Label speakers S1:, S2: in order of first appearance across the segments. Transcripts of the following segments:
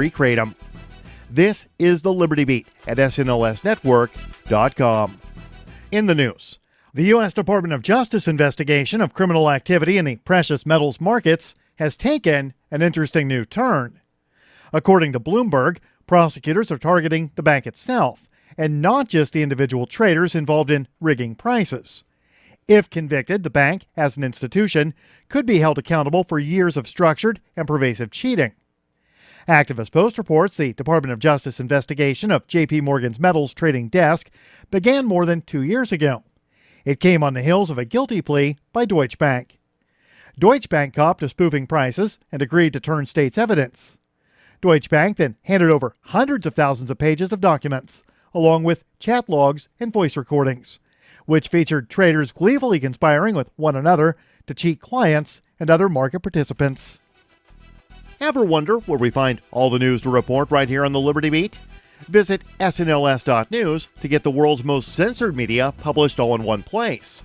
S1: recreate them. This is the Liberty Beat at snlsnetwork.com. In the news, the U.S. Department of Justice investigation of criminal activity in the precious metals markets has taken an interesting new turn. According to Bloomberg, prosecutors are targeting the bank itself, and not just the individual traders involved in rigging prices. If convicted, the bank, as an institution, could be held accountable for years of structured and pervasive cheating. Activist Post reports the Department of Justice investigation of J.P. Morgan's metals trading desk began more than 2 years ago. It came on the heels of a guilty plea by Deutsche Bank. Deutsche Bank copped to spoofing prices and agreed to turn state's evidence. Deutsche Bank then handed over hundreds of thousands of pages of documents, along with chat logs and voice recordings, which featured traders gleefully conspiring with one another to cheat clients and other market participants. Ever wonder where we find all the news to report right here on the Liberty Beat? Visit snls.news to get the world's most censored media published all in one place.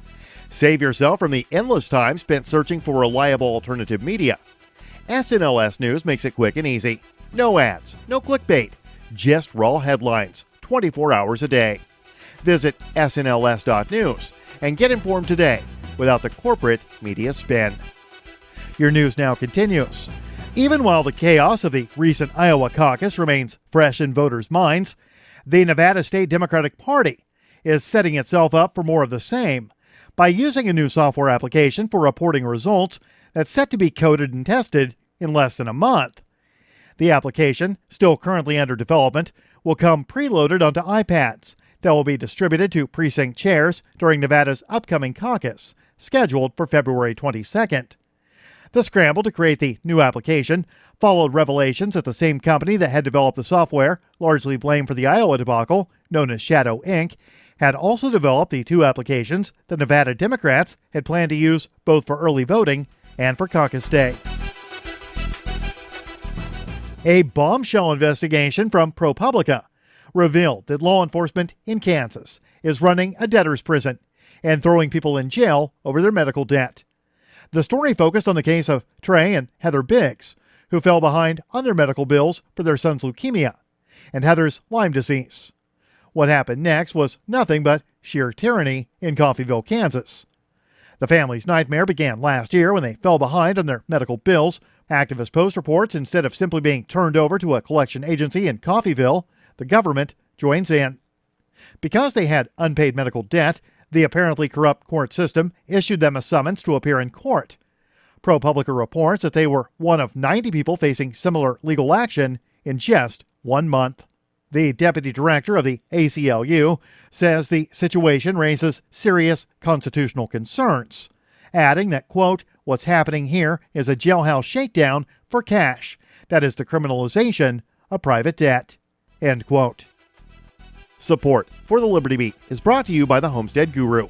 S1: Save yourself from the endless time spent searching for reliable alternative media. SNLS News makes it quick and easy. No ads, no clickbait, just raw headlines, 24 hours a day. Visit snls.news and get informed today without the corporate media spin. Your news now continues. Even while the chaos of the recent Iowa caucus remains fresh in voters' minds, the Nevada State Democratic Party is setting itself up for more of the same by using a new software application for reporting results that's set to be coded and tested in less than a month. The application, still currently under development, will come preloaded onto iPads that will be distributed to precinct chairs during Nevada's upcoming caucus, scheduled for February 22nd. The scramble to create the new application followed revelations that the same company that had developed the software, largely blamed for the Iowa debacle, known as Shadow Inc., had also developed the two applications that Nevada Democrats had planned to use both for early voting and for caucus day. A bombshell investigation from ProPublica revealed that law enforcement in Kansas is running a debtor's prison and throwing people in jail over their medical debt. The story focused on the case of Trey and Heather Biggs, who fell behind on their medical bills for their son's leukemia and Heather's Lyme disease. What happened next was nothing but sheer tyranny in Coffeyville, Kansas. The family's nightmare began last year when they fell behind on their medical bills. Activist Post reports instead of simply being turned over to a collection agency in Coffeyville, the government joins in. Because they had unpaid medical debt, the apparently corrupt court system issued them a summons to appear in court. ProPublica reports that they were one of 90 people facing similar legal action in just 1 month. The deputy director of the ACLU says the situation raises serious constitutional concerns, adding that, quote, "What's happening here is a jailhouse shakedown for cash. That is the criminalization of private debt," end quote. Support for the Liberty Beat is brought to you by the Homestead Guru.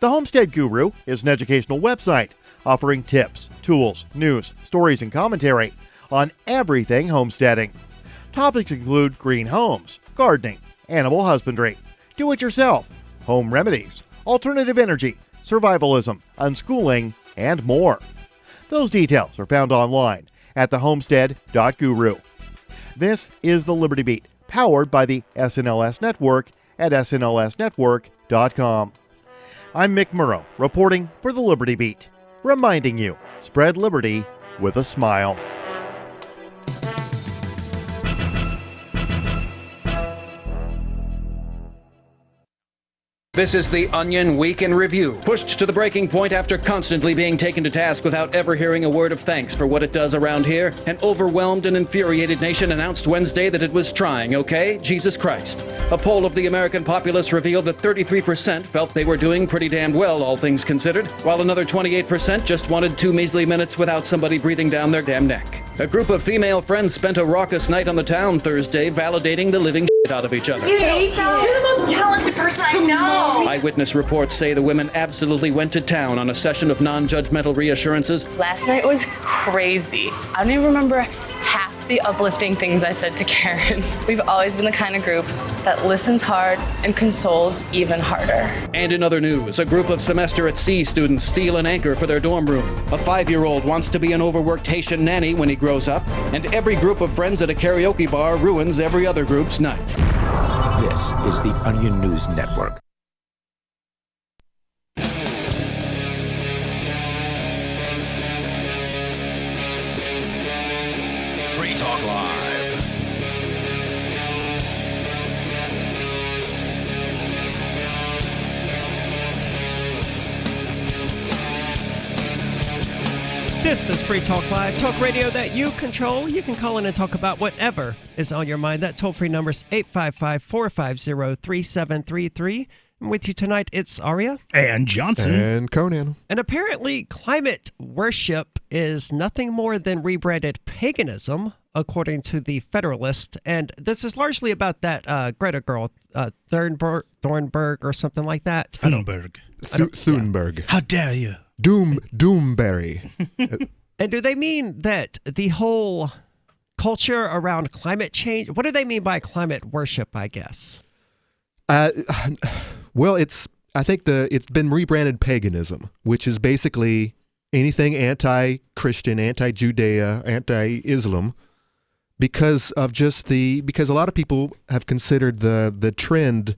S1: The Homestead Guru is an educational website offering tips, tools, news, stories, and commentary on everything homesteading. Topics include green homes, gardening, animal husbandry, do-it-yourself, home remedies, alternative energy, survivalism, unschooling, and more. Those details are found online at thehomestead.guru. This is the Liberty Beat, powered by the SNLS Network at snlsnetwork.com. I'm Mick Murrow, reporting for the Liberty Beat, reminding you, spread liberty with a smile.
S2: This is the Onion Week in Review, pushed to the breaking point after constantly being taken to task without ever hearing a word of thanks for what it does around here. An overwhelmed and infuriated nation announced Wednesday that it was trying, okay? Jesus Christ. A poll of the American populace revealed that 33% felt they were doing pretty damn well, all things considered, while another 28% just wanted 2 measly minutes without somebody breathing down their damn neck. A group of female friends spent a raucous night on the town Thursday validating the living shit out of each other.
S3: You're the most talented person I know.
S2: Eyewitness reports say the women absolutely went to town on a session of non-judgmental reassurances.
S3: Last night was crazy. I don't even remember half
S4: the uplifting things I said to Karen. We've always been the kind of group that listens hard and consoles even harder.
S2: And in other news, a group of semester at sea students steal an anchor for their dorm room. A 5-year-old wants to be an overworked Haitian nanny when he grows up, and every group of friends at a karaoke bar ruins every other group's night.
S5: This is the Onion News Network.
S6: Free Talk Live.
S7: This is Free Talk Live, talk radio that you control. You can call in and talk about whatever is on your mind. That toll-free number is 855-450-3733. And with you tonight, it's Aria.
S8: And Johnson.
S9: And Conan.
S7: And apparently, climate worship is nothing more than rebranded paganism, according to the Federalist. And this is largely about that Greta girl, Thornburg or something like that.
S8: Thunberg.
S9: Thunberg.
S8: How dare you?
S9: Doomberry.
S7: And do they mean that the whole culture around climate change, what do they mean by climate worship, I guess?
S9: Well, I think it's been rebranded paganism, which is basically anything anti-Christian, anti-Judea, anti-Islam, because a lot of people have considered the trend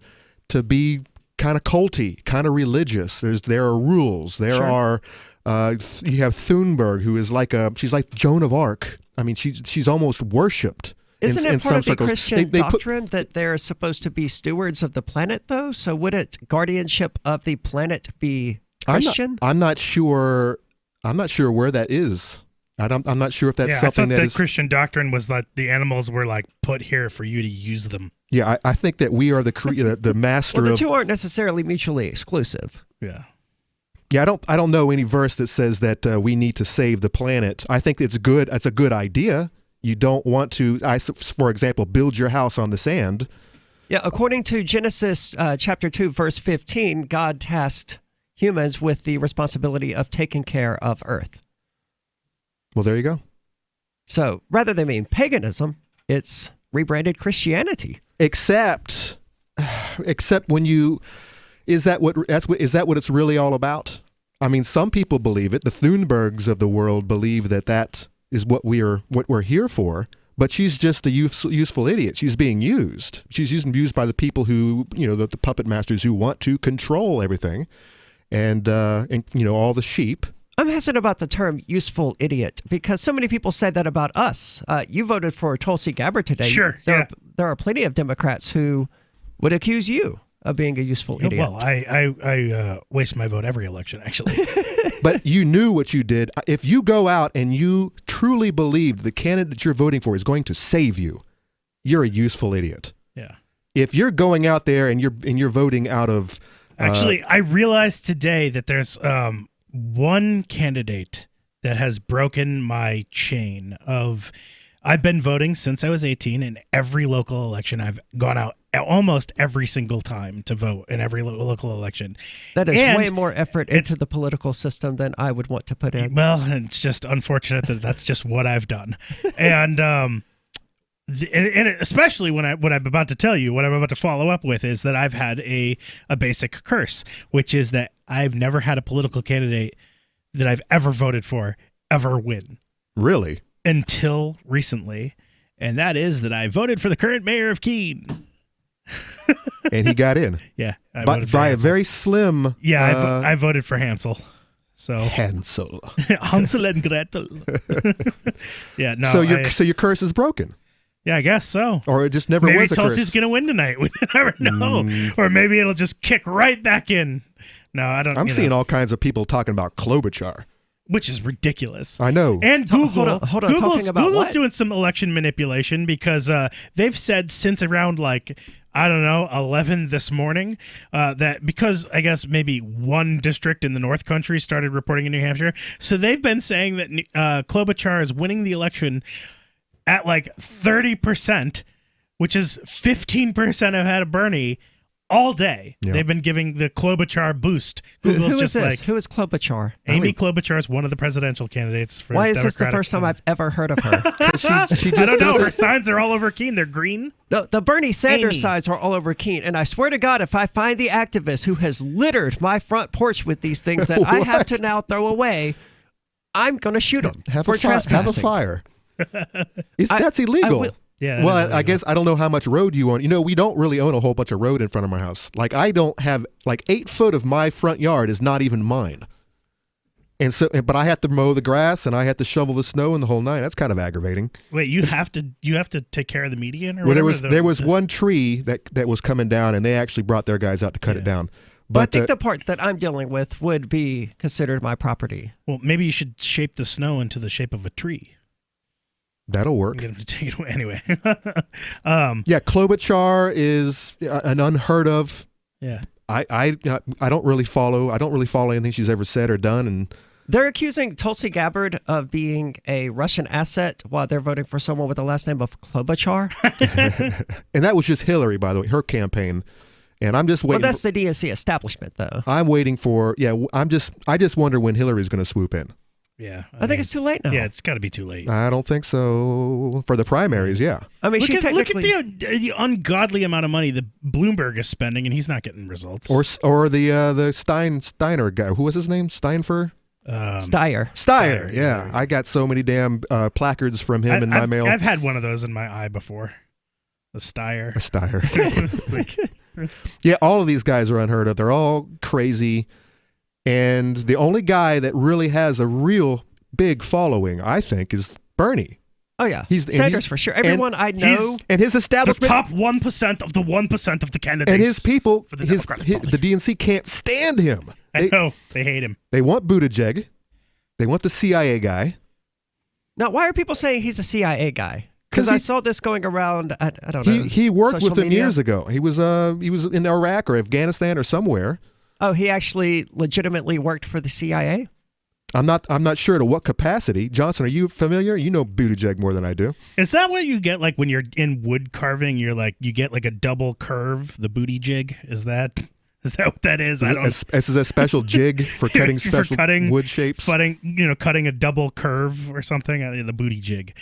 S9: to be kind of culty, kind of religious. There are rules. There are. You have Thunberg, who is she's like Joan of Arc. I mean, she's almost worshipped.
S7: Isn't it
S9: in
S7: part
S9: some
S7: of the
S9: circles.
S7: Christian doctrine that they're supposed to be stewards of the planet, though? So wouldn't guardianship of the planet be Christian?
S9: I'm not sure where that is. I'm not sure if that's something that is.
S8: The Christian doctrine was that the animals were put here for you to use them.
S9: Yeah, I think that we are the master
S7: well, the
S9: of.
S7: two aren't necessarily mutually exclusive.
S8: Yeah.
S9: Yeah, I don't know any verse that says that we need to save the planet. I think it's good. It's a good idea. You don't want to, for example, build your house on the sand.
S7: Yeah, according to Genesis chapter 2, verse 15, God tasked humans with the responsibility of taking care of Earth.
S9: Well, there you go.
S7: So rather than being paganism, it's rebranded Christianity.
S9: Except when is that what it's really all about? I mean, some people believe it. The Thunbergs of the world believe that is what we're here for. But she's just a useful idiot. She's being used. She's used by the people who, the puppet masters who want to control everything, and all the sheep.
S7: I'm hesitant about the term useful idiot because so many people said that about us. You voted for Tulsi Gabbard today.
S8: Sure.
S7: There are plenty of Democrats who would accuse you of being a useful idiot.
S8: Well, I waste my vote every election, actually.
S9: But you knew what you did. If you go out and you truly believe the candidate you're voting for is going to save you, you're a useful idiot.
S8: Yeah.
S9: If you're going out there and you're voting out of
S8: actually, I realized today that there's one candidate that has broken my chain of. I've been voting since I was 18 in every local election. I've gone out almost every single time to vote in every local election.
S7: That is way more effort into the political system than I would want to put in.
S8: Well, it's just unfortunate that that's just what I've done. And especially what I'm about to tell you, what I'm about to follow up with is that I've had a basic curse, which is that I've never had a political candidate that I've ever voted for ever win.
S9: Really?
S8: Until recently, and that is that I voted for the current mayor of Keene.
S9: And he got in.
S8: Yeah.
S9: By a very slim...
S8: Yeah, I voted for Hansel. So
S9: Hansel.
S8: Hansel and Gretel. Yeah, no.
S9: So your curse is broken.
S8: Yeah, I guess so.
S9: Or it just never
S8: maybe
S9: was a curse.
S8: Maybe Tulsi's going to win tonight. We never know. Or maybe it'll just kick right back in. No, I don't.
S9: I'm seeing all kinds of people talking about Klobuchar.
S8: Which is ridiculous.
S9: I know.
S8: And Google,
S7: hold on, talking about
S8: Google's
S7: what?
S8: doing some election manipulation because they've said since around 11 this morning that because I guess maybe one district in the North Country started reporting in New Hampshire, so they've been saying that Klobuchar is winning the election at 30%, which is 15% ahead of Bernie all day.
S9: Yeah.
S8: They've been giving the Klobuchar boost. Google's
S7: Who
S8: just
S7: is this?
S8: like
S7: Who is Klobuchar?
S8: Amy Klobuchar is one of the presidential candidates for
S7: Why is this the
S8: Democratic
S7: first time I've ever heard of her?
S9: she
S8: I
S9: just
S8: don't know. Her
S9: doesn't.
S8: signs are all over Keene. They're green.
S7: No, the Bernie Sanders
S8: Amy.
S7: signs are all over Keene, and I swear to God, if I find the activist who has littered my front porch with these things that I have to now throw away, I'm going to shoot him
S9: Have
S7: for
S9: a fire. Have a
S7: trespassing.
S9: fire. That's illegal.
S8: Yeah.
S9: Well,
S8: that is
S9: I guess I don't know how much road you own. You know, we don't really own a whole bunch of road in front of my house. Like, I don't have, like, 8 foot of my front yard is not even mine. And so, but I have to mow the grass and I have to shovel the snow and the whole night. That's kind of aggravating.
S8: Wait, you have to take care of the median, or
S9: Well, there
S8: whatever?
S9: was one tree that was coming down, and they actually brought their guys out to cut it down.
S7: But I
S9: But
S7: think the part that I'm dealing with would be considered my property.
S8: Well, maybe you should shape the snow into the shape of a tree.
S9: that'll work.
S8: Get him to take it away anyway.
S9: Yeah, Klobuchar is an unheard of.
S8: Yeah.
S9: I don't really follow. I don't really follow anything she's ever said or done, and
S7: They're accusing Tulsi Gabbard of being a Russian asset while they're voting for someone with the last name of Klobuchar.
S9: and that was just Hillary, by the way, her campaign. And I'm just
S7: Well,
S9: waiting.
S7: that's the DNC establishment, though.
S9: I'm waiting for. Yeah, I just wonder when Hillary's going to swoop in.
S8: Yeah.
S7: I think it's too late now.
S8: Yeah, it's got to be too late.
S9: I don't think so for the primaries. Yeah.
S7: I mean,
S8: Look
S7: she
S8: at
S7: technically.
S8: the ungodly amount of money that Bloomberg is spending, and he's not getting results.
S9: Or the Steiner guy. Who was his name? Steyer.
S7: Steyer.
S9: Yeah, I got so many damn placards from him in my mail.
S8: I've had one of those in my eye before. A Steyer.
S9: A Steyer.
S8: It's like-
S9: Yeah, all of these guys are unheard of. They're all crazy. And the only guy that really has a real big following, I think, is Bernie.
S7: Oh, yeah.
S9: He's-
S7: Sanders for sure. Everyone I know.
S9: And his
S8: the
S9: establishment.
S8: top 1% of the 1% of the candidates.
S9: And his people,
S8: for the
S9: his,
S8: Democratic Party.
S9: the DNC can't stand him.
S8: I know. They hate him.
S9: They want Buttigieg. They want the CIA guy.
S7: Now, why are people saying he's a CIA guy? Because I saw this going around. I don't know.
S9: He worked
S7: social
S9: with them
S7: media.
S9: years ago. He was in Iraq or Afghanistan or somewhere.
S7: Oh, he actually legitimately worked for the CIA?
S9: I'm not sure to what capacity. Johnson, are you familiar? You know Buttigieg more than I do.
S8: Is that what you get like when you're in wood carving? You get like a double curve, the booty jig? Is that what that is? I don't.
S9: This is a special jig for cutting special wood shapes.
S8: Cutting a double curve or something. The booty jig.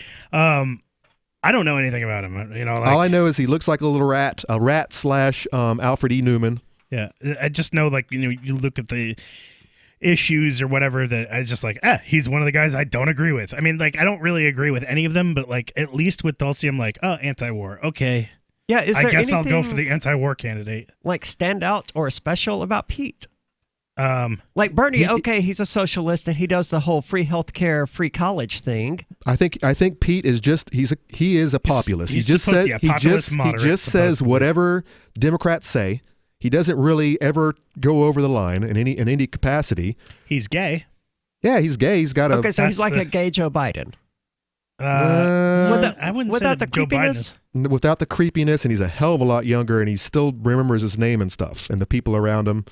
S8: I don't know anything about him.
S9: All I know is he looks like a little rat, a rat / Alfred E. Newman.
S8: Yeah, I just know you look at the issues or whatever that I just like. He's one of the guys I don't agree with. I mean, I don't really agree with any of them, but at least with Tulsi, I'm like, oh, anti-war, okay.
S7: Yeah, is there
S8: I guess I'll go
S7: anything,
S8: for the anti-war candidate.
S7: stand out or special about Pete? Like Bernie, he's a socialist and he does the whole free healthcare, free college thing.
S9: I think Pete is just he is a populist.
S8: He's
S9: he just
S8: supposed
S9: says
S8: to be a populist moderate,
S9: he just says
S8: supposedly.
S9: whatever Democrats say. He doesn't really ever go over the line in any capacity.
S8: He's gay.
S9: Yeah, he's gay. He's got a
S7: Okay, so he's like a gay Joe Biden.
S8: I wouldn't say
S7: without the
S8: that Joe Biden
S7: creepiness.
S8: is.
S9: without the creepiness, and he's a hell of a lot younger, and he still remembers his name and stuff, and the people around him.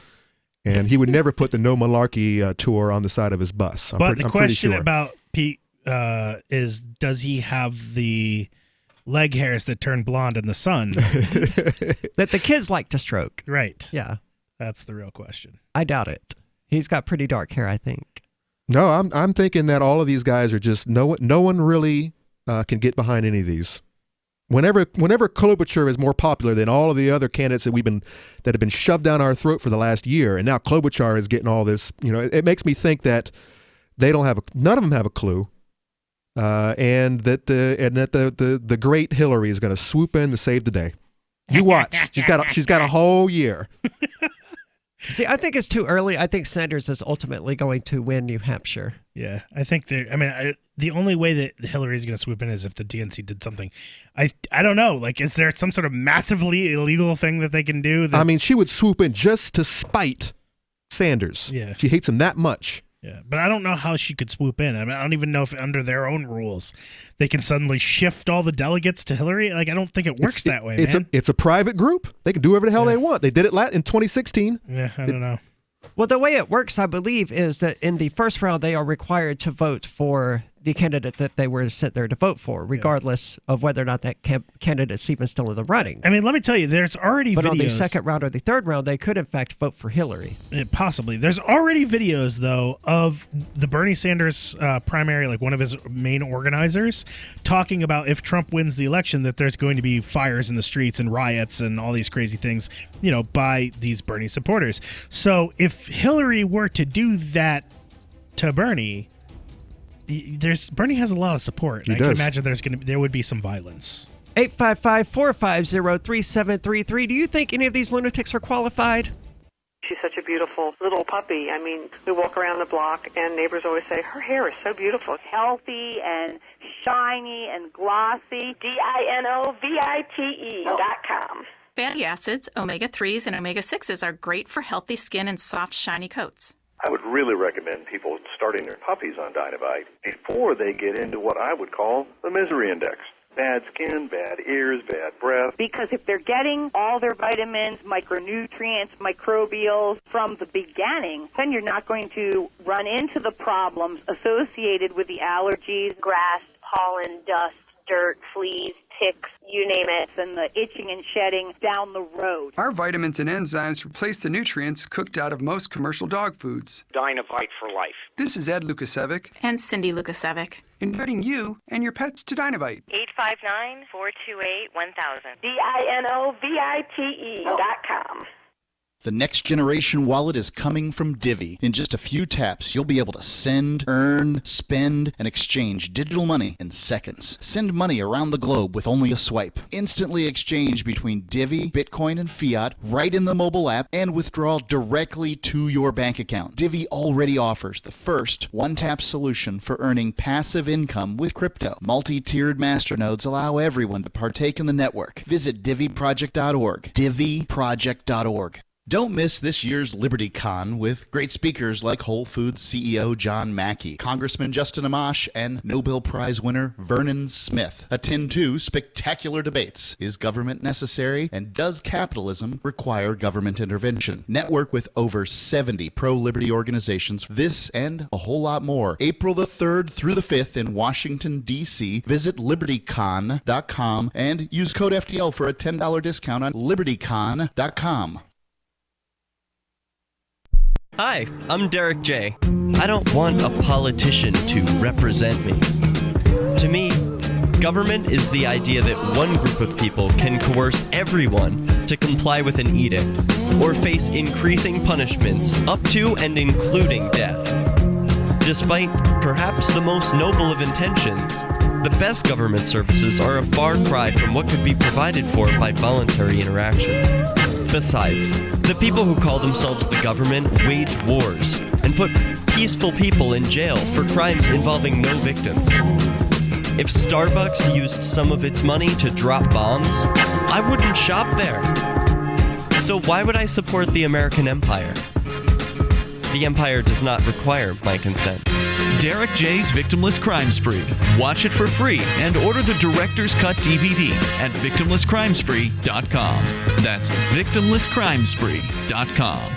S9: And he would never put the No Malarkey tour on the side of his bus.
S8: The
S9: I'm pretty
S8: question
S9: sure.
S8: about Pete is, does he have the leg hairs that turn blonde in the sun?
S7: That the kids like to stroke.
S8: Right.
S7: Yeah,
S8: That's the real question.
S7: I doubt it. He's got pretty dark hair, I think.
S9: No, I'm thinking that all of these guys are just no one really can get behind any of these. Whenever Klobuchar is more popular than all of the other candidates that have been shoved down our throat for the last year, and now Klobuchar is getting all this, it makes me think that none of them have a clue, and that the great Hillary is going to swoop in to save the day. You watch, she's got a whole year.
S7: See, I think it's too early. I think Sanders is ultimately going to win New Hampshire.
S8: Yeah, I think the only way that Hillary is going to swoop in is if the DNC did something. I don't know. Is there some sort of massively illegal thing that they can do?
S9: I mean, she would swoop in just to spite Sanders.
S8: Yeah.
S9: She hates him that much.
S8: Yeah, but I don't know how she could swoop in. I mean, I don't even know if under their own rules they can suddenly shift all the delegates to Hillary. I don't think it works that way, man.
S9: It's a private group. They can do whatever the hell they want. They did it in 2016.
S8: Yeah, I don't know.
S7: Well, the way it works, I believe, is that in the first round, they are required to vote for the candidate that they were sent there to vote for, regardless of whether or not that candidate's even still in the running.
S8: I mean, let me tell you, there's already
S7: but
S8: videos.
S7: on the second round or the third round, they could, in fact, vote for Hillary.
S8: Possibly. There's already videos, though, of the Bernie Sanders primary, like one of his main organizers, talking about if Trump wins the election, that there's going to be fires in the streets and riots and all these crazy things, by these Bernie supporters. So if Hillary were to do that to Bernie, Bernie has a lot of support. I can imagine there would be some violence.
S7: 855-450-3733. Do you think any of these lunatics are qualified?
S10: She's such a beautiful little puppy. I mean, we walk around the block and neighbors always say, her hair is so beautiful. It's healthy and shiny and glossy. DINOVITE.com.
S11: Fatty acids, omega-3s, and omega-6s are great for healthy skin and soft, shiny coats.
S12: I would really recommend people starting their puppies on Dynavite before they get into what I would call the misery index. Bad skin, bad ears, bad breath.
S10: Because if they're getting all their vitamins, micronutrients, microbials from the beginning, then you're not going to run into the problems associated with the allergies, grass, pollen, dust, dirt, fleas, ticks, you name it, and the itching and shedding down the road.
S13: Our vitamins and enzymes replace the nutrients cooked out of most commercial dog foods.
S14: Dynavite for life.
S13: This is Ed Lukasevic.
S11: And Cindy Lukasevic.
S13: Inviting you and your pets to Dynavite.
S10: 859-428-1000. DINOVITE.com.
S15: The next generation wallet is coming from Divvy. In just a few taps, you'll be able to send, earn, spend, and exchange digital money in seconds. Send money around the globe with only a swipe. Instantly exchange between Divvy, Bitcoin, and fiat right in the mobile app and withdraw directly to your bank account. Divvy already offers the first one-tap solution for earning passive income with crypto. Multi-tiered masternodes allow everyone to partake in the network. Visit DivvyProject.org. DivvyProject.org. Don't miss this year's LibertyCon with great speakers like Whole Foods CEO John Mackey, Congressman Justin Amash, and Nobel Prize winner Vernon Smith. Attend 2 spectacular debates. Is government necessary? And does capitalism require government intervention? Network with over 70 pro-liberty organizations. This and a whole lot more. April the 3rd through the 5th in Washington, D.C. Visit LibertyCon.com and use code FTL for a $10 discount on LibertyCon.com.
S16: Hi, I'm Derek J. I don't want a politician to represent me. To me, government is the idea that one group of people can coerce everyone to comply with an edict or face increasing punishments up to and including death. Despite perhaps the most noble of intentions, the best government services are a far cry from what could be provided for by voluntary interactions. Besides, the people who call themselves the government wage wars and put peaceful people in jail for crimes involving no victims. If Starbucks used some of its money to drop bombs, I wouldn't shop there. So why would I support the American empire? The empire does not require my consent.
S17: Derek J's Victimless Crime Spree. Watch it for free and order the Director's Cut DVD at victimlesscrimespree.com. That's victimlesscrimespree.com.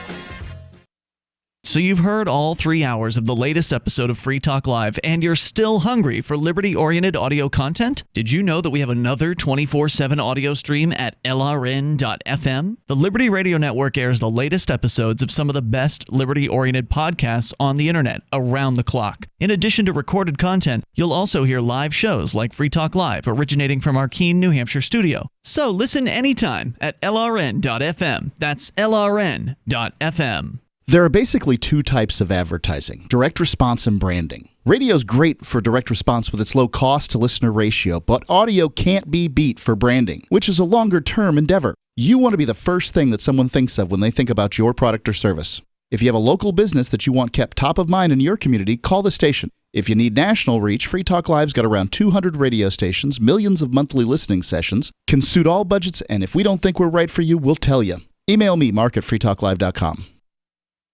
S17: So you've heard all 3 hours of the latest episode of Free Talk Live, and you're still hungry for liberty-oriented audio content? Did you know that we have another 24/7 audio stream at LRN.FM? The Liberty Radio Network airs the latest episodes of some of the best liberty-oriented podcasts on the internet around the clock. In addition to recorded content, you'll also hear live shows like Free Talk Live, originating from our Keene, New Hampshire studio. So listen anytime at LRN.FM. That's LRN.FM.
S15: There are basically 2 types of advertising: direct response and branding. Radio's great for direct response with its low cost to listener ratio, but audio can't be beat for branding, which is a longer-term endeavor. You want to be the first thing that someone thinks of when they think about your product or service. If you have a local business that you want kept top of mind in your community, call the station. If you need national reach, Free Talk Live's got around 200 radio stations, millions of monthly listening sessions, can suit all budgets, and if we don't think we're right for you, we'll tell you. Email me, mark@freetalklive.com.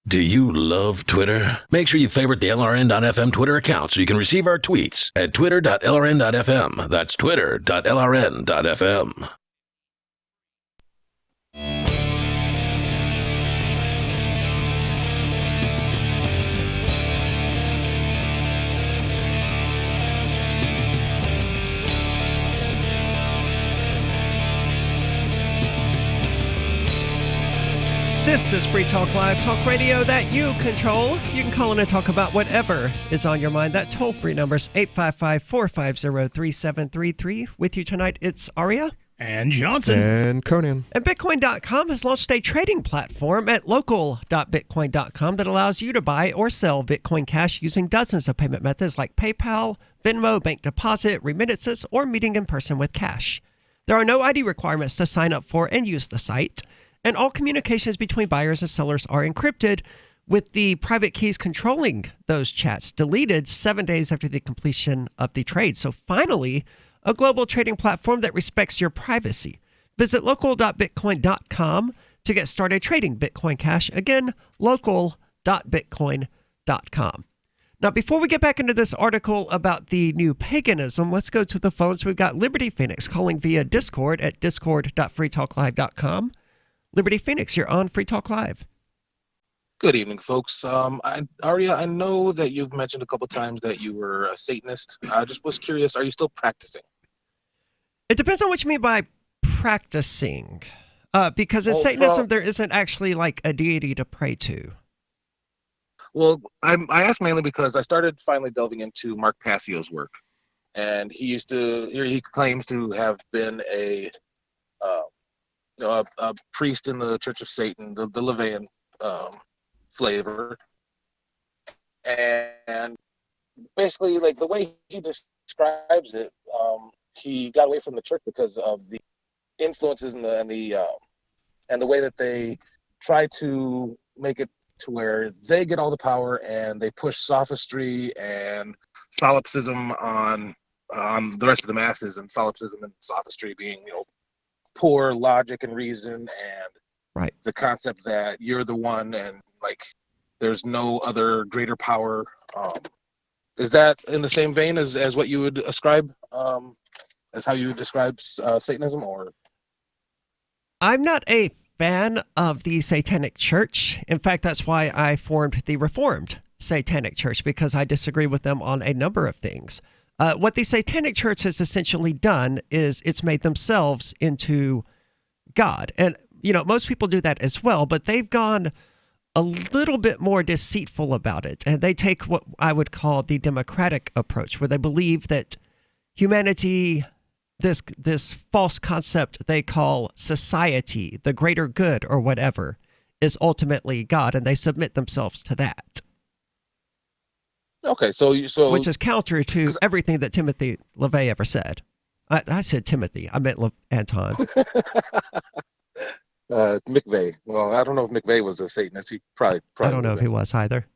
S6: Do you love Twitter? Make sure you favorite the LRN.FM Twitter account so you can receive our tweets at twitter.lrn.fm. That's twitter.lrn.fm.
S7: This is Free Talk Live, talk radio that you control. You can call in and talk about whatever is on your mind. That toll-free number is 855-450-3733. With you tonight, it's Aria.
S8: And Johnson.
S9: And Conan.
S7: And Bitcoin.com has launched a trading platform at local.bitcoin.com that allows you to buy or sell Bitcoin Cash using dozens of payment methods like PayPal, Venmo, bank deposit, remittances, or meeting in person with cash. There are no ID requirements to sign up for and use the site, and all communications between buyers and sellers are encrypted, with the private keys controlling those chats deleted 7 days after the completion of the trade. So finally, a global trading platform that respects your privacy. Visit local.bitcoin.com to get started trading Bitcoin Cash. Again, local.bitcoin.com. Now, before we get back into this article about the new paganism, let's go to the phones. We've got Liberty Phoenix calling via Discord at discord.freetalklive.com. Liberty Phoenix, you're on Free Talk Live.
S14: Good evening, folks. Aria, I know that you've mentioned a couple times that you were a Satanist. I just was curious, are you still practicing?
S7: It depends on what you mean by practicing. Because in Satanism, there isn't actually like a deity to pray to.
S14: Well, I asked mainly because I started finally delving into Mark Passio's work. And he claims to have been a priest in the Church of Satan, the Levian flavor. And basically, like the way he describes it, he got away from the church because of the influences and the way that they try to make it to where they get all the power and they push sophistry and solipsism on the rest of the masses, and solipsism and sophistry being, poor logic and reason, and the concept that you're the one and like there's no other greater power. Is that in the same vein as what you would ascribe, as how you would describe Satanism? Or
S7: I'm not a fan of the Satanic Church. In fact, that's why I formed the Reformed Satanic Church, because I disagree with them on a number of things. What the Satanic Church has essentially done is it's made themselves into God. And, most people do that as well, but they've gone a little bit more deceitful about it. And they take what I would call the democratic approach, where they believe that humanity, this false concept they call society, the greater good or whatever, is ultimately God, and they submit themselves to that.
S14: Okay, so
S7: which is counter to everything that Timothy LaVey ever said. I said Timothy. I meant Anton.
S14: McVeigh. Well, I don't know if McVeigh was a Satanist. He probably
S7: I don't know if he was either.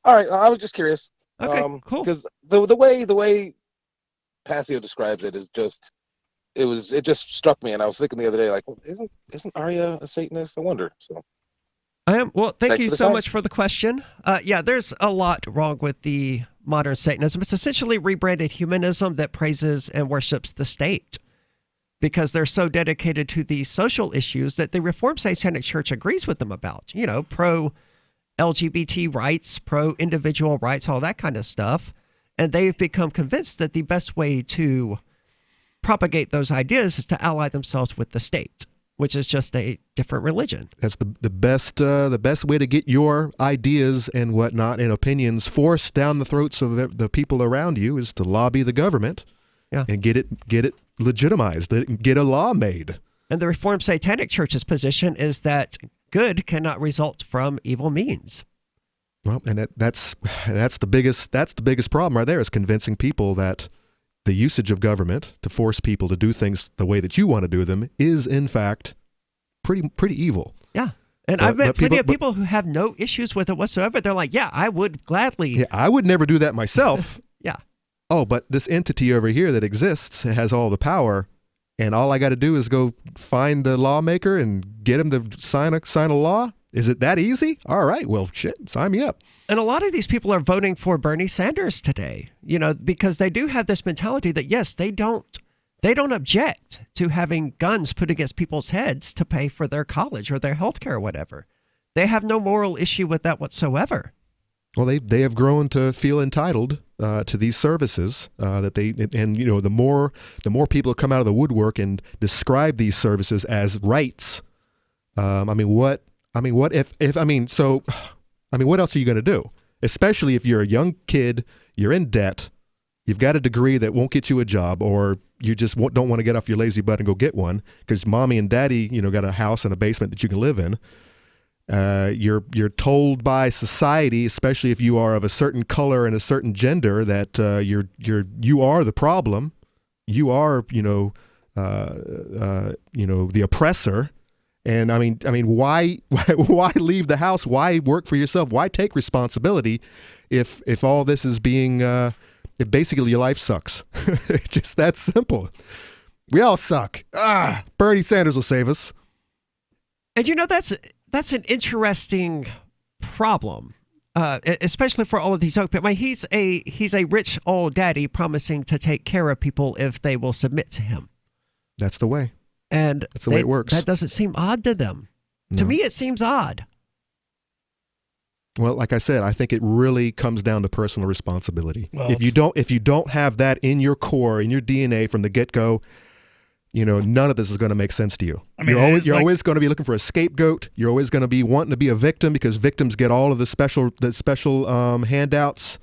S14: All right, I was just curious.
S7: Okay, cool.
S14: Because the way Passio describes it is it just struck me, and I was thinking the other day, like, isn't Aria a Satanist? I wonder. So
S7: I am. Well, thank
S14: Thanks
S7: you
S14: for the
S7: so
S14: time.
S7: much for the question. Yeah, there's a lot wrong with the modern Satanism. It's essentially rebranded humanism that praises and worships the state, because they're so dedicated to the social issues that the Reformed Satanic Church agrees with them about. Pro-LGBT rights, pro-individual rights, all that kind of stuff. And they've become convinced that the best way to propagate those ideas is to ally themselves with the state, which is just a different religion.
S9: That's the best way to get your ideas and whatnot and opinions forced down the throats of the people around you is to lobby the government, and get it legitimized, get a law made.
S7: And the Reformed Satanic Church's position is that good cannot result from evil means.
S9: Well, and that's the biggest problem right there, is convincing people that the usage of government to force people to do things the way that you want to do them is in fact pretty evil.
S7: Yeah. And I've met plenty of people who have no issues with it whatsoever. They're like, yeah, I would gladly.
S9: Yeah, I would never do that myself.
S7: Yeah.
S9: Oh, but this entity over here that exists has all the power, and all I got to do is go find the lawmaker and get him to sign a law? Is it that easy? All right, well, shit, sign me up.
S7: And a lot of these people are voting for Bernie Sanders today, because they do have this mentality that, yes, they don't object to having guns put against people's heads to pay for their college or their health care or whatever. They have no moral issue with that whatsoever.
S9: Well, they have grown to feel entitled to these services the more people come out of the woodwork and describe these services as rights, What else are you going to do? Especially if you're a young kid, you're in debt, you've got a degree that won't get you a job, or you just don't want to get off your lazy butt and go get one because mommy and daddy, got a house and a basement that you can live in. You're told by society, especially if you are of a certain color and a certain gender, that you are the problem. You are, the oppressor. And why leave the house? Why work for yourself? Why take responsibility if all this is being, if basically your life sucks? It's just that simple. We all suck. Bernie Sanders will save us.
S7: And that's an interesting problem, especially for all of these young people. He's a rich old daddy promising to take care of people if they will submit to him.
S9: That's the way.
S7: And
S9: that's the way it works.
S7: That doesn't seem odd to them. No. To me, it seems odd.
S9: Well, like I said, I think it really comes down to personal responsibility.
S8: Well,
S9: if you don't have that in your core, in your DNA from the get-go, none of this is going to make sense to you. You're always going to be looking for a scapegoat. You're always going to be wanting to be a victim because victims get all of the special handouts.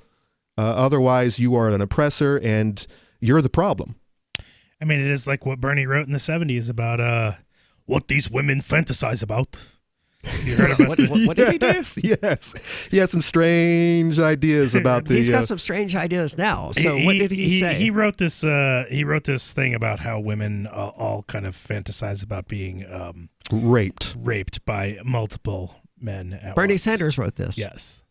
S9: Otherwise, you are an oppressor and you're the problem.
S8: It is like what Bernie wrote in the 70s about what these women fantasize about. You heard about
S7: what did he do?
S9: Yes. He had some strange ideas about the...
S7: He's got some strange ideas now. So what did he say?
S8: He wrote this thing about how women all kind of fantasize about being raped by multiple men at
S7: Bernie
S8: once.
S7: Sanders wrote this.
S8: Yes.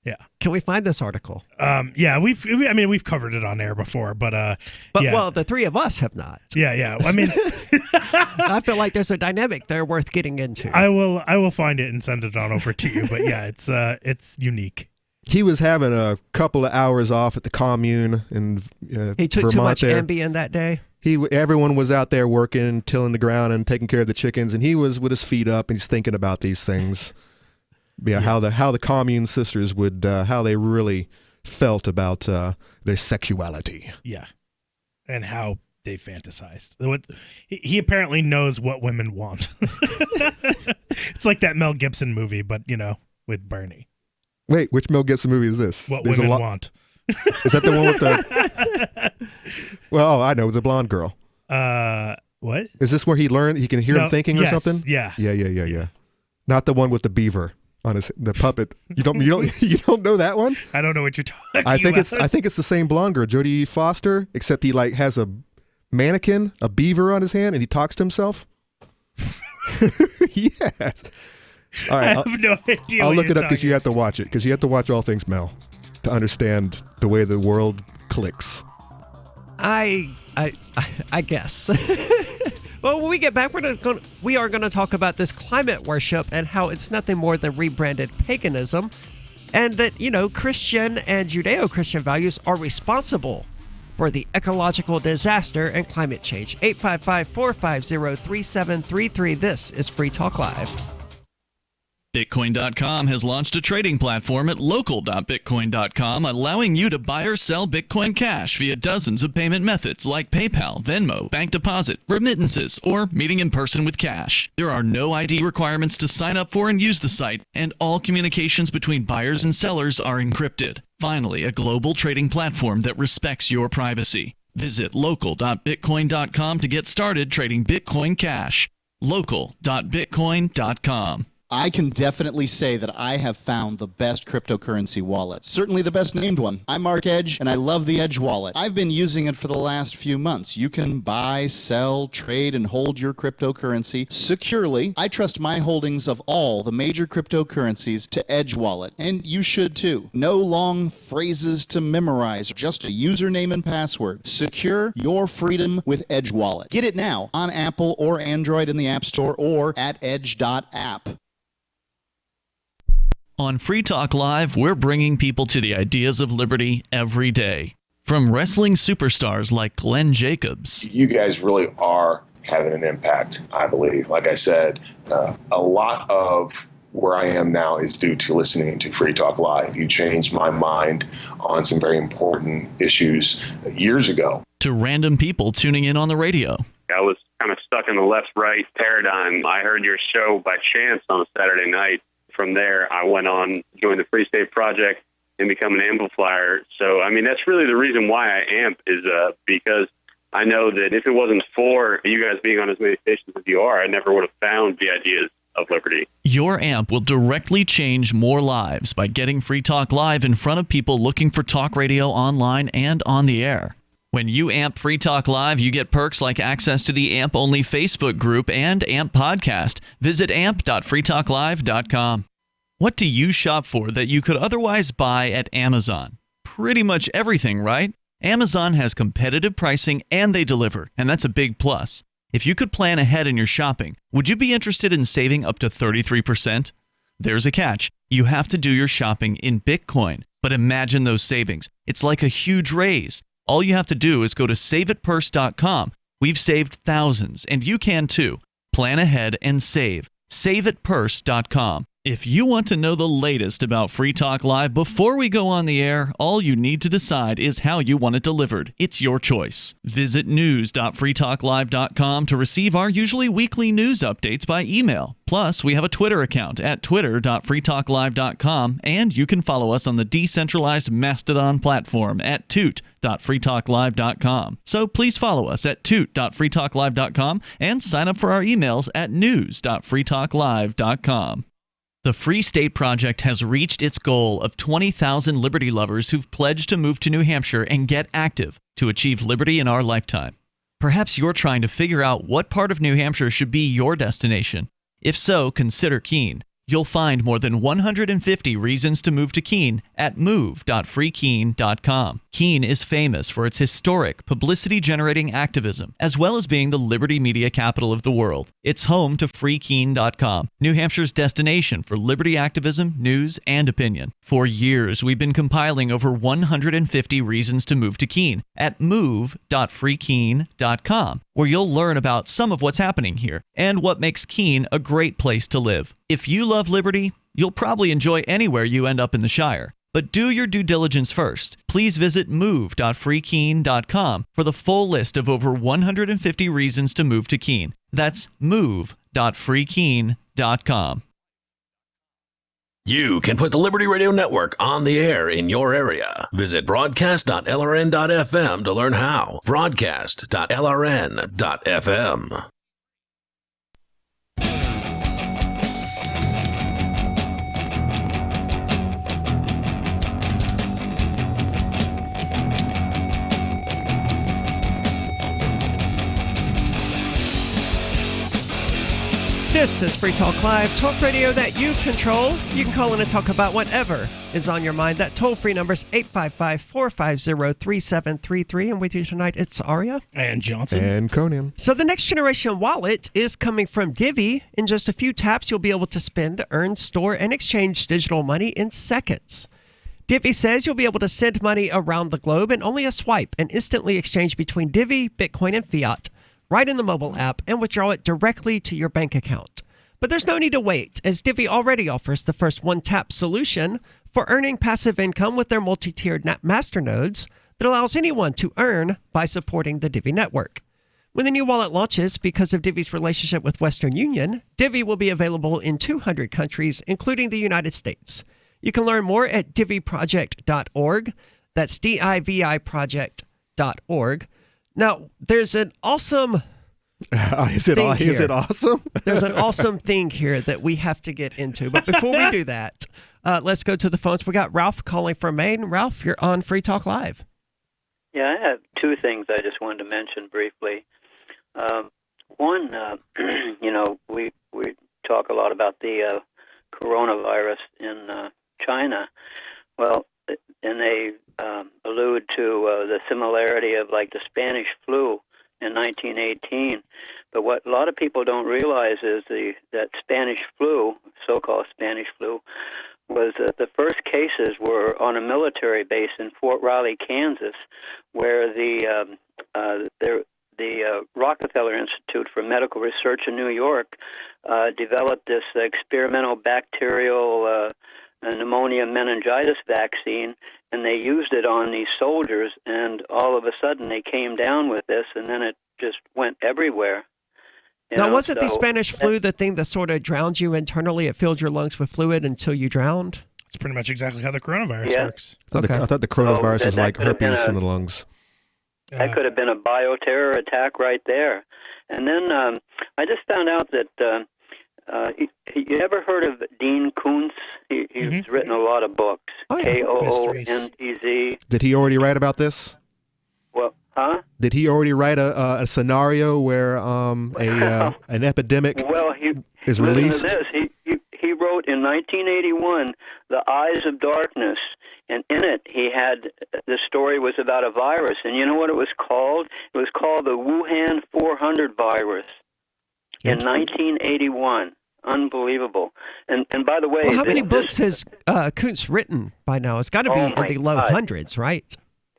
S8: Yeah.
S7: Can we find this article?
S8: Yeah, we've covered it on air before, but yeah.
S7: Well, the three of us have not.
S8: Yeah.
S7: I feel like there's a dynamic there worth getting into.
S8: I will find it and send it on over to you, but yeah, it's unique.
S9: He was having a couple of hours off at the commune in
S7: he took
S9: Vermont
S7: too much
S9: there.
S7: Ambien that day.
S9: Everyone was out there working, tilling the ground and taking care of the chickens, and he was with his feet up and he's thinking about these things. Yeah, how the commune sisters would how they really felt about their sexuality.
S8: Yeah, and how they fantasized. He apparently knows what women want. It's like that Mel Gibson movie, but with Bernie.
S9: Wait, which Mel Gibson movie is this?
S8: What Women Want.
S9: Is that the one with the? Well, I know the blonde girl.
S8: What
S9: is this? Where he can hear him thinking or something?
S8: Yeah.
S9: Not the one with the beaver on the puppet. You don't know that one?
S8: I don't know what you're talking about.
S9: I think it's the same blonde girl, Jodie Foster, except he has a mannequin, a beaver on his hand, and he talks to himself. Yes. All right.
S8: I have no idea.
S9: I'll look it up because you have to watch it because you have to watch all things Mel to understand the way the world clicks.
S7: I guess. Well, when we get back, we are going to talk about this climate worship and how it's nothing more than rebranded paganism, and that, Christian and Judeo-Christian values are responsible for the ecological disaster and climate change. 855-450-3733. This is Free Talk Live.
S17: Bitcoin.com has launched a trading platform at local.bitcoin.com, allowing you to buy or sell Bitcoin Cash via dozens of payment methods like PayPal, Venmo, bank deposit, remittances, or meeting in person with cash. There are no ID requirements to sign up for and use the site, and all communications between buyers and sellers are encrypted. Finally, a global trading platform that respects your privacy. Visit local.bitcoin.com to get started trading Bitcoin Cash. Local.bitcoin.com.
S15: I can definitely say that I have found the best cryptocurrency wallet. Certainly the best named one. I'm Mark Edge, and I love the Edge wallet. I've been using it for the last few months. You can buy, sell, trade, and hold your cryptocurrency securely. I trust my holdings of all the major cryptocurrencies to Edge wallet, and you should too. No long phrases to memorize, just a username and password. Secure your freedom with Edge wallet. Get it now on Apple or Android in the App Store or at edge.app.
S17: On Free Talk Live, we're bringing people to the ideas of liberty every day. From wrestling superstars like Glenn Jacobs.
S18: You guys really are having an impact, I believe. Like I said, a lot of where I am now is due to listening to Free Talk Live. You changed my mind on some very important issues years ago.
S17: To random people tuning in on the radio.
S19: I was kind of stuck in the left-right paradigm. I heard your show by chance on a Saturday night. From there, I went on, joined the Free State Project, and become an amplifier. So, I mean, that's really the reason why I amp is because I know that if it wasn't for you guys being on as many stations as you are, I never would have found the ideas of liberty.
S17: Your amp will directly change more lives by getting Free Talk Live in front of people looking for talk radio online and on the air. When you amp Free Talk Live, you get perks like access to the AMP-only Facebook group and AMP podcast. Visit amp.freetalklive.com. What do you shop for that you could otherwise buy at Amazon? Pretty much everything, right? Amazon has competitive pricing and they deliver, and that's a big plus. If you could plan ahead in your shopping, would you be interested in saving up to 33%? There's a catch. You have to do your shopping in Bitcoin. But imagine those savings. It's like a huge raise. All you have to do is go to saveitpurse.com. We've saved thousands, and you can too. Plan ahead and save. Saveitpurse.com. If you want to know the latest about Free Talk Live before we go on the air, all you need to decide is how you want it delivered. It's your choice. Visit news.freetalklive.com to receive our usually weekly news updates by email. Plus, we have a Twitter account at twitter.freetalklive.com, and you can follow us on the decentralized Mastodon platform at toot.freetalklive.com. So please follow us at toot.freetalklive.com and sign up for our emails at news.freetalklive.com. The Free State Project has reached its goal of 20,000 liberty lovers who've pledged to move to New Hampshire and get active to achieve liberty in our lifetime. Perhaps you're trying to figure out what part of New Hampshire should be your destination. If so, consider Keene. You'll find more than 150 reasons to move to Keene at move.freekeene.com. Keene is famous for its historic, publicity-generating activism, as well as being the liberty media capital of the world. It's home to freekeene.com, New Hampshire's destination for liberty activism, news, and opinion. For years, we've been compiling over 150 reasons to move to Keene at move.freekeene.com, where you'll learn about some of what's happening here and what makes Keene a great place to live. If you love liberty, you'll probably enjoy anywhere you end up in the Shire. But do your due diligence first. Please visit move.freekeene.com for the full list of over 150 reasons to move to Keene. That's move.freekeene.com.
S6: You can put the Liberty Radio Network on the air in your area. Visit broadcast.lrn.fm to learn how. Broadcast.lrn.fm.
S7: This is Free Talk Live, talk radio that you control. You can call in and talk about whatever is on your mind. That toll-free number is 855-450-3733. And with you tonight, it's Aria.
S8: And Johnson.
S9: And Conan.
S7: So the next generation wallet is coming from Divi. In just a few taps, you'll be able to spend, earn, store, and exchange digital money in seconds. Divi says you'll be able to send money around the globe in only a swipe and instantly exchange between Divi, Bitcoin, and fiat right in the mobile app and withdraw it directly to your bank account. But there's no need to wait, as Divi already offers the first one-tap solution for earning passive income with their multi-tiered masternodes that allows anyone to earn by supporting the Divi network. When the new wallet launches, because of Divi's relationship with Western Union, Divi will be available in 200 countries, including the United States. You can learn more at diviproject.org. That's DIVI project.org. Now, there's an awesome
S9: Is it awesome?
S7: There's an awesome thing here that we have to get into. But before we do that, let's go to the phones. We got Ralph calling from Maine. Ralph, you're on Free Talk Live.
S20: Yeah, I have two things I just wanted to mention briefly. One, we talk a lot about the coronavirus in China. Well, and they allude to the similarity of like the Spanish flu in 1918. But what a lot of people don't realize is that Spanish flu, so-called Spanish flu, was the first cases were on a military base in Fort Riley, Kansas, where the Rockefeller Institute for Medical Research in New York developed this experimental bacterial pneumonia meningitis vaccine, and they used it on these soldiers, and all of a sudden they came down with this, and then it just went everywhere.
S7: Now, wasn't the Spanish flu the thing that sort of drowned you internally? It filled your lungs with fluid until you drowned?
S8: It's pretty much exactly how the coronavirus works.
S9: I thought the coronavirus was
S20: that
S9: like
S20: could have been
S9: herpes in the lungs.
S20: That could have been a bioterror attack right there. And then I just found out that you ever heard of Dean Koontz? He's written a lot of books. Koontz.
S9: Did he already write about this?
S20: Well, huh?
S9: Did he already write a scenario where an epidemic is released?
S20: Listen to this. He wrote in 1981, The Eyes of Darkness, and in it the story was about a virus, and you know what it was called? It was called the Wuhan 400 virus in 1981. Unbelievable. And by the way...
S7: Well, how many books has Koontz written by now? It's got to be in the low hundreds, right?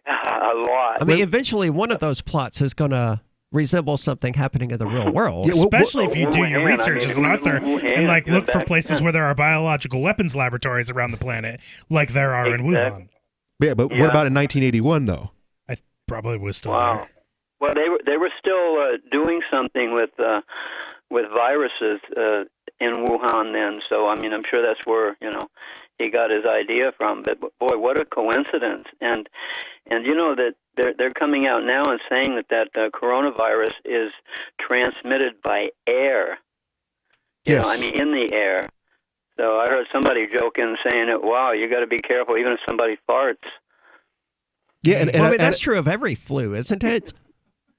S20: A lot.
S7: I mean, eventually one of those plots is going to resemble something happening in the real world.
S8: Especially if you do your research as an author and look for places where there are biological weapons laboratories around the planet, like there are in Wuhan.
S9: Yeah, but what about in 1981 though?
S8: I probably was still there.
S20: Well, they were still doing something with viruses in Wuhan then. So I mean, I'm sure that's where he got his idea from. But boy, what a coincidence! And you know that they're coming out now and saying that coronavirus is transmitted by air.
S9: Yes.
S20: I mean, in the air. So I heard somebody joking saying that, wow, you got to be careful even if somebody farts.
S9: Yeah,
S7: that's true of every flu, isn't it?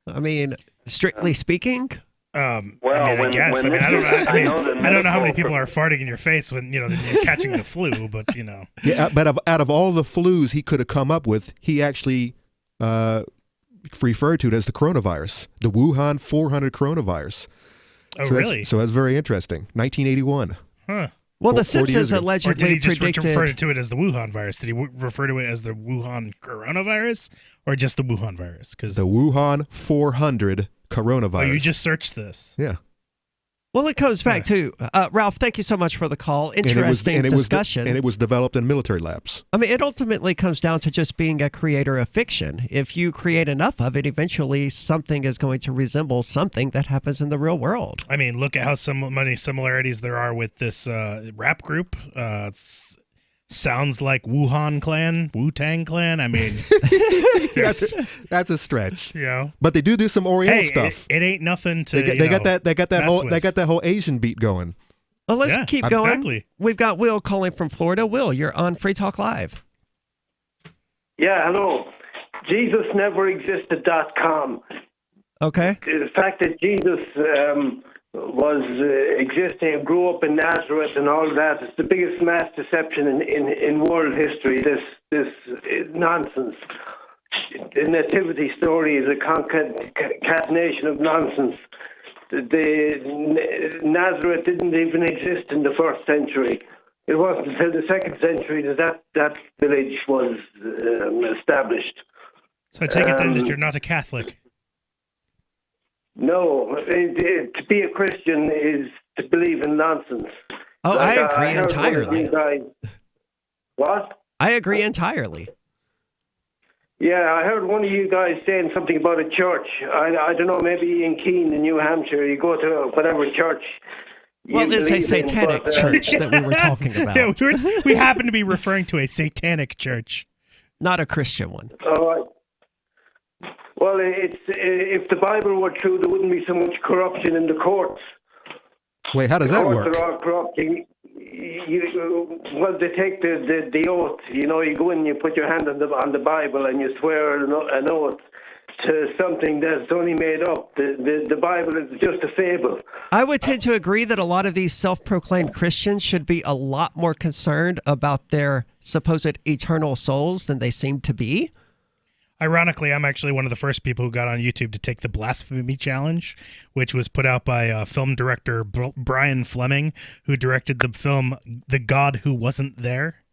S7: I mean, strictly speaking.
S8: I guess. I don't know how many people are farting in your face when you're catching the flu, but
S9: Yeah, but out of all the flus he could have come up with, he actually referred to it as the coronavirus, the Wuhan 400 coronavirus.
S8: Oh, really?
S9: So that's very interesting. 1981.
S8: Huh.
S7: Well, The Simpsons allegedly
S8: or did he just
S7: predicted...
S8: refer to it as the Wuhan virus? Did he refer to it as the Wuhan coronavirus or just the Wuhan virus?
S9: The Wuhan 400 coronavirus.
S8: Oh, you just searched this.
S9: Yeah.
S7: Well, it comes back to Ralph. Thank you so much for the call. Interesting discussion.
S9: And it was developed in military labs.
S7: I mean, it ultimately comes down to just being a creator of fiction. If you create enough of it, eventually something is going to resemble something that happens in the real world.
S8: I mean, look at how many similarities there are with this rap group. Sounds like Wuhan Clan, Wu-Tang Clan. I mean,
S9: that's a stretch.
S8: Yeah,
S9: but they do some Oriental stuff.
S8: It ain't nothing to.
S9: They got that whole Asian beat going.
S7: Well, let's keep going.
S8: Exactly.
S7: We've got Will calling from Florida. Will, you're on Free Talk Live.
S21: Yeah, hello. JesusNeverExisted.com.
S7: Okay.
S21: The fact that Jesus was existing, grew up in Nazareth and all that, is the biggest mass deception in world history. This nonsense. The nativity story is a concatenation of nonsense. Nazareth didn't even exist in the 1st century. It wasn't until the 2nd century that village was established.
S8: So I take it then that you're not a Catholic.
S21: No, to be a Christian is to believe in nonsense.
S7: Oh, I agree entirely.
S21: What?
S7: I agree entirely.
S21: Yeah, I heard one of you guys saying something about a church. I don't know, maybe in Keene, in New Hampshire, you go to whatever church.
S7: Well, it's a satanic church that we were talking about.
S8: Yeah, we happen to be referring to a satanic church.
S7: Not a Christian one.
S21: All right. Well, if the Bible were true, there wouldn't be so much corruption in the courts.
S9: Wait, how does that work?
S21: The courts are all corrupt. They take the oath. You go in and you put your hand on the Bible and you swear an oath to something that's only made up. The Bible is just a fable.
S7: I would tend to agree that a lot of these self-proclaimed Christians should be a lot more concerned about their supposed eternal souls than they seem to be.
S8: Ironically, I'm actually one of the first people who got on YouTube to take the Blasphemy Challenge, which was put out by film director Brian Fleming, who directed the film The God Who Wasn't There.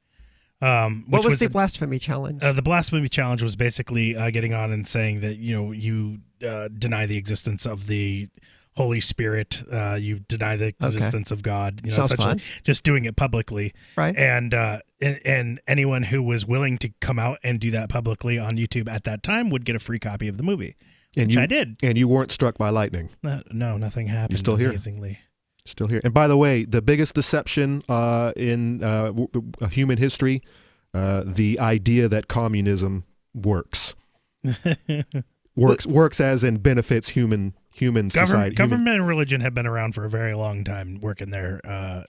S7: What was the Blasphemy Challenge?
S8: The Blasphemy Challenge was basically getting on and saying that you deny the existence of the Holy Spirit, you deny the existence of God.
S7: Sounds fun.
S8: Just doing it publicly,
S7: right?
S8: And anyone who was willing to come out and do that publicly on YouTube at that time would get a free copy of the movie,
S9: And
S8: Which I did.
S9: And you weren't struck by lightning.
S8: No, nothing happened.
S9: You're still here.
S8: Amazingly.
S9: Still here. And by the way, the biggest deception in human history, the idea that communism works. works as in benefits human society.
S8: Government and religion have been around for a very long time, working their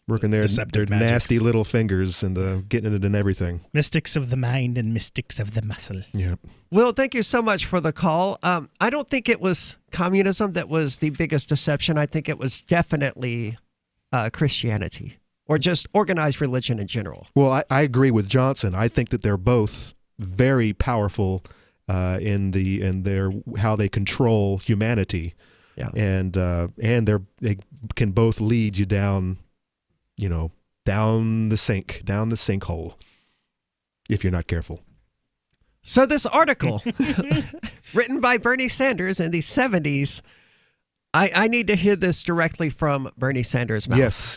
S8: deceptive magics.
S9: Nasty little fingers and getting it in everything.
S8: Mystics of the mind and mystics of the muscle.
S9: Yeah.
S7: Will, thank you so much for the call. I don't think it was communism that was the biggest deception. I think it was definitely Christianity or just organized religion in general.
S9: Well, I agree with Johnson. I think that they're both very powerful in their how they control humanity.
S7: Yeah.
S9: And they can both lead you down the sinkhole if you're not careful.
S7: So this article written by Bernie Sanders in the 70s, I need to hear this directly from Bernie Sanders' mouth.
S9: Yes,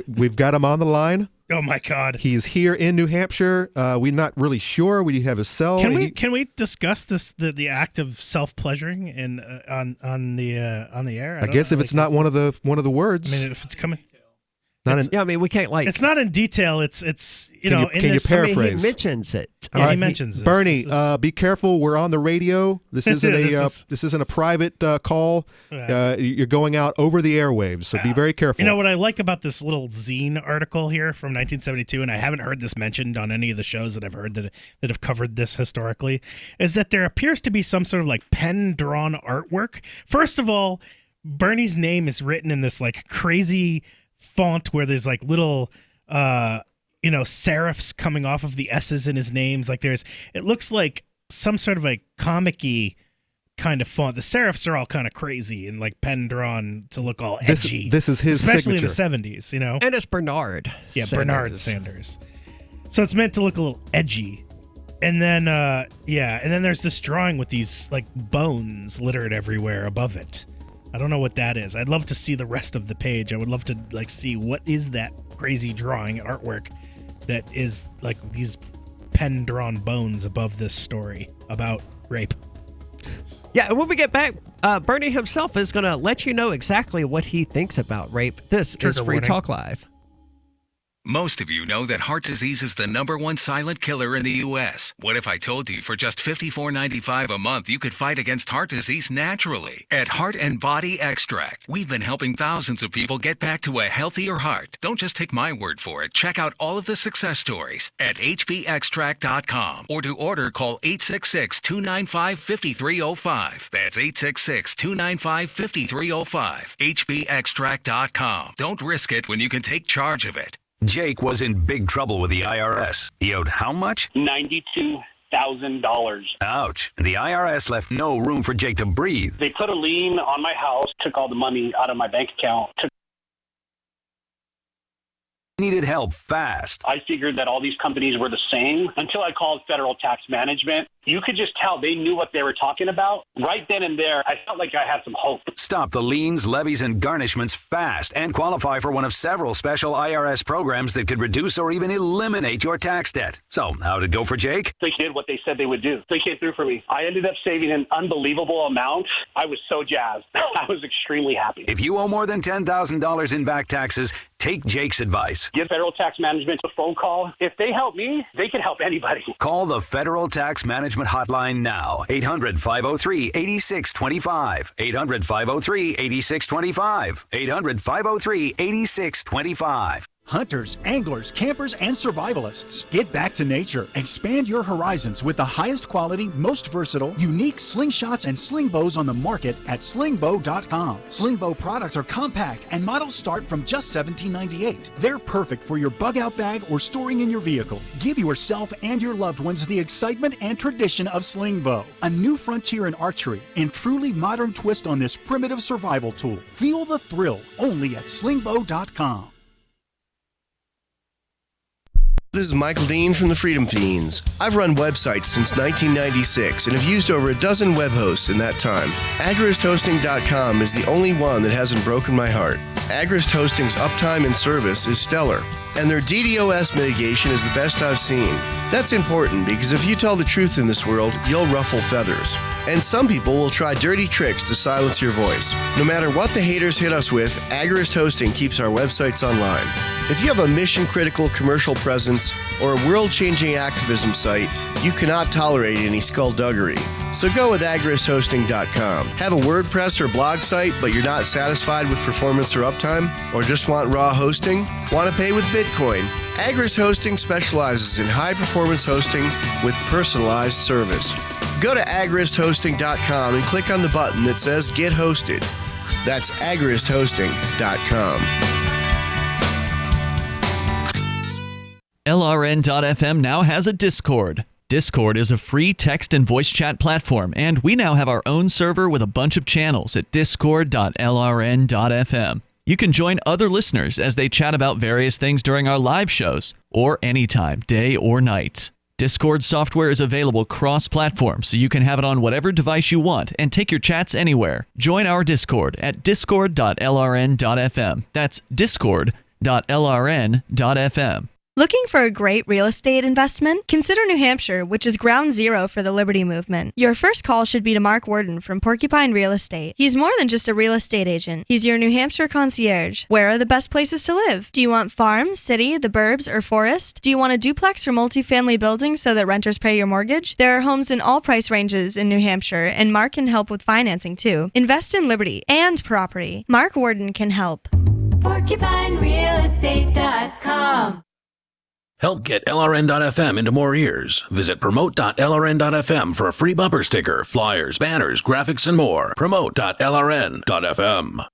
S9: we've got him on the line.
S8: Oh my God!
S9: He's here in New Hampshire. We're not really sure. We have a cell.
S8: Can we discuss the act of self-pleasuring on the air?
S9: I guess if it's not one of the words.
S8: I mean, if it's coming.
S7: We can't
S8: It's not in detail. It's
S9: Can you paraphrase?
S7: I mean, he mentions it.
S8: Yeah, he mentions this.
S9: Bernie, be careful. We're on the radio. This isn't this isn't a private call. You're going out over the airwaves, so be very careful.
S8: You know what I like about this little zine article here from 1972, and I haven't heard this mentioned on any of the shows that I've heard that have covered this historically, is that there appears to be some sort of like pen-drawn artwork. First of all, Bernie's name is written in this like crazy font where there's like little serifs coming off of the S's in his names. Like it looks like some sort of a comic-y kind of font. The serifs are all kind of crazy and like pen drawn to look all edgy.
S9: This is his
S8: especially
S9: signature.
S8: in the 70s,
S7: And it's Bernard.
S8: Yeah,
S7: Sanders.
S8: Bernard Sanders. So it's meant to look a little edgy. And then and then there's this drawing with these like bones littered everywhere above it. I don't know what that is. I'd love to see the rest of the page. I would love to like see what is that crazy drawing artwork that is like these pen-drawn bones above this story about rape.
S7: Yeah, and when we get back, Bernie himself is going to let you know exactly what he thinks about rape. This is Free Talk Live.
S1: Most of you know that heart disease is the #1 silent killer in the U.S. What if I told you for just $54.95 a month you could fight against heart disease naturally? At Heart and Body Extract, we've been helping thousands of people get back to a healthier heart. Don't just take my word for it. Check out all of the success stories at hbextract.com. Or to order, call 866-295-5305. That's 866-295-5305. hbextract.com. Don't risk it when you can take charge of it.
S22: Jake was in big trouble with the IRS. He owed how much?
S23: $92,000.
S22: Ouch. The IRS left no room for Jake to breathe.
S23: They put a lien on my house, took all the money out of my bank account.
S22: Needed help fast.
S23: I figured that all these companies were the same until I called Federal Tax Management. You could just tell they knew what they were talking about. Right then and there, I felt like I had some hope.
S22: Stop the liens, levies, and garnishments fast and qualify for one of several special IRS programs that could reduce or even eliminate your tax debt. So, how'd it go for Jake?
S23: They did what they said they would do. They came through for me. I ended up saving an unbelievable amount. I was so jazzed. I was extremely happy.
S22: If you owe more than $10,000 in back taxes, take Jake's advice.
S23: Give Federal Tax Management a phone call. If they help me, they can help anybody.
S22: Call the Federal Tax Management Hotline now. 800-503-8625. 800-503-8625. 800-503-8625.
S24: Hunters, anglers, campers, and survivalists. Get back to nature. Expand your horizons with the highest quality, most versatile, unique slingshots and sling bows on the market at slingbow.com. Sling bow products are compact and models start from just $17.98. They're perfect for your bug out bag or storing in your vehicle. Give yourself and your loved ones the excitement and tradition of sling bow. A new frontier in archery and truly modern twist on this primitive survival tool. Feel the thrill only at slingbow.com.
S25: This is Michael Dean from the Freedom Fiends. I've run websites since 1996 and have used over a dozen web hosts in that time. AgristHosting.com is the only one that hasn't broken my heart. Agrist Hosting's uptime and service is stellar, and their DDoS mitigation is the best I've seen. That's important because if you tell the truth in this world, you'll ruffle feathers. And some people will try dirty tricks to silence your voice. No matter what the haters hit us with, Agorist Hosting keeps our websites online. If you have a mission-critical commercial presence or a world-changing activism site, you cannot tolerate any skullduggery. So go with agoristhosting.com. Have a WordPress or blog site, but you're not satisfied with performance or uptime? Or just want raw hosting? Want to pay with Bitcoin? Agorist Hosting specializes in high-performance hosting with personalized service. Go to agoristhosting.com and click on the button that says Get Hosted. That's agoristhosting.com.
S17: LRN.FM now has a Discord. Discord is a free text and voice chat platform, and we now have our own server with a bunch of channels at discord.lrn.fm. You can join other listeners as they chat about various things during our live shows, or anytime, day or night. Discord software is available cross-platform, so you can have it on whatever device you want and take your chats anywhere. Join our Discord at discord.lrn.fm. That's discord.lrn.fm.
S2: Looking for a great real estate investment? Consider New Hampshire, which is ground zero for the Liberty Movement. Your first call should be to Mark Worden from Porcupine Real Estate. He's more than just a real estate agent. He's your New Hampshire concierge. Where are the best places to live? Do you want farm, city, the burbs, or forest? Do you want a duplex or multifamily building so that renters pay your mortgage? There are homes in all price ranges in New Hampshire, and Mark can help with financing too. Invest in Liberty and property. Mark Worden can help.
S3: PorcupineRealEstate.com.
S6: Help get LRN.FM into more ears. Visit promote.lrn.fm for a free bumper sticker, flyers, banners, graphics, and more. Promote.lrn.fm.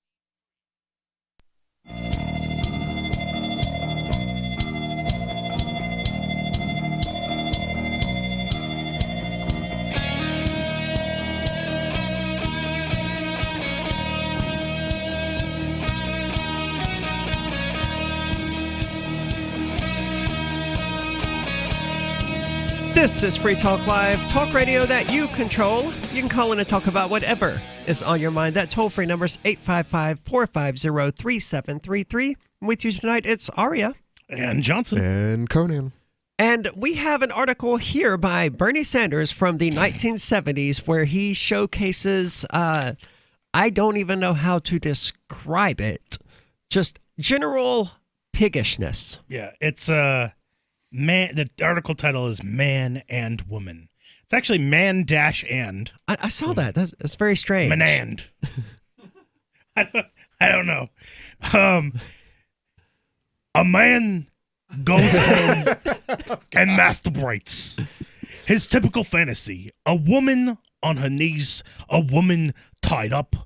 S7: This is Free Talk Live, talk radio that you control. You can call in and talk about whatever is on your mind. That toll-free number is 855-450-3733. With you tonight, it's Aria.
S8: And Johnson.
S9: And Conan.
S7: And we have an article here by Bernie Sanders from the 1970s where he showcases, I don't even know how to describe it, just general piggishness.
S8: Yeah, it's man. The article title is Man and Woman. It's actually man dash and.
S7: I saw that. That's very strange.
S8: Man and. I don't know. A man goes home and masturbates. His typical fantasy: a woman on her knees, a woman tied up,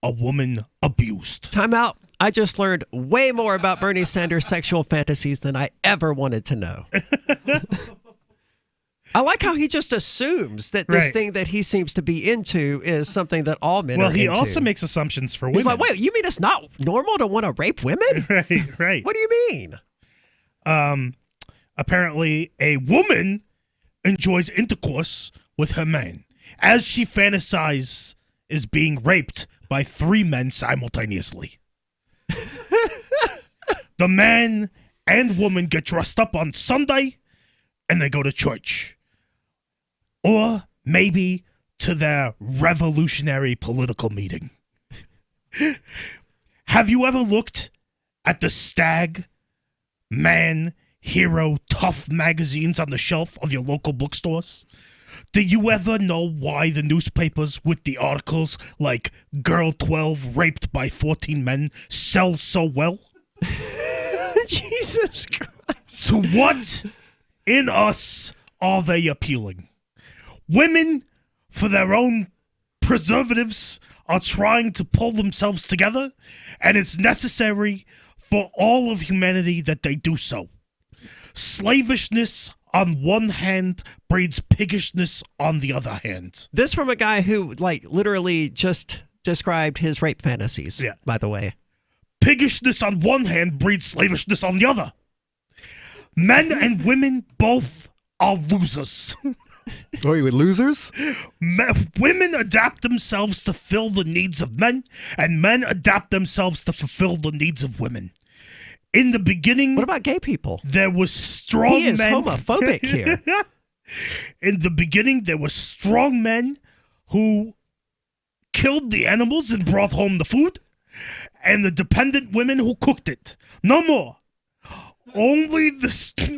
S8: a woman abused.
S7: Time out. I just learned way more about Bernie Sanders' sexual fantasies than I ever wanted to know. I like how he just assumes that this thing that he seems to be into is something that all men are into.
S8: Well, he also makes assumptions for women.
S7: He's like, wait, you mean it's not normal to want to rape women?
S8: Right.
S7: What do you mean?
S8: Apparently, a woman enjoys intercourse with her man as she fantasizes is being raped by 3 men simultaneously. The man and woman get dressed up on Sunday and they go to church. Or maybe to their revolutionary political meeting. Have you ever looked at the Stag, Man, Hero, Tough magazines on the shelf of your local bookstores? Do you ever know why the newspapers with the articles like Girl 12 raped by 14 men sell so well?
S7: Jesus Christ.
S8: To what in us are they appealing? Women, for their own preservatives, are trying to pull themselves together, and it's necessary for all of humanity that they do so. Slavishness on one hand breeds piggishness on the other hand.
S7: This from a guy who, like, literally just described his rape fantasies, by the way.
S8: Piggishness on one hand breeds slavishness on the other. Men and women both are losers.
S9: Oh, you losers?
S8: Women adapt themselves to fill the needs of men, and men adapt themselves to fulfill the needs of women. In the beginning...
S7: What about gay people?
S8: There was strong men...
S7: He is homophobic here.
S8: In the beginning, there were strong men who killed the animals and brought home the food, and the dependent women who cooked it. No more. Only the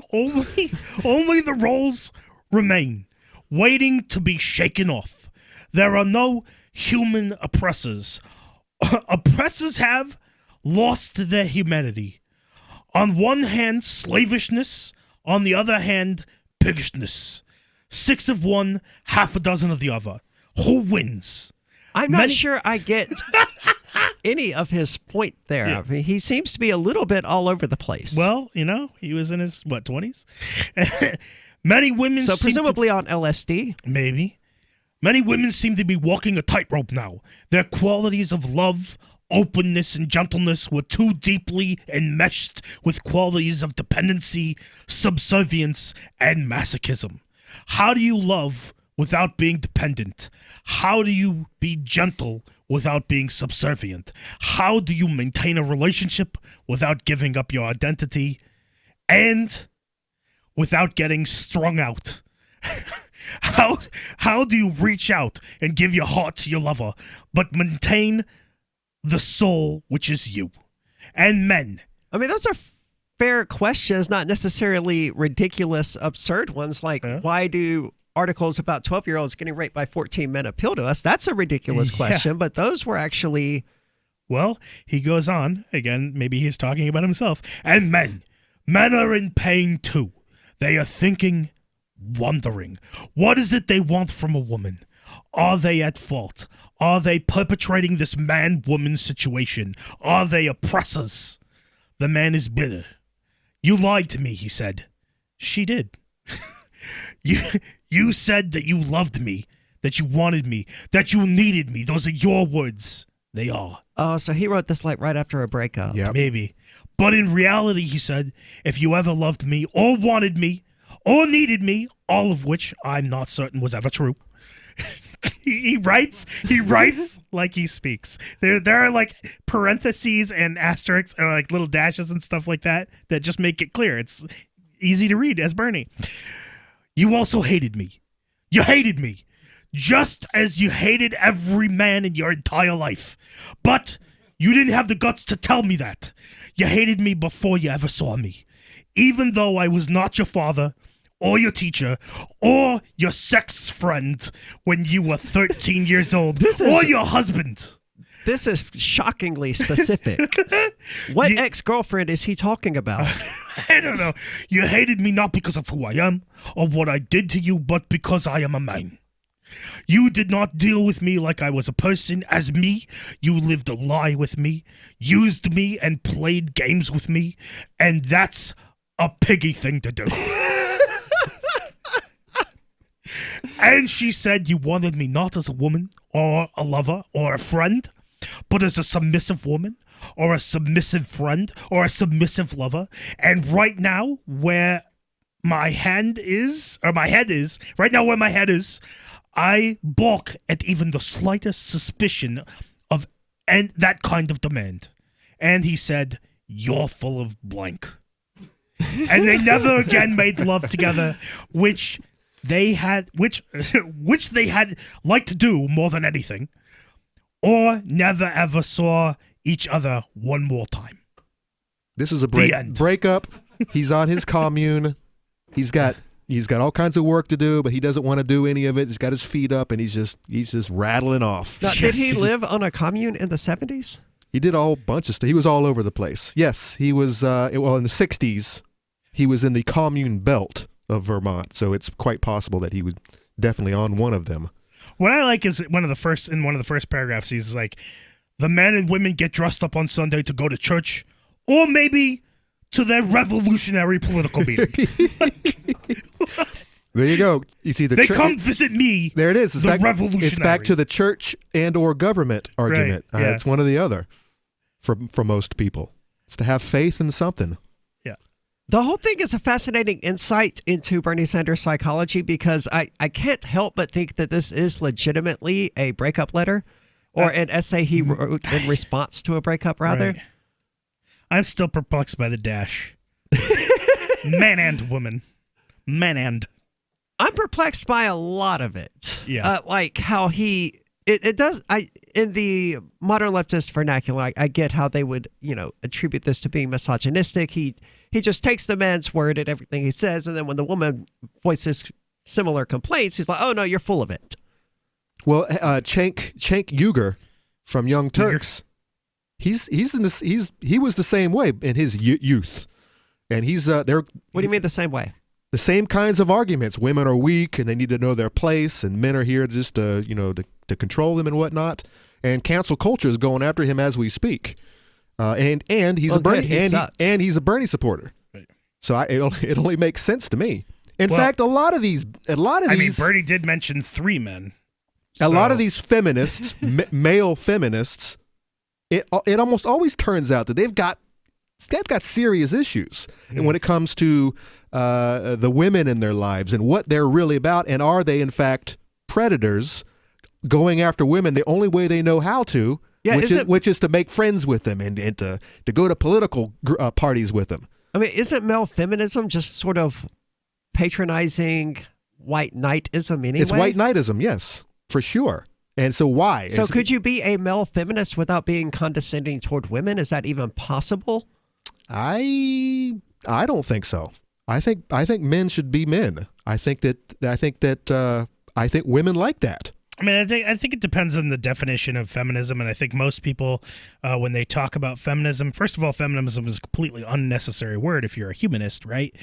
S8: roles remain, waiting to be shaken off. There are no human oppressors. Oppressors have lost their humanity. On one hand, slavishness. On the other hand, piggishness. 6 of one, half a dozen of the other. Who wins?
S7: I'm not sure I get any of his point there.
S8: Yeah.
S7: I mean, he seems to be a little bit all over the place.
S8: Well, he was in his, 20s? Many women
S7: So
S8: seem
S7: presumably on LSD?
S8: Maybe. Many women seem to be walking a tightrope now. Their qualities of love, openness, and gentleness were too deeply enmeshed with qualities of dependency, subservience, and masochism. How do you love without being dependent? How do you be gentle without being subservient? How do you maintain a relationship without giving up your identity and without getting strung out? How do you reach out and give your heart to your lover, but maintain the soul which is you? And men.
S7: I mean, those are fair questions, not necessarily ridiculous, absurd ones like why do articles about 12-year-olds getting raped by 14 men appeal to us? That's a ridiculous question, but those were actually...
S8: Well, he goes on, again, maybe he's talking about himself, and men. Men are in pain too. They are thinking, wondering, what is it they want from a woman? Are they at fault? Are they perpetrating this man-woman situation? Are they oppressors? The man is bitter. You lied to me, he said. She did. You said that you loved me, that you wanted me, that you needed me. Those are your words. They are.
S7: Oh, so he wrote this like right after a breakup.
S8: Yeah, maybe. But in reality, he said, if you ever loved me or wanted me or needed me, all of which I'm not certain was ever true. he writes like he speaks. There are like parentheses and asterisks or like little dashes and stuff like that just make it clear. It's easy to read as Bernie. You also hated me. You hated me. Just as you hated every man in your entire life. But you didn't have the guts to tell me that. You hated me before you ever saw me. Even though I was not your father, or your teacher, or your sex friend when you were 13 years old, or your husband.
S7: This is shockingly specific. What ex-girlfriend is he talking about?
S8: I don't know. You hated me not because of who I am, or what I did to you, but because I am a man. You did not deal with me like I was a person as me. You lived a lie with me, used me, and played games with me. And that's a piggy thing to do. And she said you wanted me not as a woman, or a lover, or a friend, but as a submissive woman, or a submissive friend, or a submissive lover. And right now, where my head is, I balk at even the slightest suspicion of that kind of demand. And he said, you're full of blank. And they never again made love together, which they had liked to do more than anything, or never ever saw each other one more time.
S9: This was a breakup. He's on his commune. He's got all kinds of work to do, but he doesn't want to do any of it. He's got his feet up, and he's just rattling off.
S7: Now, did he live on a commune in the 70s?
S9: He did a bunch of stuff. He was all over the place. Yes, he was, in the 60s, he was in the commune belt of Vermont, so it's quite possible that he was definitely on one of them.
S8: What I like is in one of the first paragraphs, he's like, the men and women get dressed up on Sunday to go to church, or maybe to their revolutionary political meeting.
S9: There you go. You see,
S8: they come visit me.
S9: There it is.
S8: It's revolutionary.
S9: It's back to the church and or government argument.
S8: Right, yeah.
S9: It's one or the other for most people. It's to have faith in something.
S8: Yeah.
S7: The whole thing is a fascinating insight into Bernie Sanders' psychology, because I can't help but think that this is legitimately a breakup letter, or an essay he wrote in response to a breakup, rather.
S8: Right. I'm still perplexed by the dash. Man and woman. Man and.
S7: I'm perplexed by a lot of it.
S8: Yeah.
S7: Like how it does. In the modern leftist vernacular, I get how they would, attribute this to being misogynistic. He just takes the man's word at everything he says, and then when the woman voices similar complaints, he's like, "Oh no, you're full of it."
S9: Well, Cenk Uygur from Young Turks, he was the same way in his youth, and he's there.
S7: What do you mean the same way?
S9: The same kinds of arguments. Women are weak and they need to know their place, and men are here just to control them and whatnot. And cancel culture is going after him as we speak. And he's a Bernie supporter. Right. So it only makes sense to me. In fact, a lot of these. I mean,
S8: Bernie did mention 3 men.
S9: A lot of these feminists, male feminists, it almost always turns out that they've got serious issues. And when it comes to the women in their lives and what they're really about, and are they in fact predators going after women the only way they know how to, which is to make friends with them and to go to political parties with them.
S7: I mean, isn't male feminism just sort of patronizing white knightism anyway?
S9: It's white knightism, yes, for sure. And so why?
S7: So could you be a male feminist without being condescending toward women? Is that even possible?
S9: I don't think so. I think men should be men. I think women like that.
S8: I mean, I think it depends on the definition of feminism, and I think most people, when they talk about feminism, first of all, feminism is a completely unnecessary word if you're a humanist, right?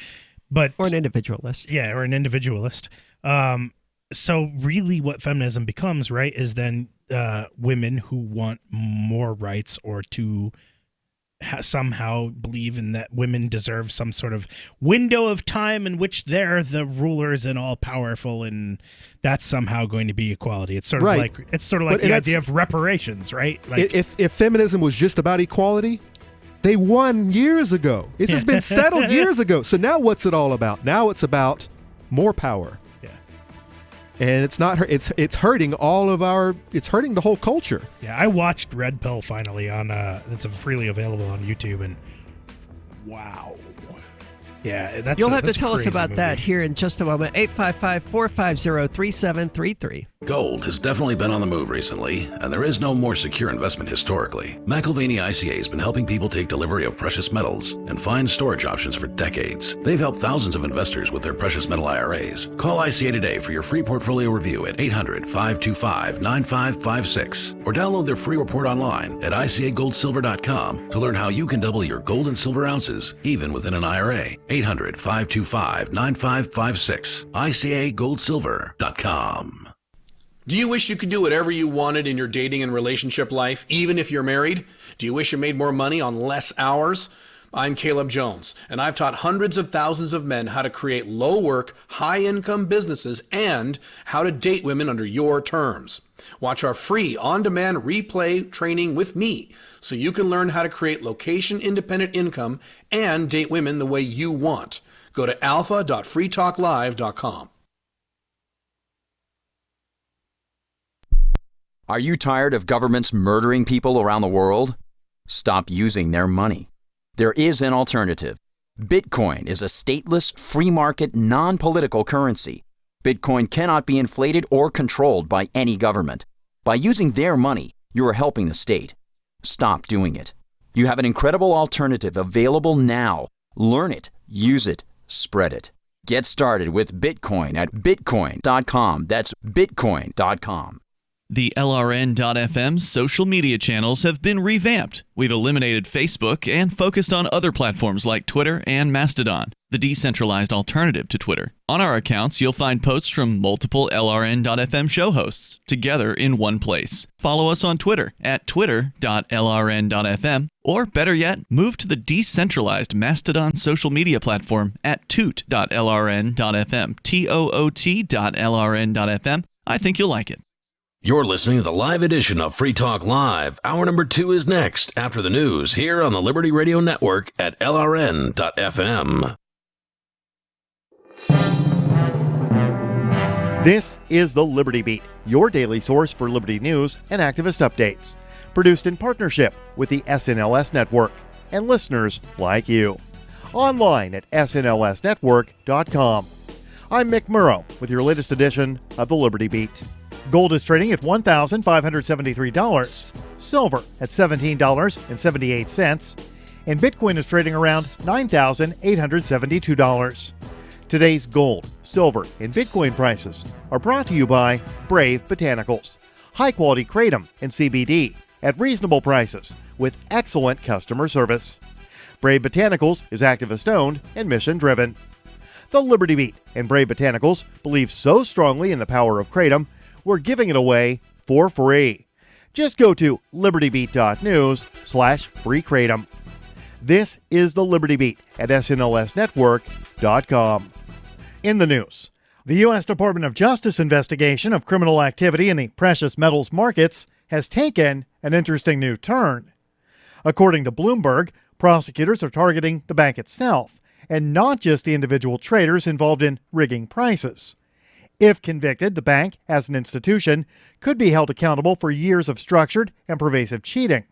S7: Or an individualist.
S8: Yeah, or an individualist. So really what feminism becomes, right, is then women who want more rights or to somehow believe in that women deserve some sort of window of time in which they're the rulers and all powerful, and that's somehow going to be equality. It's sort of like the idea of reparations, right? Like,
S9: if feminism was just about equality, they won years ago. This has been settled years ago. So now what's it all about? Now it's about more power. And it's not. It's hurting it's hurting the whole culture.
S8: Yeah, I watched Red Pill finally on. It's freely available on YouTube, and wow. Yeah,
S7: You'll have to tell us about that here in just a moment. 855-450-3733.
S6: Gold has definitely been on the move recently, and there is no more secure investment historically. McIlvaney ICA has been helping people take delivery of precious metals and find storage options for decades. They've helped thousands of investors with their precious metal IRAs. Call ICA today for your free portfolio review at 800-525-9556, or download their free report online at ICAGoldSilver.com to learn how you can double your gold and silver ounces, even within an IRA. 800-525-9556. ICAGoldSilver.com.
S3: Do you wish you could do whatever you wanted in your dating and relationship life, even if you're married? Do you wish you made more money on less hours? I'm Caleb Jones, and I've taught hundreds of thousands of men how to create low-work, high-income businesses and how to date women under your terms. Watch our free on-demand replay training with me so you can learn how to create location-independent income and date women the way you want. Go to alpha.freetalklive.com.
S4: Are you tired of governments murdering people around the world? Stop using their money. There is an alternative. Bitcoin is a stateless, free market, non-political currency. Bitcoin cannot be inflated or controlled by any government. By using their money, you are helping the state. Stop doing it. You have an incredible alternative available now. Learn it, use it, spread it. Get started with Bitcoin at bitcoin.com. That's bitcoin.com.
S17: The LRN.FM social media channels have been revamped. We've eliminated Facebook and focused on other platforms like Twitter and Mastodon, the decentralized alternative to Twitter. On our accounts, you'll find posts from multiple LRN.FM show hosts together in one place. Follow us on Twitter at twitter.lrn.fm, or better yet, move to the decentralized Mastodon social media platform at toot.lrn.fm, toot.lrn.fm. I think you'll like it.
S6: You're listening to the live edition of Free Talk Live. Hour number 2 is next after the news here on the Liberty Radio Network at LRN.FM.
S5: This is the Liberty Beat, your daily source for liberty news and activist updates. Produced in partnership with the SNLS Network and listeners like you. Online at snlsnetwork.com. I'm Mick Murrow with your latest edition of the Liberty Beat. Gold is trading at $1,573, silver at $17.78, and Bitcoin is trading around $9,872. Today's gold, silver, and Bitcoin prices are brought to you by Brave Botanicals, high-quality kratom and CBD at reasonable prices with excellent customer service. Brave Botanicals is activist-owned and mission-driven. The Liberty Beat and Brave Botanicals believe so strongly in the power of kratom, we're giving it away for free. Just go to libertybeat.news/free kratom. This is the Liberty Beat at snlsnetwork.com. In the news, the U.S. Department of Justice investigation of criminal activity in the precious metals markets has taken an interesting new turn. According to Bloomberg, prosecutors are targeting the bank itself, and not just the individual traders involved in rigging prices. If convicted, the bank, as an institution, could be held accountable for years of structured and pervasive cheating.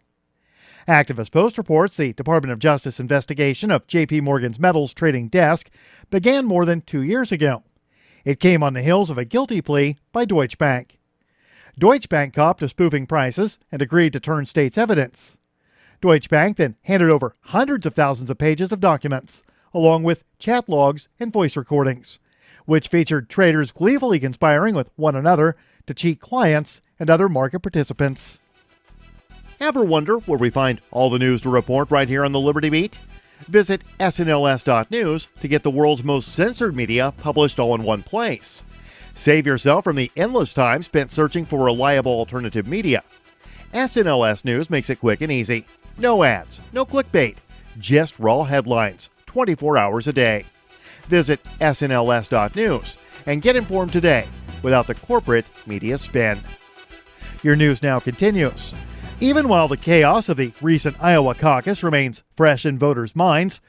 S5: Activist Post reports the Department of Justice investigation of J.P. Morgan's metals trading desk began more than 2 years ago. It came on the heels of a guilty plea by Deutsche Bank. Deutsche Bank copped to spoofing prices and agreed to turn state's evidence. Deutsche Bank then handed over hundreds of thousands of pages of documents, along with chat logs and voice recordings, which featured traders gleefully conspiring with one another to cheat clients and other market participants. Ever wonder where we find all the news to report right here on the Liberty Beat? Visit snls.news to get the world's most censored media published all in one place. Save yourself from the endless time spent searching for reliable alternative media. SNLS News makes it quick and easy. No ads, no clickbait, just raw headlines, 24 hours a day. Visit snls.news and get informed today without the corporate media spin. Your news now continues. Even while the chaos of the recent Iowa caucus remains fresh in voters' minds,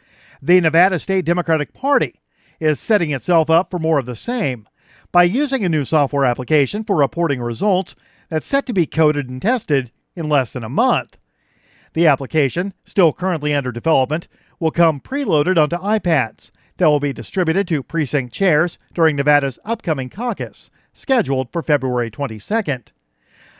S5: the Nevada State Democratic Party is setting itself up for more of the same by using a new software application for reporting results that's set to be coded and tested in less than a month. The application, still currently under development, will come preloaded onto iPads that will be distributed to precinct chairs during Nevada's upcoming caucus, scheduled for February 22nd.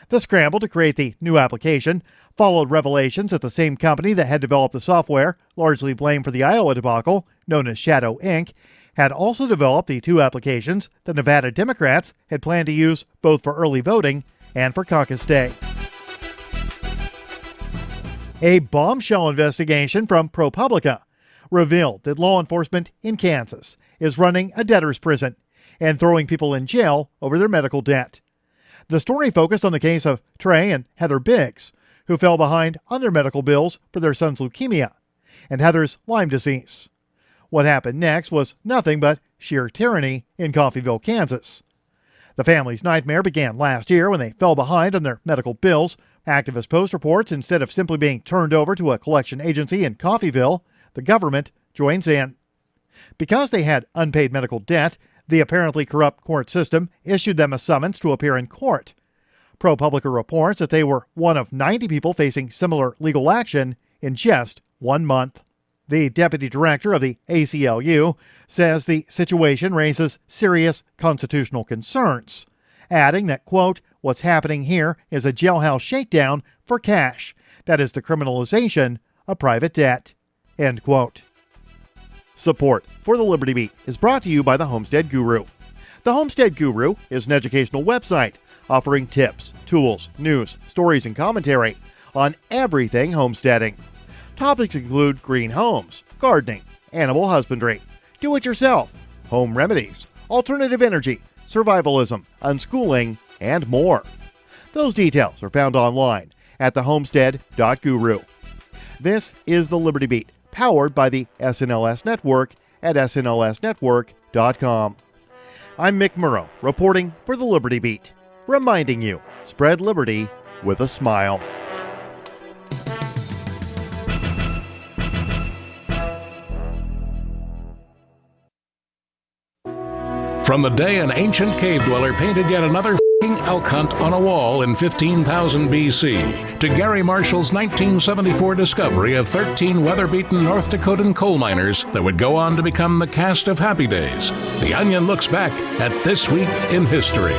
S5: The scramble to create the new application followed revelations that the same company that had developed the software, largely blamed for the Iowa debacle, known as Shadow Inc., had also developed the two applications that Nevada Democrats had planned to use both for early voting and for caucus day. A bombshell investigation from ProPublica revealed that law enforcement in Kansas is running a debtor's prison and throwing people in jail over their medical debt. The story focused on the case of Trey and Heather Biggs, who fell behind on their medical bills for their son's leukemia and Heather's Lyme disease. What happened next was nothing but sheer tyranny in Coffeyville, Kansas. The family's nightmare began last year when they fell behind on their medical bills. Activist Post reports instead of simply being turned over to a collection agency in Coffeyville, the government joins in. Because they had unpaid medical debt, the apparently corrupt court system issued them a summons to appear in court. ProPublica reports that they were one of 90 people facing similar legal action in just 1 month. The deputy director of the ACLU says the situation raises serious constitutional concerns, adding that, quote, "What's happening here is a jailhouse shakedown for cash. That is the criminalization of private debt," end quote. Support for the Liberty Beat is brought to you by the Homestead Guru. The Homestead Guru is an educational website offering tips, tools, news, stories, and commentary on everything homesteading. Topics include green homes, gardening, animal husbandry, do-it-yourself, home remedies, alternative energy, survivalism, unschooling, and more. Those details are found online at thehomestead.guru. This is the Liberty Beat, powered by the SNLS Network at snlsnetwork.com. I'm Mick Murrow, reporting for the Liberty Beat, reminding you, spread liberty with a smile.
S10: From the day an ancient cave dweller painted yet another elk hunt on a wall in 15,000 BC, to Gary Marshall's 1974 discovery of 13 weather-beaten North Dakotan coal miners that would go on to become the cast of Happy Days, The Onion looks back at This Week in History.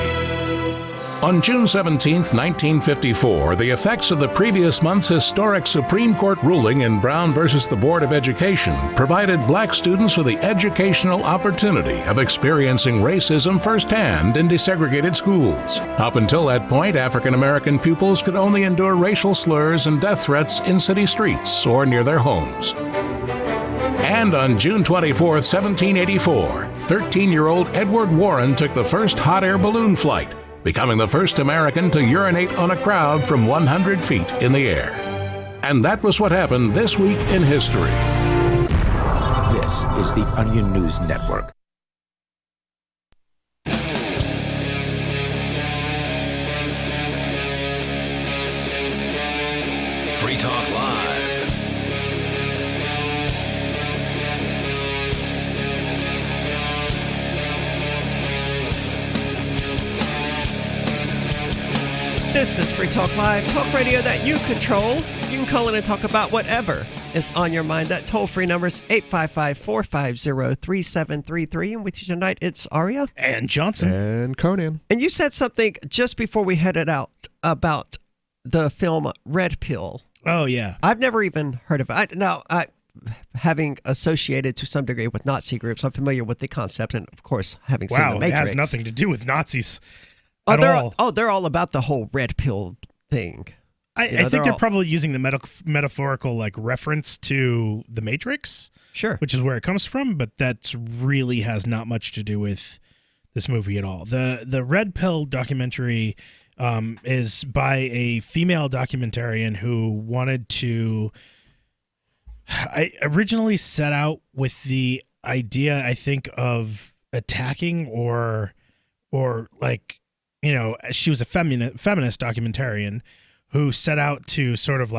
S10: On June 17, 1954, the effects of the previous month's historic Supreme Court ruling in Brown versus the Board of Education provided black students with the educational opportunity of experiencing racism firsthand in desegregated schools. Up until that point, African American pupils could only endure racial slurs and death threats in city streets or near their homes. And on June 24, 1784, 13-year-old Edward Warren took the first hot air balloon flight, becoming the first American to urinate on a crowd from 100 feet in the air. And that was what happened this week in history.
S11: This is the Onion News Network.
S22: Free Talk Live.
S7: This is Free Talk Live, talk radio that you control. You can call in and talk about whatever is on your mind. That toll-free number is 855-450-3733. And with you tonight, it's Aria.
S8: And Johnson.
S9: And Conan.
S7: And you said something just before we headed out about the film Red Pill.
S8: Oh, yeah.
S7: I've never even heard of it. Having associated to some degree with Nazi groups, I'm familiar with the concept and, of course, having seen The Matrix.
S8: It has nothing to do with Nazis.
S7: They're all about the whole red pill thing.
S8: I think they're probably using the metaphorical reference to The Matrix.
S7: Sure.
S8: Which is where it comes from, but that really has not much to do with this movie at all. The Red Pill documentary is by a female documentarian who wanted to... I originally set out with the idea, I think, of attacking or she was a feminist documentarian who set out to sort of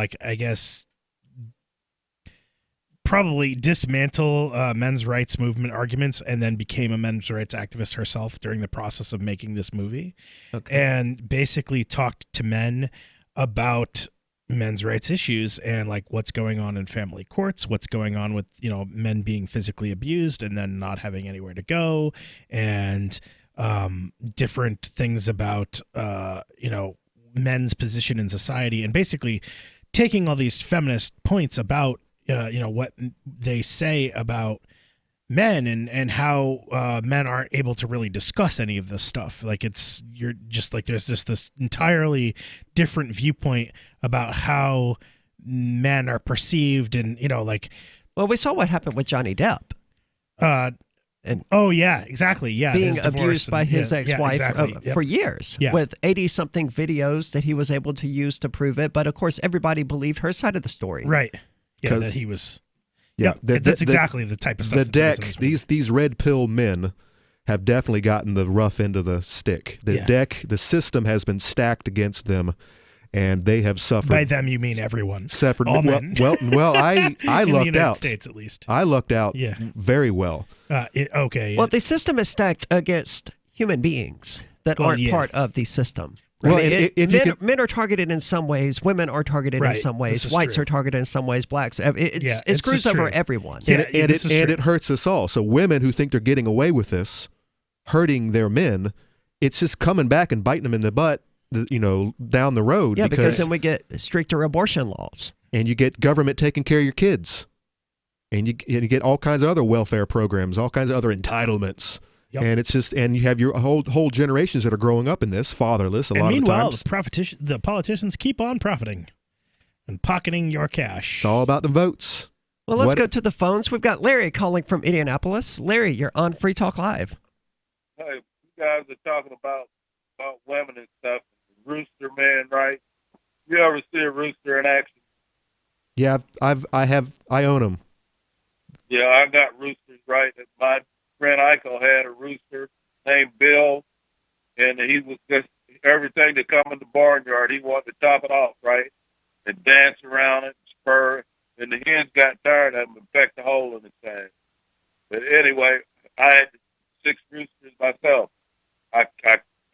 S8: probably dismantle men's rights movement arguments and then became a men's rights activist herself during the process of making this movie.
S7: Okay.
S8: And basically talked to men about men's rights issues and what's going on in family courts, what's going on with, men being physically abused and then not having anywhere to go, and different things about men's position in society, and basically taking all these feminist points about what they say about men and how men aren't able to really discuss any of this stuff. There's this entirely different viewpoint about how men are perceived, and
S7: well, we saw what happened with Johnny Depp.
S8: Exactly. Yeah,
S7: being abused by his ex-wife for years,
S8: yeah,
S7: with 80-something videos that he was able to use to prove it. But of course, everybody believed her side of the story.
S8: Right. Yeah, that he was.
S9: Yeah,
S8: that's exactly the type of stuff.
S9: These red pill men have definitely gotten the rough end of the stick. The system has been stacked against them, and they have suffered.
S8: By them, you mean everyone.
S9: Suffered.
S8: All men.
S9: Well, I
S8: in
S9: lucked
S8: the United
S9: out.
S8: States, at least.
S9: I lucked out.
S8: Yeah.
S9: Very well.
S8: Okay. Yeah.
S7: Well, the system is stacked against human beings that aren't part of the system.
S9: Well,
S7: men are targeted in some ways. Women are targeted in some ways. Whites are targeted in some ways. Blacks. It screws over everyone.
S9: And it hurts us all. So women who think they're getting away with this, hurting their men, it's just coming back and biting them in the butt, down the road.
S7: Yeah, because then we get stricter abortion laws.
S9: And you get government taking care of your kids. And you get all kinds of other welfare programs, all kinds of other entitlements. Yep. And it's just, and you have your whole generations that are growing up in this, fatherless a lot of times.
S8: Meanwhile, the politicians keep on profiting and pocketing your cash.
S9: It's all about the votes.
S7: Well, let's go to the phones. We've got Larry calling from Indianapolis. Larry, you're on Free Talk Live.
S12: Hey, you guys are talking about women and stuff. Rooster man, right? You ever see a rooster in action?
S9: Yeah, I own them.
S12: Yeah, I got roosters, right? My friend Eichel had a rooster named Bill, and he was just everything that come in the barnyard, he wanted to top it off, right? And dance around it, spur, and the hens got tired of him and pecked a hole in the thing. But anyway, I had 6 roosters myself. I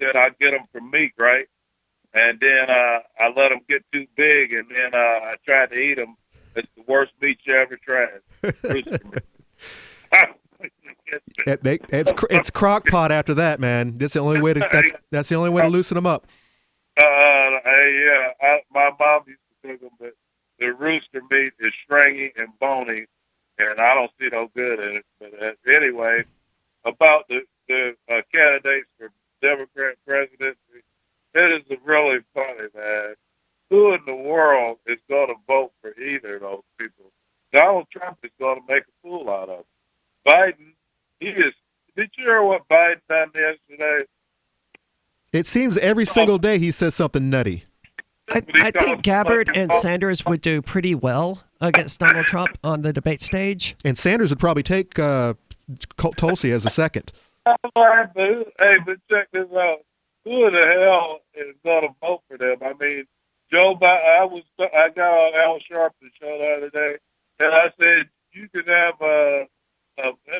S12: then I get them from meat, right? And then I let them get too big, and then I tried to eat them. It's the worst meat you ever tried. Rooster meat.
S9: It's crock pot after that, man. That's the only way to that's the only way to loosen them up.
S12: My mom used to cook them, but the rooster meat is stringy and bony, and I don't see no good in it. But anyway, about the candidates for Democrat presidency, it is really funny, man. Who in the world is going to vote for either of those people? Donald Trump is going to make a fool out of him. Biden, did you hear what Biden done yesterday?
S9: It seems every single day he says something nutty.
S7: I think Gabbard and Sanders would do pretty well against Donald Trump on the debate stage.
S9: And Sanders would probably take Tulsi as a second.
S12: Hey, but check this out. Who in the hell is going to vote for them? I mean, Joe Biden, I got on Al Sharpton's show the other day, and I said you could have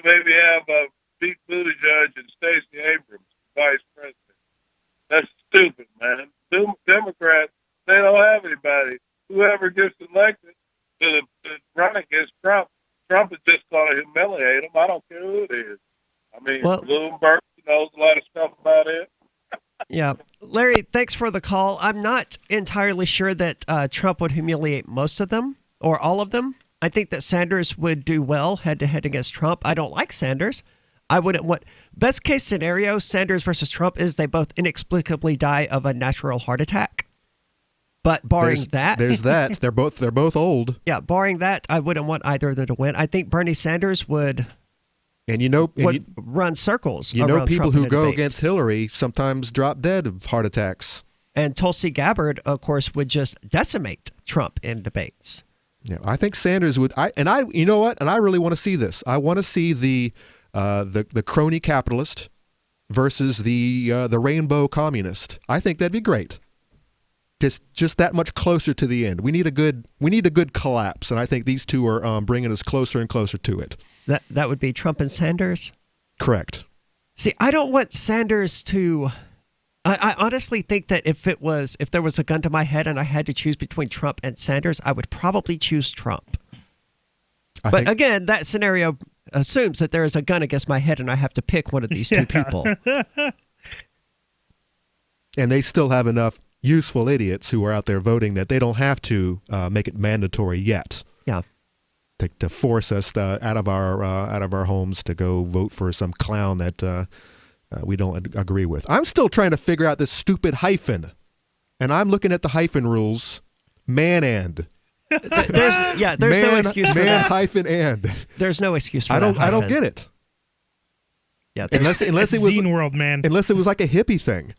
S12: maybe have Pete Buttigieg and Stacey Abrams vice president. That's stupid, man. Democrats, they don't have anybody. Whoever gets elected to run against Trump is just going to humiliate him. I don't care who it is. I mean, Bloomberg knows a lot of stuff about it.
S7: Yeah. Larry, thanks for the call. I'm not entirely sure that Trump would humiliate most of them or all of them. I think that Sanders would do well head-to-head against Trump. I don't like Sanders. I wouldn't want... Best case scenario, Sanders versus Trump, is they both inexplicably die of a natural heart attack. But barring that...
S9: There's that. They're both old.
S7: Yeah, barring that, I wouldn't want either of them to win. I think Bernie Sanders would... run circles.
S9: People
S7: Trump
S9: who go against Hillary sometimes drop dead of heart attacks.
S7: And Tulsi Gabbard, of course, would just decimate Trump in debates.
S9: Yeah, I think Sanders would. You know what? And I really want to see this. I want to see the crony capitalist versus the rainbow communist. I think that'd be great. Just that much closer to the end. We need a good collapse, and I think these two are bringing us closer and closer to it.
S7: That would be Trump and Sanders?
S9: Correct.
S7: See, I don't want Sanders to... I honestly think that if there was a gun to my head and I had to choose between Trump and Sanders, I would probably choose Trump. But again, that scenario assumes that there is a gun against my head and I have to pick one of these two people.
S9: And they still have enough useful idiots who are out there voting that they don't have to make it mandatory yet.
S7: Yeah.
S9: To force us out of our homes to go vote for some clown that we don't agree with. I'm still trying to figure out this stupid hyphen, and I'm looking at the hyphen rules. Man and.
S7: There's no excuse for that.
S9: Man hyphen and.
S7: There's no excuse for that.
S9: I don't get it.
S7: Yeah,
S9: unless it was
S8: Zine World, man.
S9: Unless it was like a hippie thing.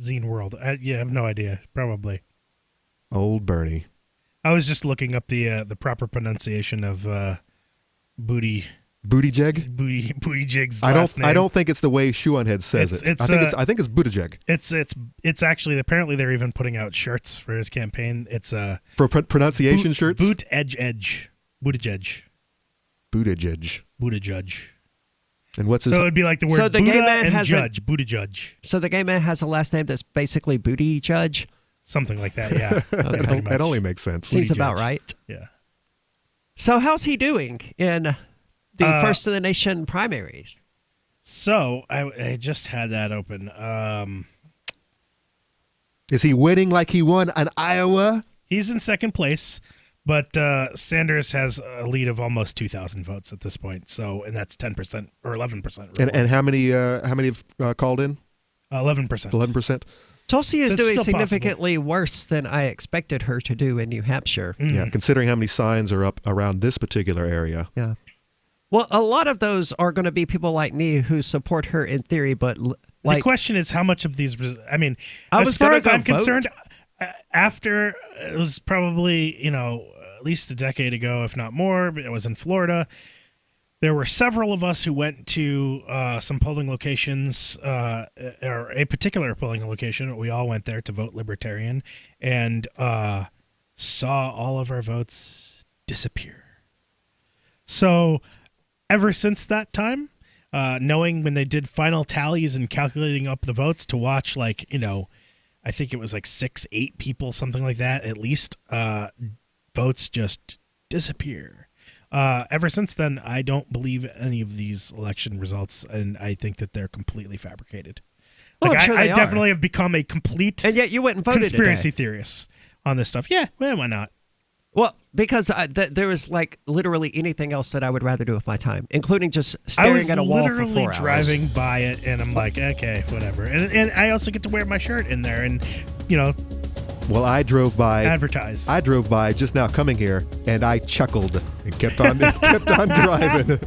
S8: Zine World. I have no idea. Probably.
S9: Old Bernie.
S8: I was just looking up the proper pronunciation of Booty.
S9: Buttigieg?
S8: Buttigieg's last name.
S9: I don't think it's the way Schuonhead says it. I think it's Buttigieg.
S8: It's actually, apparently they're even putting out shirts for his campaign. It's
S9: for pronunciation shirts.
S8: Buttigieg.
S9: And what's his?
S8: So it'd be like the word
S7: the
S8: Buddha
S7: gay man
S8: and
S7: has
S8: judge. Buttigieg.
S7: So the gay man has a last name that's basically Booty Judge.
S8: Something like that. Yeah.
S9: That only makes sense.
S7: Seems about right.
S8: Yeah.
S7: So how's he doing in the First of the Nation primaries?
S8: So I just had that open.
S9: Is he winning like he won in Iowa?
S8: He's in second place, but Sanders has a lead of almost 2,000 votes at this point. So, and that's 10% or 11%.
S9: And how many have called in?
S8: 11%.
S9: 11%.
S7: Tulsi is doing significantly worse than I expected her to do in New Hampshire.
S9: Yeah, considering how many signs are up around this particular area.
S7: Yeah. Well, a lot of those are going to be people like me who support her in theory, but
S8: the question is how much of these. I mean, as far as I'm concerned, after it was probably at least a decade ago, if not more. It was in Florida. There were several of us who went to some polling locations, or a particular polling location. We all went there to vote Libertarian, and saw all of our votes disappear. So, ever since that time, knowing when they did final tallies and calculating up the votes to watch, like, I think it was like 6-8 people, something like that, at least, votes just disappear. Ever since then, I don't believe any of these election results, and I think that they're completely fabricated.
S7: Well,
S8: Like,
S7: I'm sure
S8: I
S7: they
S8: definitely
S7: are.
S8: have become a complete
S7: And yet you went and voted
S8: conspiracy
S7: today.
S8: theorist on this stuff. Yeah, well, why not?
S7: Well, because there is like literally anything else that I would rather do with my time, including just
S8: I
S7: staring
S8: was
S7: at a wall for 4
S8: literally
S7: hours.
S8: driving by it, and I'm like, okay, whatever. And I also get to wear my shirt in there, and
S9: Well, I drove by.
S8: Advertise.
S9: I drove by just now coming here, and I chuckled and kept on driving.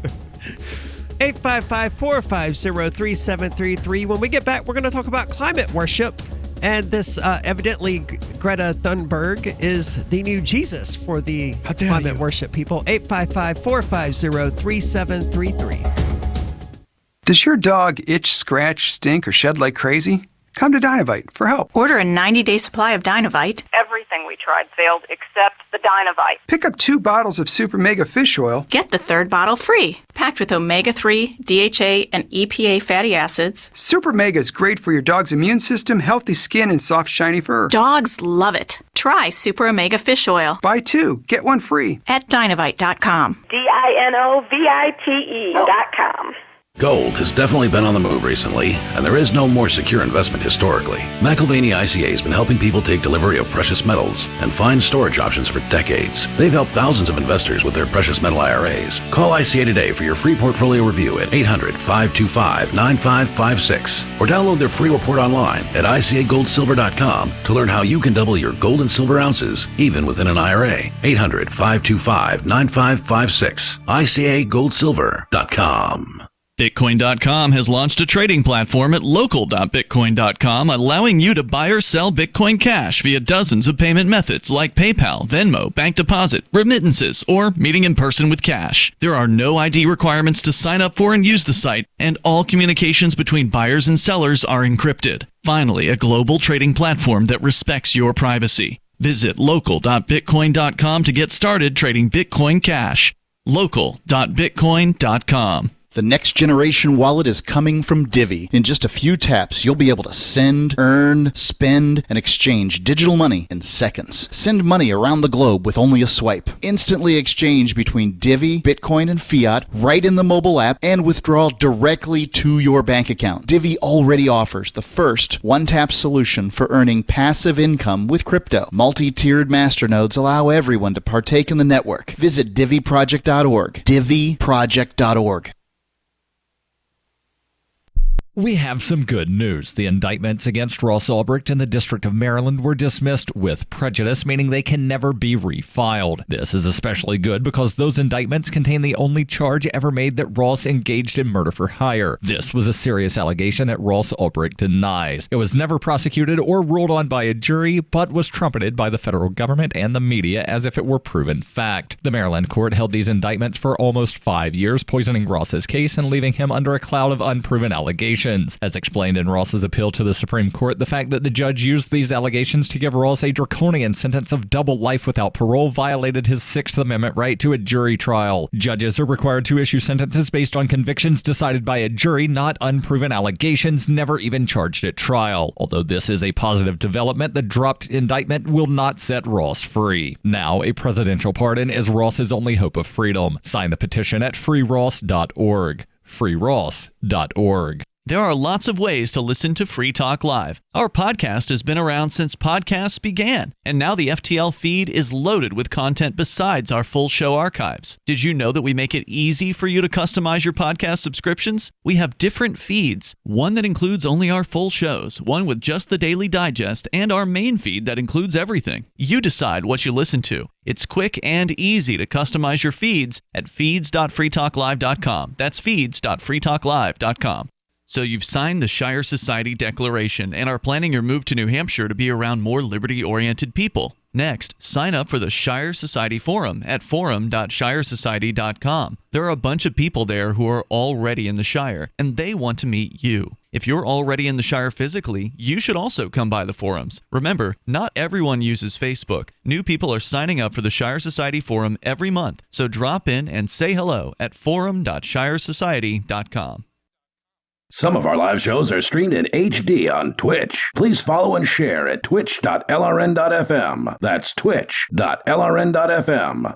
S7: 855-450-3733. When we get back, we're going to talk about climate worship. And this evidently Greta Thunberg is the new Jesus for the climate worship people. 855-450-3733.
S13: Does your dog itch, scratch, stink, or shed like crazy? Come to Dynavite for help.
S14: Order a 90-day supply of Dynavite. Everything we tried failed except the Dynavite.
S13: Pick up 2 bottles of Super Mega Fish Oil.
S14: Get the 3rd bottle free. Packed with omega-3, DHA, and EPA fatty acids.
S13: Super Mega is great for your dog's immune system, healthy skin, and soft, shiny fur.
S14: Dogs love it. Try Super Omega Fish Oil.
S13: Buy 2, get 1 free.
S14: At Dynavite.com.
S15: DINOVITE.com.
S6: Gold has definitely been on the move recently, and there is no more secure investment historically. McIlvaney ICA has been helping people take delivery of precious metals and find storage options for decades. They've helped thousands of investors with their precious metal IRAs. Call ICA today for your free portfolio review at 800-525-9556 or download their free report online at ICAGoldSilver.com to learn how you can double your gold and silver ounces even within an IRA. 800-525-9556. ICAGoldSilver.com.
S17: Bitcoin.com has launched a trading platform at local.bitcoin.com, allowing you to buy or sell Bitcoin Cash via dozens of payment methods like PayPal, Venmo, bank deposit, remittances, or meeting in person with cash. There are no ID requirements to sign up for and use the site, and all communications between buyers and sellers are encrypted. Finally, a global trading platform that respects your privacy. Visit local.bitcoin.com to get started trading Bitcoin Cash. local.bitcoin.com.
S16: The next generation wallet is coming from Divi. In just a few taps, you'll be able to send, earn, spend, and exchange digital money in seconds. Send money around the globe with only a swipe. Instantly exchange between Divi, Bitcoin, and fiat right in the mobile app and withdraw directly to your bank account. Divi already offers the first one-tap solution for earning passive income with crypto. Multi-tiered masternodes allow everyone to partake in the network. Visit diviproject.org. diviproject.org.
S18: We have some good news. The indictments against Ross Ulbricht in the District of Maryland were dismissed with prejudice, meaning they can never be refiled. This is especially good because those indictments contain the only charge ever made that Ross engaged in murder for hire. This was a serious allegation that Ross Ulbricht denies. It was never prosecuted or ruled on by a jury, but was trumpeted by the federal government and the media as if it were proven fact. The Maryland court held these indictments for almost 5 years, poisoning Ross's case and leaving him under a cloud of unproven allegations. As explained in Ross's appeal to the Supreme Court, the fact that the judge used these allegations to give Ross a draconian sentence of double life without parole violated his Sixth Amendment right to a jury trial. Judges are required to issue sentences based on convictions decided by a jury, not unproven allegations never even charged at trial. Although this is a positive development, the dropped indictment will not set Ross free. Now, a presidential pardon is Ross's only hope of freedom. Sign the petition at freeross.org. freeross.org.
S17: There are lots of ways to listen to Free Talk Live. Our podcast has been around since podcasts began, and now the FTL feed is loaded with content besides our full show archives. Did you know that we make it easy for you to customize your podcast subscriptions? We have different feeds, one that includes only our full shows, one with just the Daily Digest, and our main feed that includes everything. You decide what you listen to. It's quick and easy to customize your feeds at feeds.freetalklive.com. That's feeds.freetalklive.com. So you've signed the Shire Society Declaration and are planning your move to New Hampshire to be around more liberty-oriented people. Next, sign up for the Shire Society Forum at forum.shiresociety.com. There are a bunch of people there who are already in the Shire, and they want to meet you. If you're already in the Shire physically, you should also come by the forums. Remember, not everyone uses Facebook. New people are signing up for the Shire Society Forum every month, so drop in and say hello at forum.shiresociety.com.
S22: Some of our live shows are streamed in HD on Twitch. Please follow and share at twitch.lrn.fm. That's twitch.lrn.fm.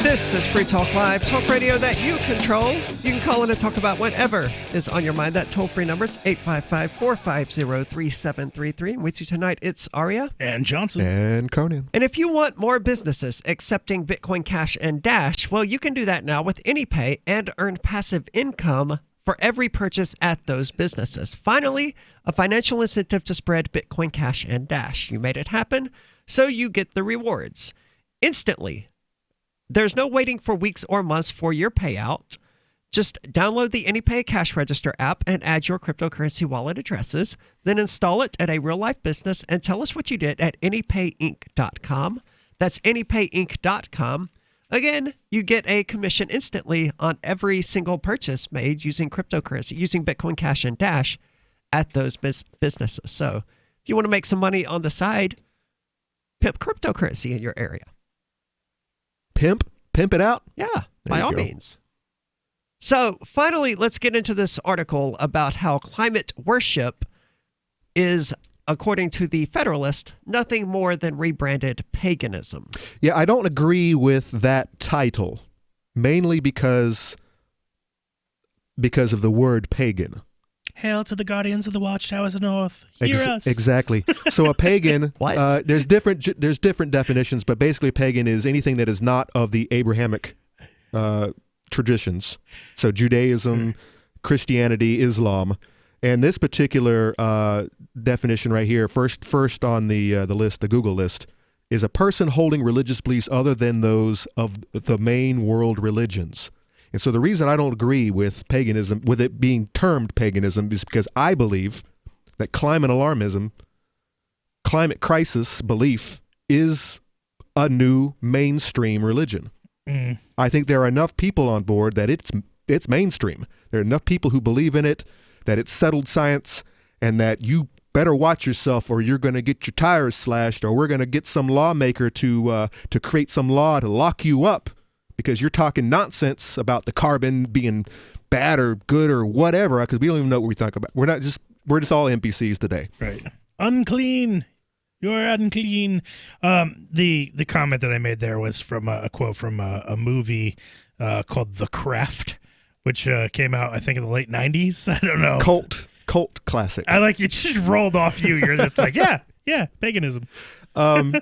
S7: This is Free Talk Live, talk radio that you control. You can call in and talk about whatever is on your mind. That toll-free number is 855-450-3733. And with you tonight, it's Aria.
S8: And Johnson.
S9: And Conan.
S7: And if you want more businesses accepting Bitcoin Cash and Dash, well, you can do that now with AnyPay and earn passive income for every purchase at those businesses. Finally, a financial incentive to spread Bitcoin Cash and Dash. You made it happen, so you get the rewards instantly. There's no waiting for weeks or months for your payout. Just download the AnyPay Cash Register app and add your cryptocurrency wallet addresses. Then install it at a real-life business and tell us what you did at anypayinc.com. That's anypayinc.com. Again, you get a commission instantly on every single purchase made using cryptocurrency, using Bitcoin Cash and Dash at those businesses. So if you want to make some money on the side, pimp cryptocurrency in your area.
S9: Pimp it out?
S7: Yeah,
S9: There
S7: by
S9: you
S7: all
S9: go.
S7: means. So finally, let's get into this article about how climate worship is, according to the Federalist, nothing more than rebranded paganism.
S9: Yeah, I don't agree with that title, mainly because of the word pagan.
S8: Hail to the guardians of the watchtowers of the north. Hear us.
S9: Exactly. So a pagan,
S7: What?
S9: there's different definitions, but basically a pagan is anything that is not of the Abrahamic traditions. So Judaism, Christianity, Islam, and this particular definition right here, first on the list, the Google list, is a person holding religious beliefs other than those of the main world religions. And so the reason I don't agree with paganism, with it being termed paganism, is because I believe that climate alarmism, climate crisis belief is a new mainstream religion. I think there are enough people on board that it's mainstream. There are enough people who believe in it, that it's settled science, and that you better watch yourself or you're going to get your tires slashed, or we're going to get some lawmaker to create some law to lock you up because you're talking nonsense about the carbon being bad or good or whatever, because we don't even know what we talk about. We're just all NPCs today.
S8: Right. Unclean. You're unclean. The comment that I made there was from a quote from a movie called The Craft, which came out, I think, in the late 90s. I don't know.
S9: Cult classic.
S8: I like it just rolled off you. You're just like, yeah, paganism. And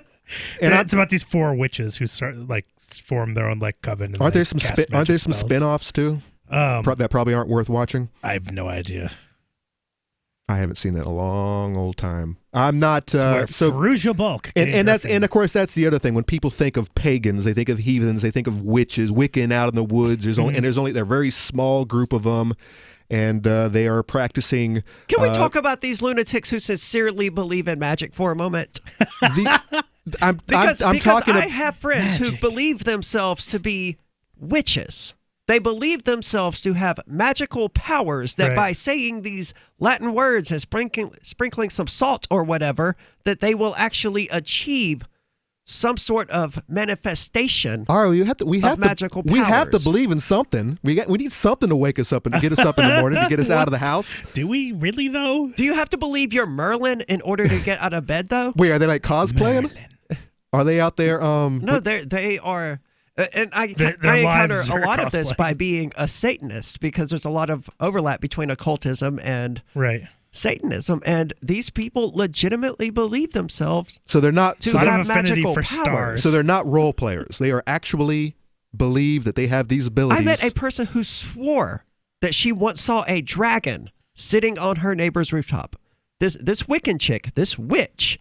S8: it's about these four witches who form their own coven. And
S9: aren't there some
S8: spells.
S9: spin-offs too? That probably aren't worth watching.
S8: I have no idea.
S9: I haven't seen that in a long old time. I'm not
S8: Ferrugia Bulk.
S9: And of course that's the other thing. When people think of pagans, they think of heathens, they think of witches, Wiccan out in the woods. There's only a very small group of them, and they are practicing.
S7: Can we talk about these lunatics who sincerely believe in magic for a moment? Because I have friends who believe themselves to be witches. They believe themselves to have magical powers that by saying these Latin words and sprinkling some salt or whatever, that they will actually achieve some sort of manifestation.
S9: We have
S7: magical powers.
S9: We have to believe in something. We need something to wake us up and get us up in the morning to get us out of the house.
S8: Do we really though?
S7: Do you have to believe you're Merlin in order to get out of bed though?
S9: Wait, are they like cosplaying? Merlin. Are they out there?
S7: No, they are. And I encounter a lot of this by being a Satanist, because there's a lot of overlap between occultism and Satanism, and these people legitimately believe themselves to have magical powers.
S9: So they're not role players. They are actually believe that they have these abilities.
S7: I met a person who swore that she once saw a dragon sitting on her neighbor's rooftop. This Wiccan chick, this witch,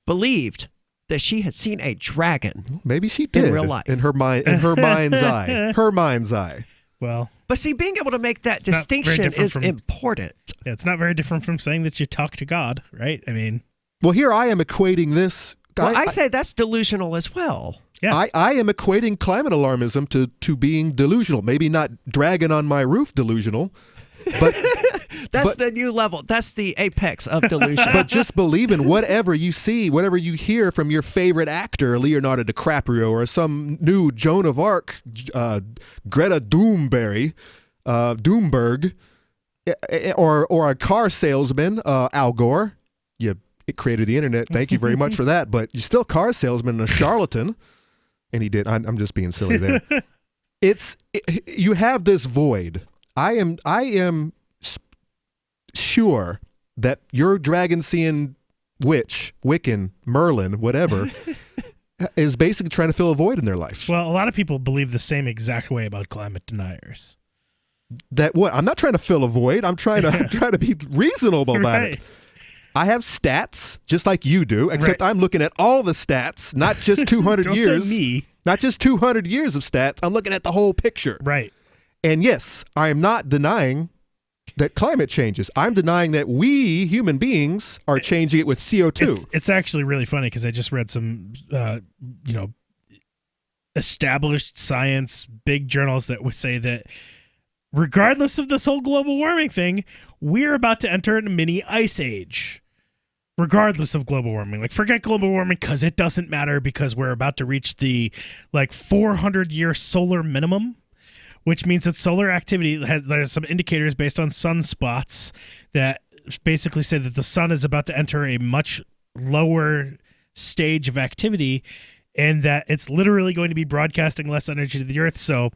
S7: believed that she had seen a dragon.
S9: Maybe she did
S7: in real life,
S9: in her mind's eye. Her mind's eye.
S8: Well,
S7: but see, being able to make that distinction is important.
S8: Yeah, it's not very different from saying that you talk to God, right? I mean,
S9: well, here I am equating this
S7: Well, I say that's delusional as well.
S8: Yeah.
S9: I am equating climate alarmism to being delusional. Maybe not dragon on my roof delusional, but
S7: that's the new level. That's the apex of delusion.
S9: But just believe in whatever you see, whatever you hear from your favorite actor, Leonardo DiCaprio, or some new Joan of Arc, Greta Thunberg, or a car salesman, Al Gore. It created the internet. Thank you very much for that. But you're still a car salesman and a charlatan. And he did. I'm just being silly there. You have this void. I am sure that your dragon-seeing witch, Wiccan, Merlin, whatever, is basically trying to fill a void in their life.
S8: Well, a lot of people believe the same exact way about climate deniers.
S9: That what? I'm not trying to fill a void. I'm trying to be reasonable about it. I have stats just like you do, except I'm looking at all the stats, not just 200
S8: Don't
S9: years.
S8: say me.
S9: Not just 200 years of stats. I'm looking at the whole picture.
S8: Right.
S9: And yes, I am not denying that climate changes. I'm denying that we human beings are changing it with CO2.
S8: It's actually really funny because I just read some, established science, big journals that would say that regardless of this whole global warming thing, we're about to enter a mini ice age. Regardless of global warming. Like, forget global warming because it doesn't matter because we're about to reach the 400-year solar minimum, which means that solar activity there's some indicators based on sunspots that basically say that the sun is about to enter a much lower stage of activity and that it's literally going to be broadcasting less energy to the earth. So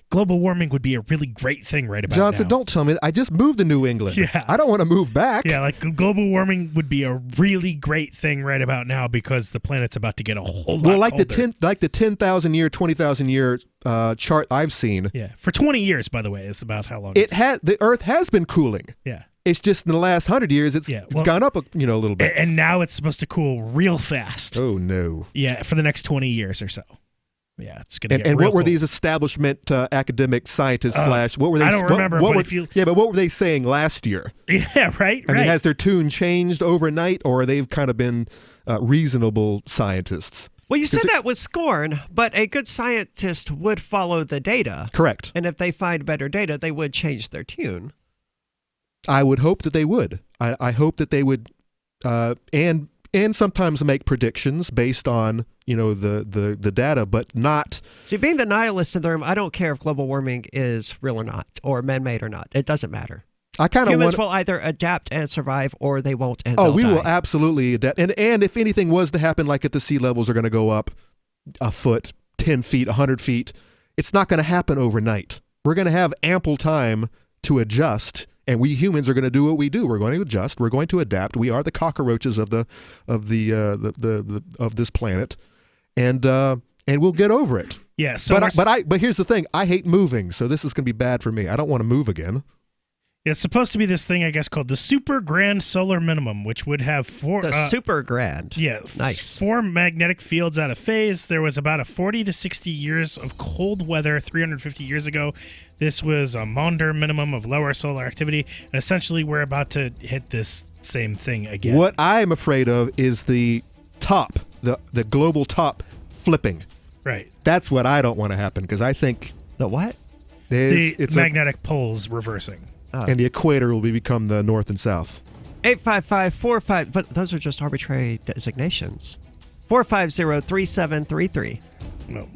S8: global warming would be a really great thing right about
S9: Johnson,
S8: now.
S9: don't tell me. I just moved to New England.
S8: Yeah.
S9: I don't want to move back.
S8: Yeah, global warming would be a really great thing right about now because the planet's about to get a whole lot colder.
S9: the 10,000 year, 20,000 year chart I've seen.
S8: Yeah, for 20 years, by the way, is about how long
S9: the Earth has been cooling.
S8: Yeah.
S9: It's just in the last 100 years, it's gone up a little bit.
S8: And now it's supposed to cool real fast.
S9: Oh, no.
S8: Yeah, for the next 20 years or so. Yeah, it's going to get
S9: And
S8: real
S9: what were
S8: cold.
S9: these establishment academic scientists what were they?
S8: I don't remember.
S9: But what were they saying last year?
S8: Yeah, right.
S9: I mean, has their tune changed overnight, or they've kind of been reasonable scientists?
S7: Well, you said that with scorn, but a good scientist would follow the data.
S9: Correct.
S7: And if they find better data, they would change their tune.
S9: I would hope that they would. I hope that they would, and sometimes make predictions based on the data, but not.
S7: See, being the nihilist in the room, I don't care if global warming is real or not, or man-made or not. It doesn't matter.
S9: I kind of
S7: humans will either adapt and survive, or they won't. And
S9: we will absolutely adapt. And if anything was to happen, like if the sea levels are going to go up a foot, 10 feet, 100 feet, it's not going to happen overnight. We're going to have ample time to adjust. And we humans are going to do what we do. We're going to adjust. We're going to adapt. We are the cockroaches of this planet, and we'll get over it.
S8: Yeah. So
S9: but here's the thing. I hate moving, so this is going to be bad for me. I don't want to move again.
S8: It's supposed to be this thing, I guess, called the Super Grand Solar Minimum, which would have
S7: Super Grand.
S8: Yeah.
S7: Nice.
S8: 4 magnetic fields out of phase. There was about a 40 to 60 years of cold weather 350 years ago. This was a Maunder minimum of lower solar activity. And essentially, we're about to hit this same thing again.
S9: What I'm afraid of is the top, the global top flipping.
S8: Right.
S9: That's what I don't want to happen, because I think...
S7: The what?
S8: It's magnetic poles reversing.
S9: And the equator will become the north and south.
S7: 855-45, but those are just arbitrary designations. 450-3733.
S8: No.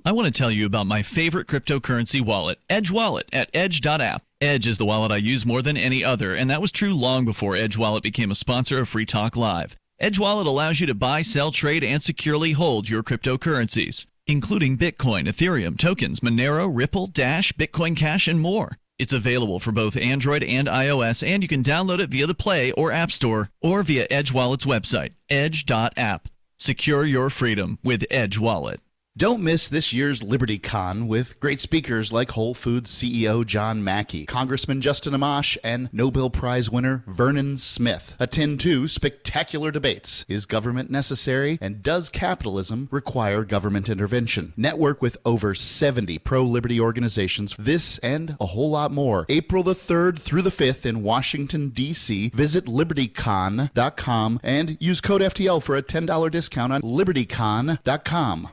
S17: I want to tell you about my favorite cryptocurrency wallet, Edge Wallet, at edge.app. Edge is the wallet I use more than any other, and that was true long before Edge Wallet became a sponsor of Free Talk Live. Edge Wallet allows you to buy, sell, trade, and securely hold your cryptocurrencies, including Bitcoin, Ethereum, tokens, Monero, Ripple, Dash, Bitcoin Cash, and more. It's available for both Android and iOS, and you can download it via the Play or App Store or via Edge Wallet's website, edge.app. Secure your freedom with Edge Wallet.
S16: Don't miss this year's LibertyCon with great speakers like Whole Foods CEO John Mackey, Congressman Justin Amash, and Nobel Prize winner Vernon Smith. Attend 2 spectacular debates. Is government necessary, and does capitalism require government intervention? Network with over 70 pro-liberty organizations. This and a whole lot more. April the 3rd through the 5th in Washington, D.C. Visit LibertyCon.com and use code FTL for a $10 discount on LibertyCon.com.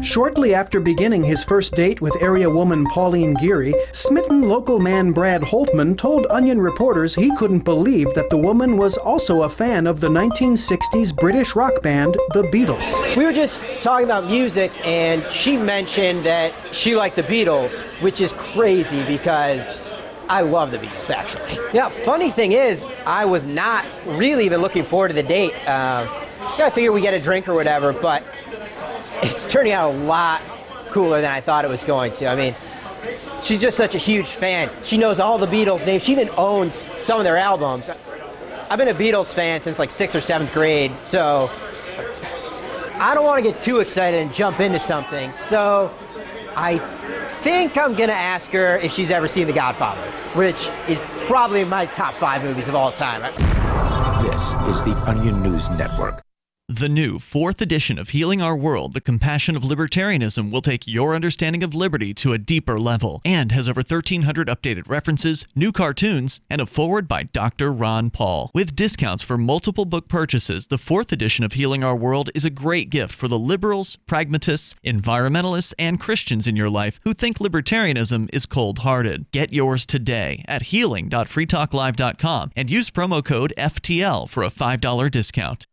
S1: Shortly after beginning his first date with area woman Pauline Geary, smitten local man Brad Holtman told Onion reporters he couldn't believe that the woman was also a fan of the 1960s British rock band, the Beatles.
S15: We were just talking about music, and she mentioned that she liked the Beatles, which is crazy because I love the Beatles, actually. Yeah, funny thing is, I was not really even looking forward to the date. I figured we get a drink or whatever, but it's turning out a lot cooler than I thought it was going to. I mean, she's just such a huge fan. She knows all the Beatles names. She even owns some of their albums. I've been a Beatles fan since like 6th or 7th grade, so I don't want to get too excited and jump into something. So I think I'm going to ask her if she's ever seen The Godfather, which is probably my top 5 movies of all time.
S11: This is the Onion News Network.
S17: The new 4th edition of Healing Our World, The Compassion of Libertarianism, will take your understanding of liberty to a deeper level and has over 1,300 updated references, new cartoons, and a foreword by Dr. Ron Paul. With discounts for multiple book purchases, the 4th edition of Healing Our World is a great gift for the liberals, pragmatists, environmentalists, and Christians in your life who think libertarianism is cold-hearted. Get yours today at healing.freetalklive.com and use promo code FTL for a $5 discount.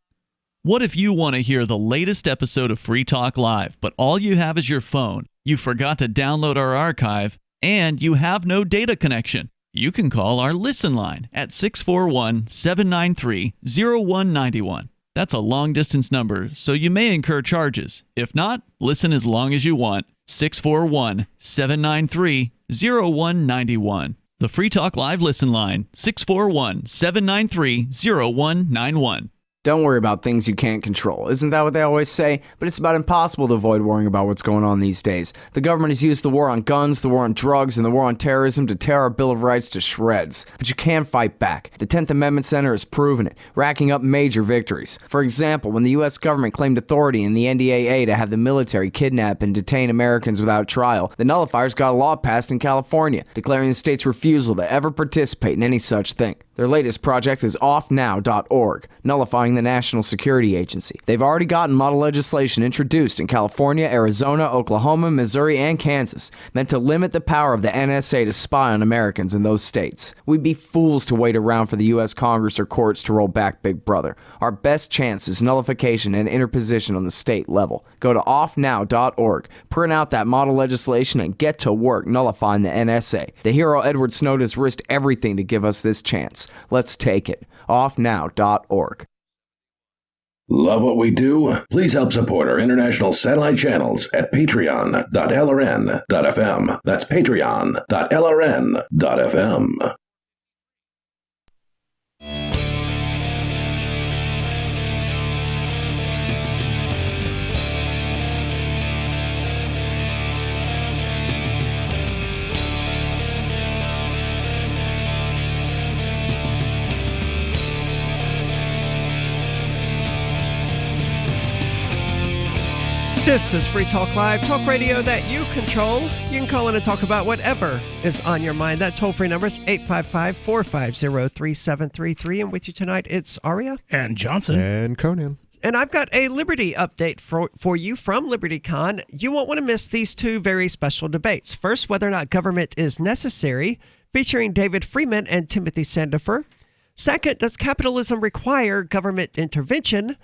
S17: What if you want to hear the latest episode of Free Talk Live, but all you have is your phone, you forgot to download our archive, and you have no data connection? You can call our Listen line at 641-793-0191. That's a long-distance number, so you may incur charges. If not, listen as long as you want. 641-793-0191. The Free Talk Live Listen line, 641-793-0191.
S19: Don't worry about things you can't control. Isn't that what they always say? But it's about impossible to avoid worrying about what's going on these days. The government has used the war on guns, the war on drugs, and the war on terrorism to tear our Bill of Rights to shreds. But you can fight back. The 10th Amendment Center has proven it, racking up major victories. For example, when the U.S. government claimed authority in the NDAA to have the military kidnap and detain Americans without trial, the nullifiers got a law passed in California, declaring the state's refusal to ever participate in any such thing. Their latest project is offnow.org, nullifying the National Security Agency. They've already gotten model legislation introduced in California, Arizona, Oklahoma, Missouri, and Kansas, meant to limit the power of the NSA to spy on Americans in those states. We'd be fools to wait around for the U.S. Congress or courts to roll back Big Brother. Our best chance is nullification and interposition on the state level. Go to offnow.org, print out that model legislation, and get to work nullifying the NSA. The hero Edward Snowden has risked everything to give us this chance. Let's take it. Offnow.org.
S6: Love what we do? Please help support our international satellite channels at patreon.lrn.fm. That's patreon.lrn.fm.
S7: This is Free Talk Live, talk radio that you control. You can call in and talk about whatever is on your mind. That toll-free number is 855-450-3733. And with you tonight, it's Aria.
S8: And Johnson.
S9: And Conan.
S7: And I've got a Liberty update for you from LibertyCon. You won't want to miss these two very special debates. First, whether or not government is necessary, featuring David Freeman and Timothy Sandifer. Second, does capitalism require government intervention,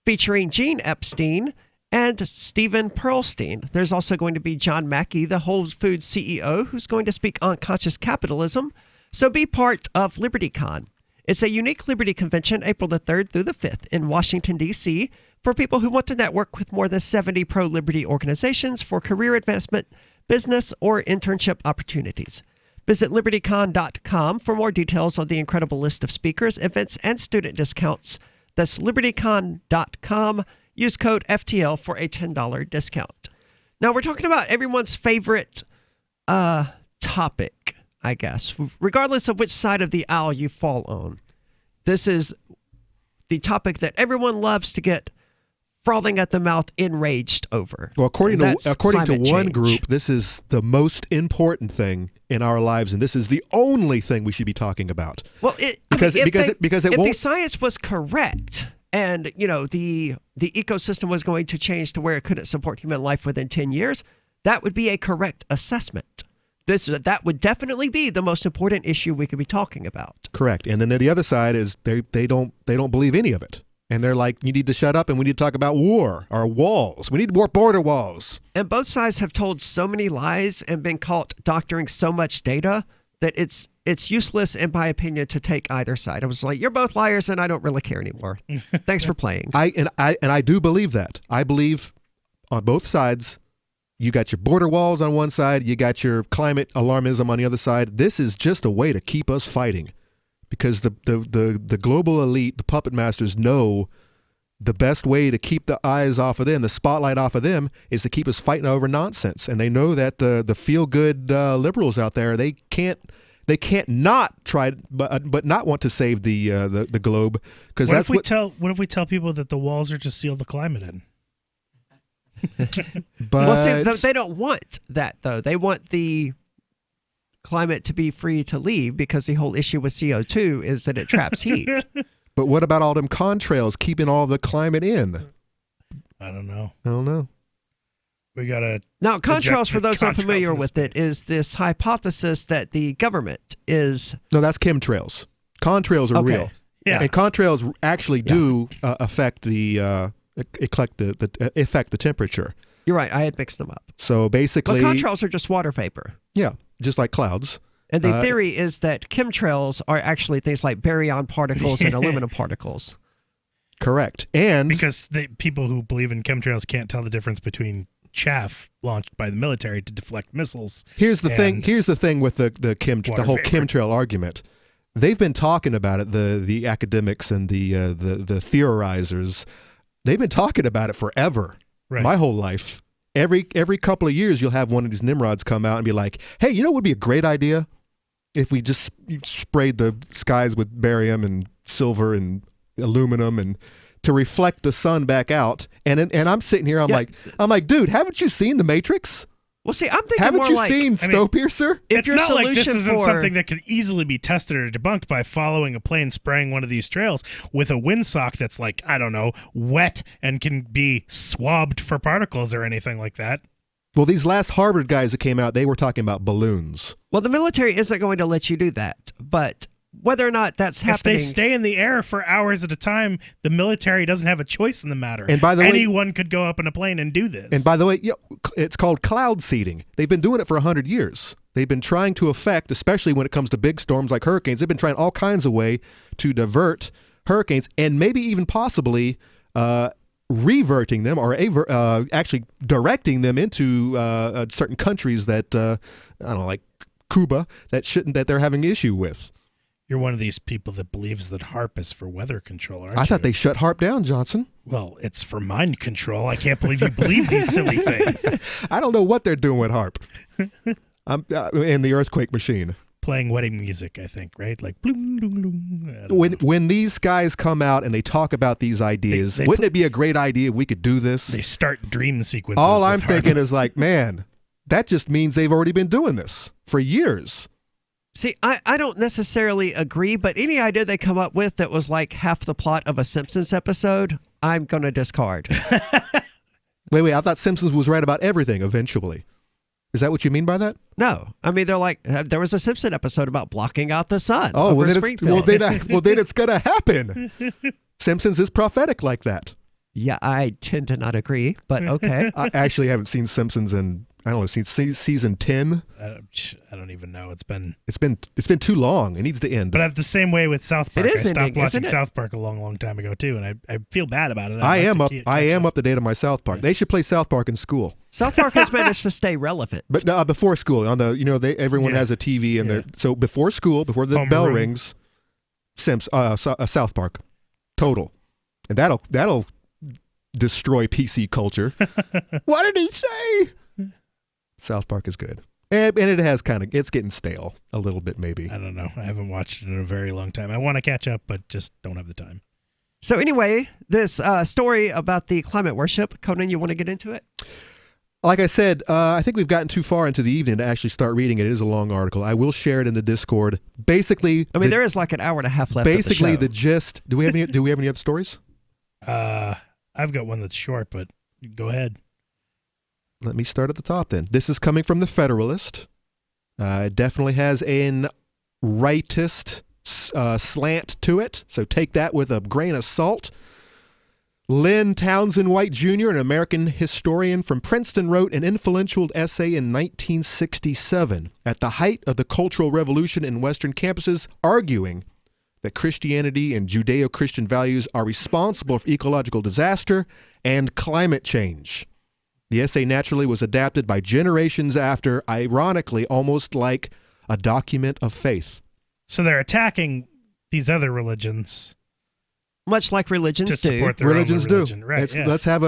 S7: featuring Gene Epstein and Stephen Pearlstein. There's also going to be John Mackey, the Whole Foods CEO, who's going to speak on conscious capitalism. So be part of LibertyCon. It's a unique Liberty convention, April the 3rd through the 5th in Washington, D.C., for people who want to network with more than 70 pro-liberty organizations for career advancement, business, or internship opportunities. Visit libertycon.com for more details on the incredible list of speakers, events, and student discounts That's libertycon.com. Use code FTL for a $10 discount. Now, we're talking about everyone's favorite topic, I guess, regardless of which side of the aisle you fall on. This is the topic that everyone loves to get frothing at the mouth, enraged over.
S9: Well, according to one
S7: change.
S9: group, this is the most important thing in our lives, and this is the only thing we should be talking about.
S7: Well, if the science was correct, and the ecosystem was going to change to where it couldn't support human life within 10 years, that would be a correct assessment. That would definitely be the most important issue we could be talking about.
S9: Correct. And then the other side is they don't believe any of it. And they're like, you need to shut up and we need to talk about war or walls. We need more border walls.
S7: And both sides have told so many lies and been caught doctoring so much data that it's useless, in my opinion, to take either side. I was like, you're both liars and I don't really care anymore. Thanks for playing.
S9: I do believe that. I believe on both sides, you got your border walls on one side, you got your climate alarmism on the other side. This is just a way to keep us fighting. Because the global elite, the puppet masters, know the best way to keep the eyes off of them, the spotlight off of them, is to keep us fighting over nonsense. And they know that the feel-good liberals out there, they can't not try, but not want to save the globe. Because
S8: what if we tell people that the walls are to seal the climate in?
S9: But
S7: well, see, they don't want that though. They want the climate to be free to leave, because the whole issue with CO2 is that it traps heat.
S9: But what about all them contrails keeping all the climate in?
S8: I don't know. We gotta
S7: now contrails, for those unfamiliar with it, is this hypothesis that the government is
S9: that's chemtrails. Contrails are real.
S8: Yeah.
S9: And contrails actually do affect the temperature.
S7: You're right. I had mixed them up.
S9: So basically,
S7: but contrails are just water vapor.
S9: Yeah, just like clouds.
S7: And the theory is that chemtrails are actually things like baryon particles and aluminum particles.
S9: Correct. And
S8: because the people who believe in chemtrails can't tell the difference between chaff launched by the military to deflect missiles.
S9: Here's the thing with the whole chemtrail argument. They've been talking about it. The academics and the theorizers, they've been talking about it forever. Right. My whole life. Every couple of years, you'll have one of these Nimrods come out and be like, hey, you know what would be a great idea? If we just sprayed the skies with barium and silver and aluminum and to reflect the sun back out. And I'm sitting here, I'm like, dude, haven't you seen The Matrix?
S7: Well, see, I'm thinking
S9: haven't
S7: more
S9: you
S7: like,
S9: seen Snowpiercer?
S8: It's not like this isn't something that could easily be tested or debunked by following a plane spraying one of these trails with a windsock that's like, I don't know, wet and can be swabbed for particles or anything like that.
S9: Well, these last Harvard guys that came out, they were talking about balloons.
S7: Well, the military isn't going to let you do that, but whether or not that's happening...
S8: If they stay in the air for hours at a time, the military doesn't have a choice in the matter.
S9: And by the way,
S8: anyone could go up in a plane and do this.
S9: And by the way, it's called cloud seeding. They've been doing it for 100 years. They've been trying to affect, especially when it comes to big storms like hurricanes, they've been trying all kinds of way to divert hurricanes and maybe even possibly reverting them or actually directing them into certain countries that, I don't know, like Cuba, that they're having issue with.
S8: You're one of these people that believes that HARP is for weather control, aren't you?
S9: I thought they shut HARP down, Johnson.
S8: Well, it's for mind control. I can't believe you believe these silly things.
S9: I don't know what they're doing with HARP. I'm in the earthquake machine.
S8: Playing wedding music, I think, right? Like bloom, bloom, bloom.
S9: When these guys come out and they talk about these ideas, wouldn't it be a great idea if we could do this?
S8: They start dream sequences.
S9: All I'm thinking is like, man, that just means they've already been doing this for years.
S7: See, I don't necessarily agree, but any idea they come up with that was like half the plot of a Simpsons episode, I'm going to discard.
S9: Wait, I thought Simpsons was right about everything eventually. Is that what you mean by that?
S7: No. I mean, they're like, there was a Simpson episode about blocking out the sun.
S9: Oh, well, then it's going to happen. Simpsons is prophetic like that.
S7: Yeah, I tend to not agree, but okay.
S9: I actually haven't seen Simpsons in, I don't know, since season 10.
S8: I don't even know. It's been
S9: too long. It needs to end.
S8: But I have the same way with South Park.
S7: It is
S8: I stopped
S7: ending,
S8: watching
S7: isn't it?
S8: South Park a long time ago too, and I feel bad about it.
S9: I am up to date on my South Park. They should play South Park in school.
S7: South Park has managed to stay relevant.
S9: But before school, on the everyone has a TV and so before school, before the bell rings, South Park, total. and that'll destroy PC culture. What did he say? South Park is good. And it has it's getting stale a little bit, maybe.
S8: I don't know. I haven't watched it in a very long time. I want to catch up, but just don't have the time.
S7: So anyway, this story about the climate worship, Conan, you want to get into it?
S9: Like I said, I think we've gotten too far into the evening to actually start reading it. It is a long article. I will share it in the Discord. Basically,
S7: there is like an hour and a half left.
S9: Basically,
S7: of the
S9: the gist. Do we have any other stories?
S8: I've got one that's short, but go ahead.
S9: Let me start at the top then. This is coming from the Federalist. It definitely has an rightist slant to it, so take that with a grain of salt. Lynn Townsend White Jr., an American historian from Princeton, wrote an influential essay in 1967 at the height of the Cultural Revolution in Western campuses, arguing that Christianity and Judeo-Christian values are responsible for ecological disaster and climate change. The essay naturally was adapted by generations after, ironically, almost like a document of faith.
S8: So they're attacking these other religions.
S7: Much like religions do.
S9: Religions do.
S8: Right, yeah.
S9: Let's have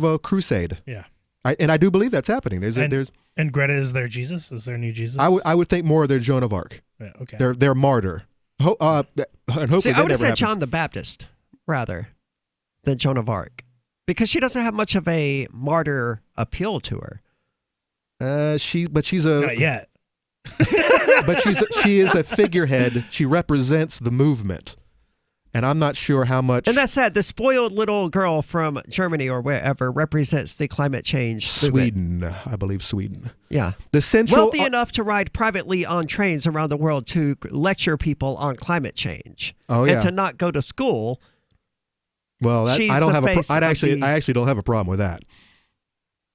S9: a crusade.
S8: Yeah.
S9: I do believe that's happening.
S8: And Greta is their Jesus? Is their new Jesus?
S9: I would think more of their Joan of Arc.
S8: Yeah, okay.
S9: Their martyr. And hopefully
S7: I would have said
S9: happens.
S7: John the Baptist rather than Joan of Arc, because she doesn't have much of a martyr appeal to her.
S8: Not yet.
S9: But she is a figurehead. She represents the movement. And I'm not sure how much.
S7: And that's sad. The spoiled little girl from Germany or wherever represents the climate change
S9: Sweden,
S7: movement.
S9: I believe Sweden.
S7: Yeah.
S9: The central
S7: wealthy enough to ride privately on trains around the world to lecture people on climate change.
S9: Oh, yeah.
S7: And to not go to school.
S9: Well, I actually don't have a problem with that.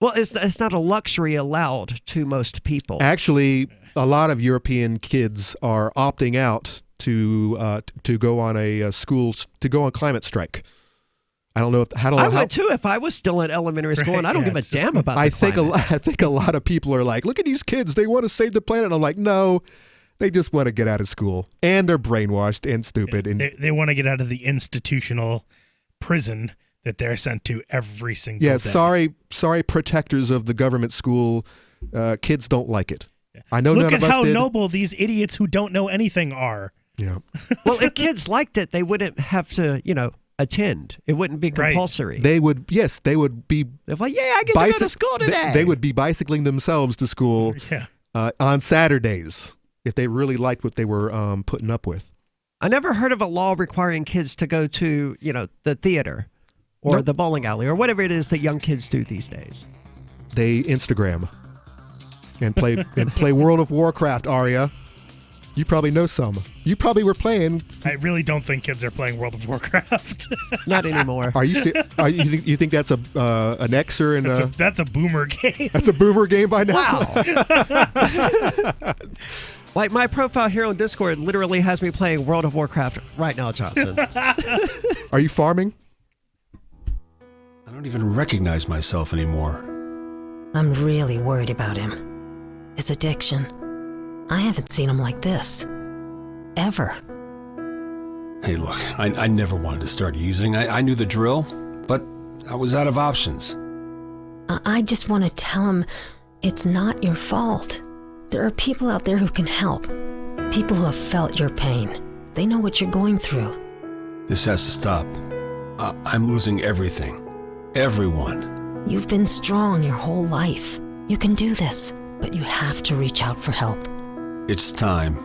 S7: Well, it's not a luxury allowed to most people.
S9: Actually, a lot of European kids are opting out to go on a climate strike. I don't know
S7: I would too if I was still in elementary school, and I don't give a damn about the climate.
S9: I think a lot of people are like, look at these kids, they want to save the planet. And I'm like, no, they just want to get out of school, and they're brainwashed and stupid. And
S8: they want to get out of the institutional prison that they're sent to every single day.
S9: Sorry, protectors of the government school. Kids don't like it. I know
S8: Look
S9: none
S8: at
S9: of us
S8: how
S9: did.
S8: noble these idiots who don't know anything are.
S9: Yeah.
S7: Well, if kids liked it, they wouldn't have to, attend. It wouldn't be compulsory.
S9: They would be.
S7: They're like, yeah, I get to go to school today.
S9: They would be bicycling themselves to school on Saturdays if they really liked what they were putting up with.
S7: I never heard of a law requiring kids to go to, the theater or the bowling alley or whatever it is that young kids do these days.
S9: They Instagram and play World of Warcraft, Aria. You probably know some. You probably were playing.
S8: I really don't think kids are playing World of Warcraft.
S7: Not anymore.
S9: You think that's an Xer and
S8: that's a boomer game?
S9: That's a boomer game by now.
S7: Wow. Like my profile here on Discord literally has me playing World of Warcraft right now, Johnson.
S9: Are you farming?
S20: I don't even recognize myself anymore.
S21: I'm really worried about him. His addiction. I haven't seen him like this. Ever.
S20: Hey, look, I never wanted to start using. I knew the drill, but I was out of options.
S21: I just want to tell him it's not your fault. There are people out there who can help. People who have felt your pain. They know what you're going through.
S20: This has to stop. I'm losing everything. Everyone.
S21: You've been strong your whole life. You can do this, but you have to reach out for help.
S20: It's time.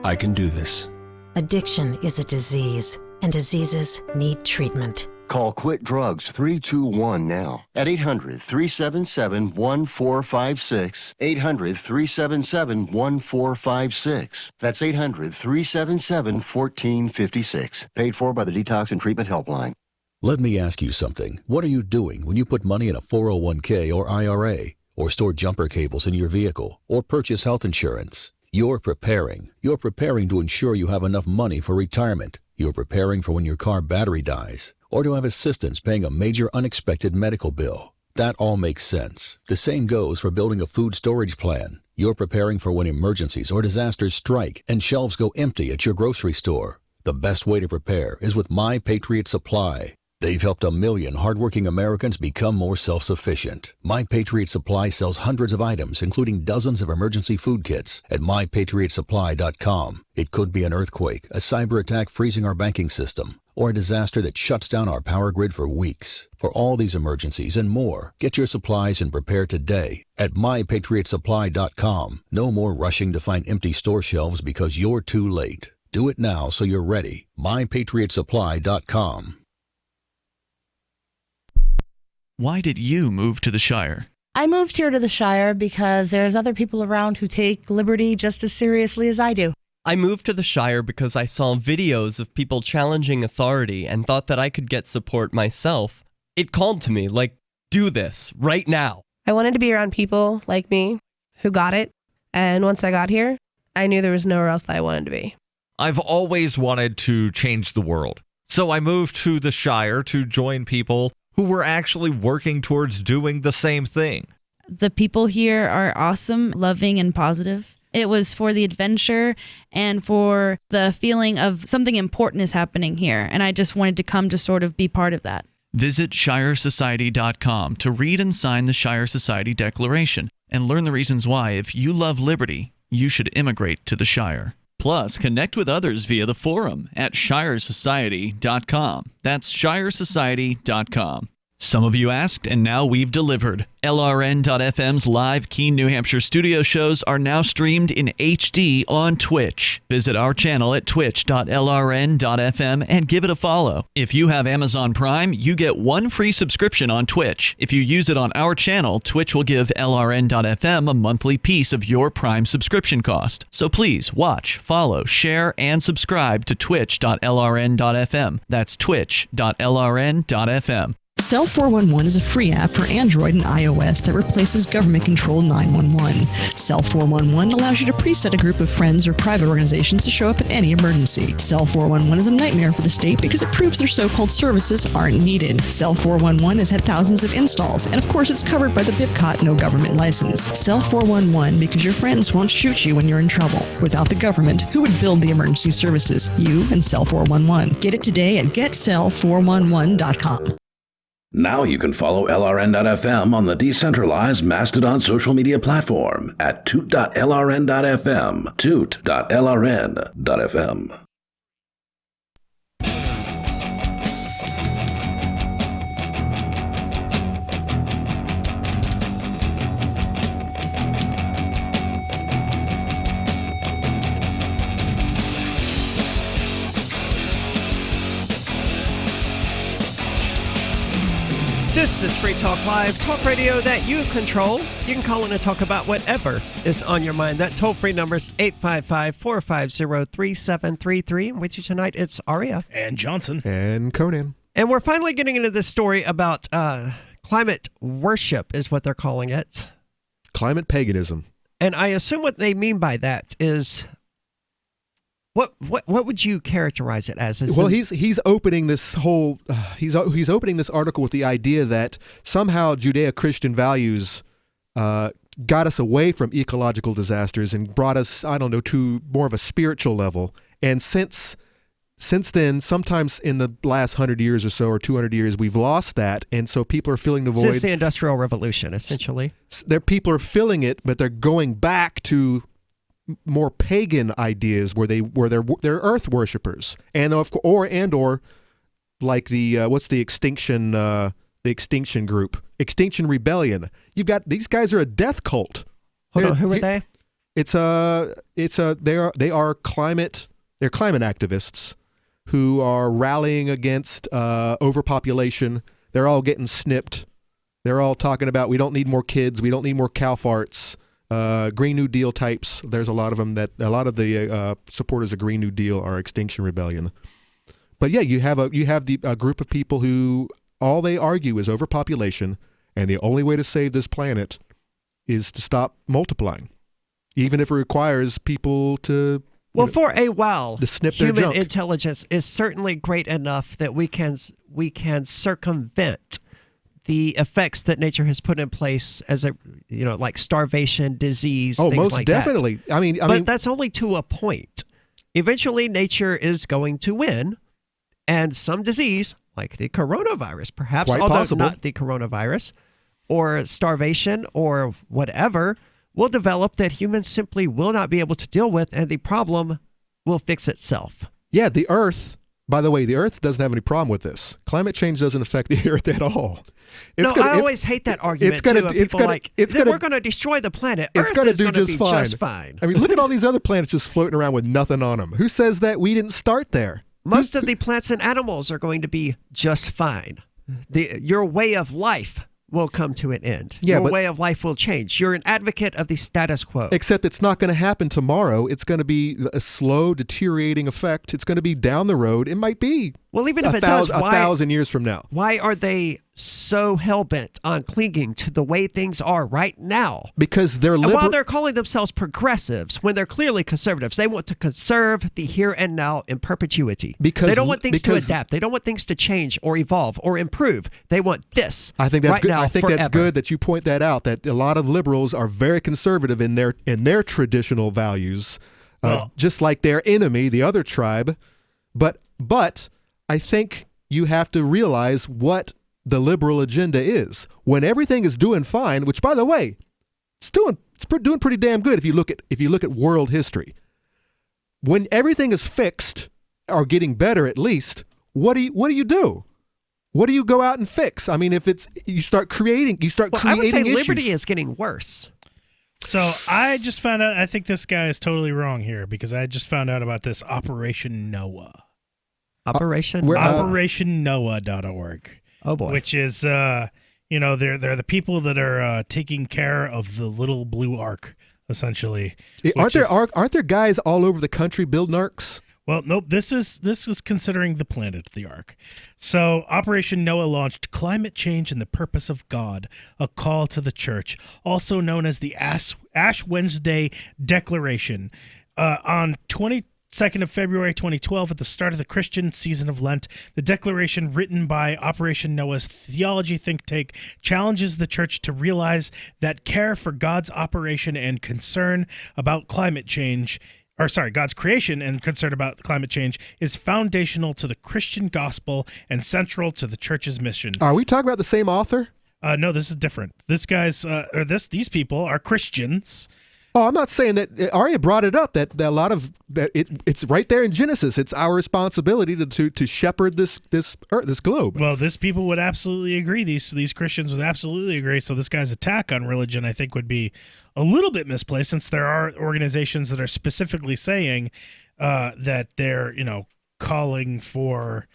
S20: I can do this.
S21: Addiction is a disease, and diseases need treatment.
S23: Call Quit Drugs 321 now at 800-377-1456. 800-377-1456. That's 800-377-1456. Paid for by the Detox and Treatment Helpline.
S6: Let me ask you something. What are you doing when you put money in a 401k or IRA, or store jumper cables in your vehicle, or purchase health insurance? You're preparing. You're preparing to ensure you have enough money for retirement. You're preparing for when your car battery dies, or to have assistance paying a major unexpected medical bill. That all makes sense. The same goes for building a food storage plan. You're preparing for when emergencies or disasters strike and shelves go empty at your grocery store. The best way to prepare is with My Patriot Supply.
S2: They've helped 1 million hardworking Americans become more self-sufficient. My Patriot Supply sells hundreds of items, including dozens of emergency food kits at mypatriotsupply.com. It could be an earthquake, a cyber attack freezing our banking system, or a disaster that shuts down our power grid for weeks. For all these emergencies and more, get your supplies and prepare today at mypatriotsupply.com. No more rushing to find empty store shelves because you're too late. Do it now so you're ready. mypatriotsupply.com.
S17: Why did you move to the Shire?
S3: I moved here to the Shire because there's other people around who take liberty just as seriously as I do.
S4: I moved to the Shire because I saw videos of people challenging authority and thought that I could get support myself. It called to me, like, do this, right now.
S24: I wanted to be around people like me who got it, and once I got here, I knew there was nowhere else that I wanted to be.
S18: I've always wanted to change the world, so I moved to the Shire to join people who were actually working towards doing the same thing.
S25: The people here are awesome, loving, and positive. It was for the adventure and for the feeling of something important is happening here, and I just wanted to come to sort of be part of that.
S17: Visit ShireSociety.com to read and sign the Shire Society Declaration and learn the reasons why, if you love liberty, you should immigrate to the Shire. Plus, connect with others via the forum at ShireSociety.com. That's ShireSociety.com. Some of you asked, and now we've delivered. LRN.FM's live Keene, New Hampshire studio shows are now streamed in HD on Twitch. Visit our channel at twitch.lrn.fm and give it a follow. If you have Amazon Prime, you get 1 free subscription on Twitch. If you use it on our channel, Twitch will give LRN.FM a monthly piece of your Prime subscription cost. So please watch, follow, share, and subscribe to twitch.lrn.fm. That's twitch.lrn.fm.
S26: Cell 411 is a free app for Android and iOS that replaces government-controlled 911. Cell 411 allows you to preset a group of friends or private organizations to show up at any emergency. Cell 411 is a nightmare for the state because it proves their so-called services aren't needed. Cell 411 has had thousands of installs, and of course it's covered by the BIPCOT no government license. Cell 411 because your friends won't shoot you when you're in trouble. Without the government, who would build the emergency services? You and Cell 411. Get it today at getcell411.com.
S6: Now you can follow LRN.FM on the decentralized Mastodon social media platform at toot.lrn.fm, toot.lrn.fm.
S7: This is Free Talk Live, talk radio that you control. You can call in and talk about whatever is on your mind. That toll-free number is 855-450-3733. And with you tonight, it's Aria.
S8: And Johnson.
S9: And Conan.
S7: And we're finally getting into this story about climate worship is what they're calling it.
S9: Climate paganism.
S7: And I assume what they mean by that is... What would you characterize it as?
S9: Well, he's opening this whole he's opening this article with the idea that somehow Judeo-Christian values got us away from ecological disasters and brought us, I don't know, to more of a spiritual level. And since then, sometimes in the last 100 years or so, or 200 years, we've lost that, and so people are filling the void.
S7: Since the Industrial Revolution, essentially.
S9: People are filling it, but they're going back to more pagan ideas where they're earth worshippers, and or like the what's the extinction group, Extinction Rebellion. You've got these guys are a death cult.
S7: Hold on, who are they?
S9: They're climate activists who are rallying against overpopulation. They're all getting snipped. They're all talking about we don't need more kids, we don't need more cow farts. Green New Deal types. There's a lot of them. A lot of the supporters of Green New Deal are Extinction Rebellion. But yeah, you have a group of people who all they argue is overpopulation, and the only way to save this planet is to stop multiplying, even if it requires people to.
S7: Well, for a while,
S9: to snip their
S7: human
S9: junk.
S7: Intelligence is certainly great enough that we can circumvent the effects that nature has put in place as like starvation, disease, things
S9: most
S7: like
S9: definitely.
S7: that. I mean, that's only to a point. Eventually, nature is going to win, and some disease like the coronavirus, perhaps,
S9: Quite
S7: although
S9: possible.
S7: not the coronavirus, or starvation or whatever, will develop that humans simply will not be able to deal with, and the problem will fix itself.
S9: Yeah, the Earth, by the way, the Earth doesn't have any problem with this. Climate change doesn't affect the Earth at all.
S7: I always hate that argument, we're going to destroy the planet.
S9: It's
S7: Earth
S9: going to
S7: is
S9: do
S7: gonna
S9: just
S7: be
S9: fine.
S7: just fine.
S9: I mean, look at all these other planets just floating around with nothing on them. Who says that we didn't start there?
S7: Most of the plants and animals are going to be just fine. Your way of life will come to an end.
S9: Yeah,
S7: Your
S9: but-
S7: way of life will change. You're an advocate of the status quo.
S9: Except it's not going to happen tomorrow. It's going to be a slow deteriorating effect. It's going to be down the road. It might be
S7: Well, even if it does,
S9: a thousand years from now.
S7: Why are they so hell-bent on clinging to the way things are right now?
S9: Because they're
S7: And while they're calling themselves progressives, when they're clearly conservatives, they want to conserve the here and now in perpetuity.
S9: Because
S7: they don't want things to adapt. They don't want things to change or evolve or improve. They want this.
S9: I think that's
S7: right
S9: good.
S7: now,
S9: I think
S7: forever.
S9: that's good that you point that out. That a lot of liberals are very conservative in their traditional values, just like their enemy, the other tribe. But I think you have to realize what the liberal agenda is. When everything is doing fine, which by the way, it's doing pretty damn good if you look at world history. When everything is fixed or getting better, at least, what do you do? What do you go out and fix? I mean, if you start creating
S7: I would say
S9: issues.
S7: liberty is getting worse.
S8: So I just found out, I think this guy is totally wrong here because I just found out about this Operation Noah. OperationNoah.org.
S7: Oh boy.
S8: Which is, they're the people that are taking care of the little blue ark, essentially.
S9: Aren't there guys all over the country building arks?
S8: Well, nope. This is considering the planet, the Ark. So, Operation Noah launched Climate Change and the Purpose of God, a call to the church, also known as the Ash Wednesday Declaration. On 22nd of February 2012, at the start of the Christian season of Lent, the declaration written by Operation Noah's theology think tank challenges the church to realize that care for God's operation and concern about climate change God's creation and concern about climate change is foundational to the Christian gospel and central to the church's mission.
S9: Are we talking about the same author?
S8: No, this is different. These people are Christians.
S9: Oh, I'm not saying that. Aria brought it up that a lot of that it's right there in Genesis. It's our responsibility to shepherd this earth, this globe.
S8: Well, this people would absolutely agree. These Christians would absolutely agree. So this guy's attack on religion, I think, would be a little bit misplaced, since there are organizations that are specifically saying that they're calling for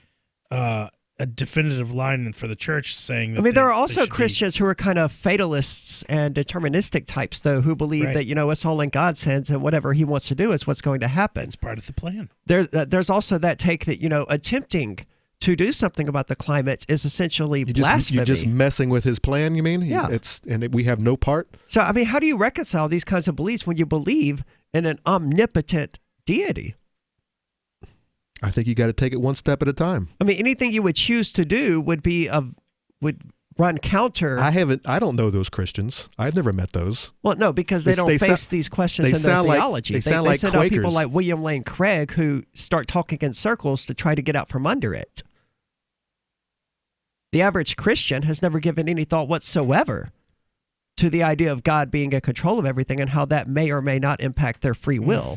S8: a definitive line for the church, saying that
S7: there are also Christians who are kind of fatalists and deterministic types, though, who believe that it's all in God's hands and whatever He wants to do is what's going to happen.
S8: It's part of the plan.
S7: There's also that take that attempting to do something about the climate is essentially blasphemy.
S9: You're just messing with His plan. You mean?
S7: Yeah.
S9: We have no part.
S7: So how do you reconcile these kinds of beliefs when you believe in an omnipotent deity?
S9: I think you got to take it one step at a time.
S7: Anything you would choose to do would run counter.
S9: I don't know those Christians. I've never met those.
S7: Well, no, because they don't face these questions in their theology.
S9: They sound like
S7: send
S9: Quakers.
S7: out people like William Lane Craig who start talking in circles to try to get out from under it. The average Christian has never given any thought whatsoever to the idea of God being in control of everything and how that may or may not impact their free will.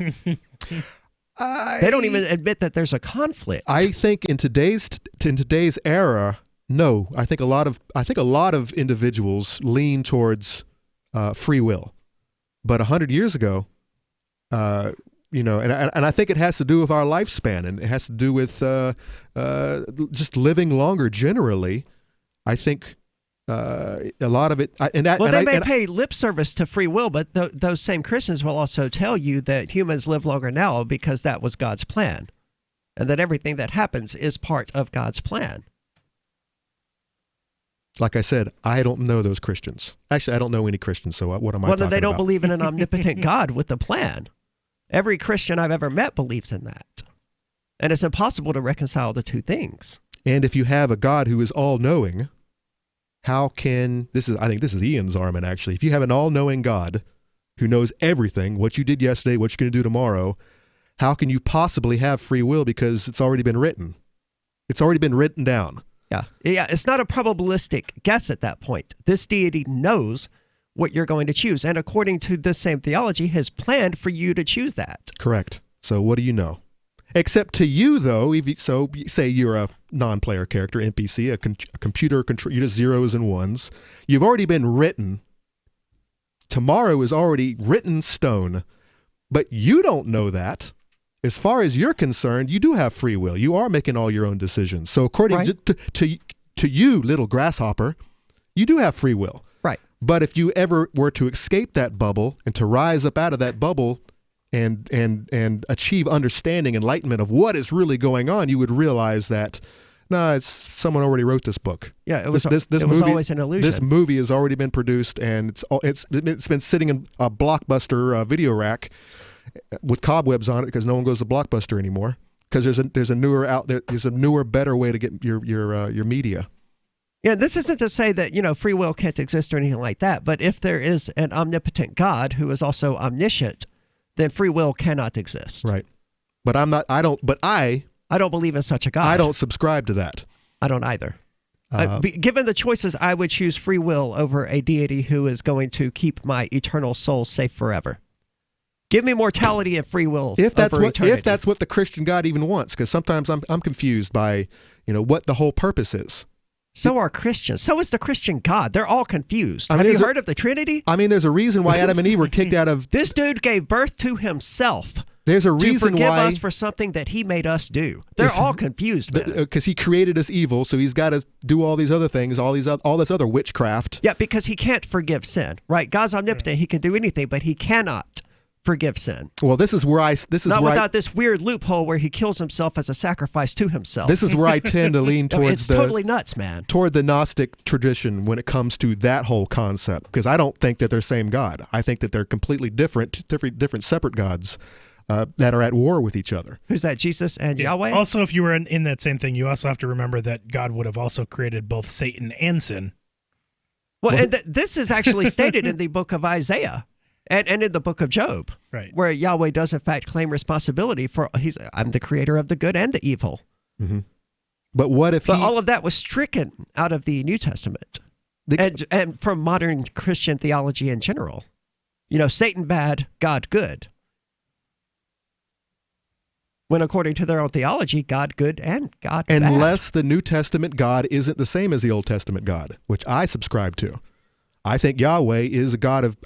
S7: They don't even admit that there's a conflict.
S9: I think in today's era, no. I think a lot of individuals lean towards free will, but 100 years ago, and I think it has to do with our lifespan, and it has to do with just living longer generally. I think a lot of it.
S7: They may pay lip service to free will, but those same Christians will also tell you that humans live longer now because that was God's plan, and that everything that happens is part of God's plan.
S9: Like I said, I don't know those Christians. Actually, I don't know any Christians, so what am I talking about?
S7: Well, they don't believe in an omnipotent God with a plan. Every Christian I've ever met believes in that. And it's impossible to reconcile the two things.
S9: And if you have a God who is all-knowing, how can I think this is Ian's argument, actually. If you have an all-knowing God who knows everything, what you did yesterday, what you're going to do tomorrow, how can you possibly have free will because it's already been written? It's already been written down.
S7: Yeah. It's not a probabilistic guess at that point. This deity knows what you're going to choose. And according to this same theology, has planned for you to choose that.
S9: Correct. So what do you know? Except to you, though, say you're a non-player character, NPC, a computer control, you're just zeros and ones. You've already been written. Tomorrow is already written stone. But you don't know that. As far as you're concerned, you do have free will. You are making all your own decisions. So according to you, little grasshopper, you do have free will.
S7: Right.
S9: But if you ever were to escape that bubble and to rise up out of that bubble and achieve understanding, enlightenment of what is really going on, you would realize that, it's someone already wrote this book.
S7: Yeah, it was
S9: movie,
S7: always an illusion.
S9: This movie has already been produced, and it's been sitting in a Blockbuster video rack with cobwebs on it because no one goes to Blockbuster anymore because there's a newer, better way to get your media.
S7: Yeah, this isn't to say that, free will can't exist or anything like that, but if there is an omnipotent God who is also omniscient, then free will cannot exist.
S9: Right. But I don't
S7: believe in such a God.
S9: I don't subscribe to that.
S7: I don't either. Given the choices, I would choose free will over a deity who is going to keep my eternal soul safe forever. Give me mortality and free will over eternity.
S9: If that's what the Christian God even wants, because sometimes I'm confused by what the whole purpose is.
S7: So are Christians. So is the Christian God. They're all confused. Have you heard of the Trinity?
S9: There's a reason why Adam and Eve were kicked out of...
S7: This dude gave birth to himself.
S9: There's a reason
S7: to forgive
S9: why...
S7: us for something that he made us do. They're all confused, man.
S9: Because he created us evil, so he's got to do all these other things, all this other witchcraft.
S7: Yeah, because he can't forgive sin, right? God's omnipotent. He can do anything, but he cannot forgive sin.
S9: Well, this is where
S7: not without this weird loophole where he kills himself as a sacrifice to himself.
S9: This is where I tend to lean towards
S7: it's totally nuts, man.
S9: Toward the Gnostic tradition when it comes to that whole concept, because I don't think that they're same God. I think that they're completely different separate gods that are at war with each other.
S7: Who's that? Jesus and Yahweh?
S8: Also, if you were in that same thing, you also have to remember that God would have also created both Satan and sin.
S7: Well, and this is actually stated in the book of Isaiah. And in the book of Job,
S8: right,
S7: where Yahweh does in fact claim responsibility for, I'm the creator of the good and the evil.
S9: Mm-hmm. But
S7: all of that was stricken out of the New Testament and from modern Christian theology in general. Satan bad, God good. When according to their own theology, God good and God bad.
S9: Unless the New Testament God isn't the same as the Old Testament God, which I subscribe to. I think Yahweh is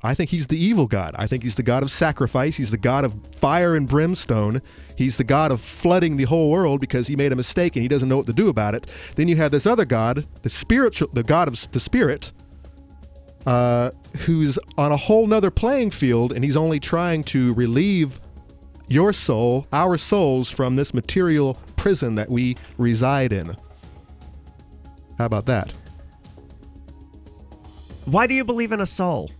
S9: I think he's the evil God. I think he's the God of sacrifice. He's the God of fire and brimstone. He's the God of flooding the whole world because he made a mistake and he doesn't know what to do about it. Then you have this other God, the God of the Spirit, who's on a whole nother playing field, and he's only trying to relieve your soul, our souls, from this material prison that we reside in. How about that?
S7: Why do you believe in a soul?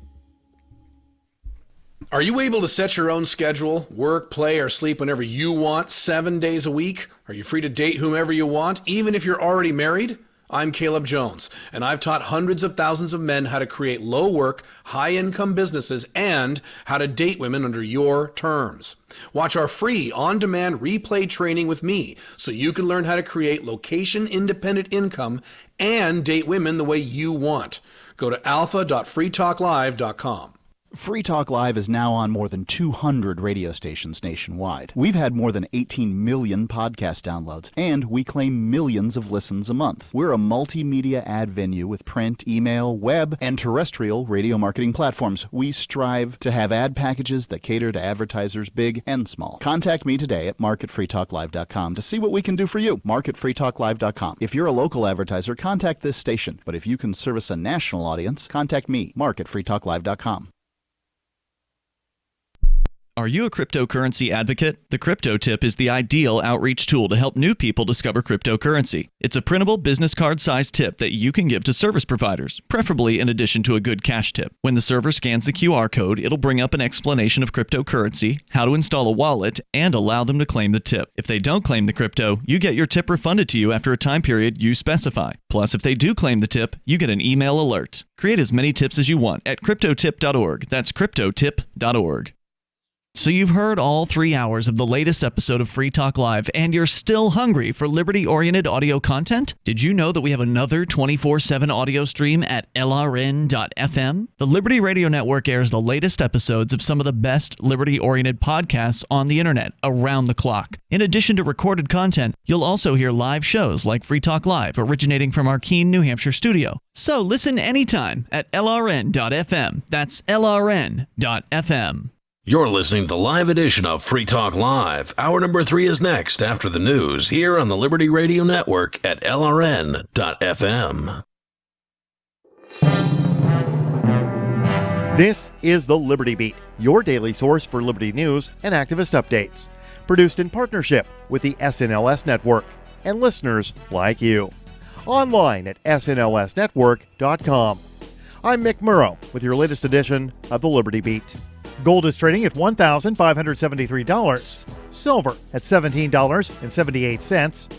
S5: Are you able to set your own schedule, work, play, or sleep whenever you want, 7 days a week? Are you free to date whomever you want, even if you're already married? I'm Caleb Jones, and I've taught hundreds of thousands of men how to create low-work, high-income businesses and how to date women under your terms. Watch our free on-demand replay training with me so you can learn how to create location-independent income and date women the way you want. Go to alpha.freetalklive.com.
S16: Free Talk Live is now on more than 200 radio stations nationwide. We've had more than 18 million podcast downloads, and we claim millions of listens a month. We're a multimedia ad venue with print, email, web, and terrestrial radio marketing platforms. We strive to have ad packages that cater to advertisers big and small. Contact me today at mark@freetalklive.com to see what we can do for you. mark@freetalklive.com. If you're a local advertiser, contact this station. But if you can service a national audience, contact me, mark@freetalklive.com.
S17: Are you a cryptocurrency advocate? The Crypto Tip is the ideal outreach tool to help new people discover cryptocurrency. It's a printable business card-sized tip that you can give to service providers, preferably in addition to a good cash tip. When the server scans the QR code, it'll bring up an explanation of cryptocurrency, how to install a wallet, and allow them to claim the tip. If they don't claim the crypto, you get your tip refunded to you after a time period you specify. Plus, if they do claim the tip, you get an email alert. Create as many tips as you want at cryptotip.org. That's cryptotip.org. So you've heard all 3 hours of the latest episode of Free Talk Live, and you're still hungry for liberty-oriented audio content? Did you know that we have another 24/7 audio stream at LRN.FM? The Liberty Radio Network airs the latest episodes of some of the best liberty-oriented podcasts on the internet around the clock. In addition to recorded content, you'll also hear live shows like Free Talk Live, originating from our Keene, New Hampshire studio. So listen anytime at LRN.FM. That's LRN.FM.
S6: You're listening to the live edition of Free Talk Live. Hour number 3 is next after the news here on the Liberty Radio Network at LRN.FM.
S1: This is the Liberty Beat, your daily source for liberty news and activist updates. Produced in partnership with the SNLS Network and listeners like you. Online at snlsnetwork.com. I'm Mick Murrow with your latest edition of the Liberty Beat. Gold is trading at $1,573, silver at $17.78,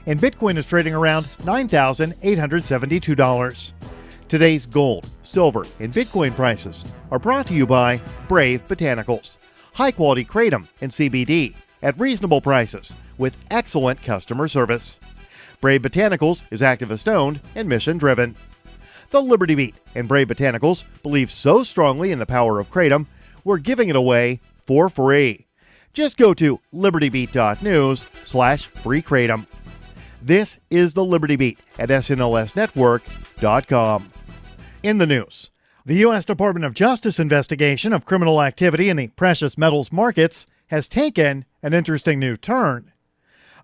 S1: and Bitcoin is trading around $9,872. Today's gold, silver, and Bitcoin prices are brought to you by Brave Botanicals, high-quality kratom and CBD at reasonable prices with excellent customer service. Brave Botanicals is activist-owned and mission-driven. The Liberty Beat and Brave Botanicals believe so strongly in the power of kratom, we're giving it away for free. Just go to libertybeat.news/freekratom. This is the Liberty Beat at snlsnetwork.com. In the news, the U.S. Department of Justice investigation of criminal activity in the precious metals markets has taken an interesting new turn.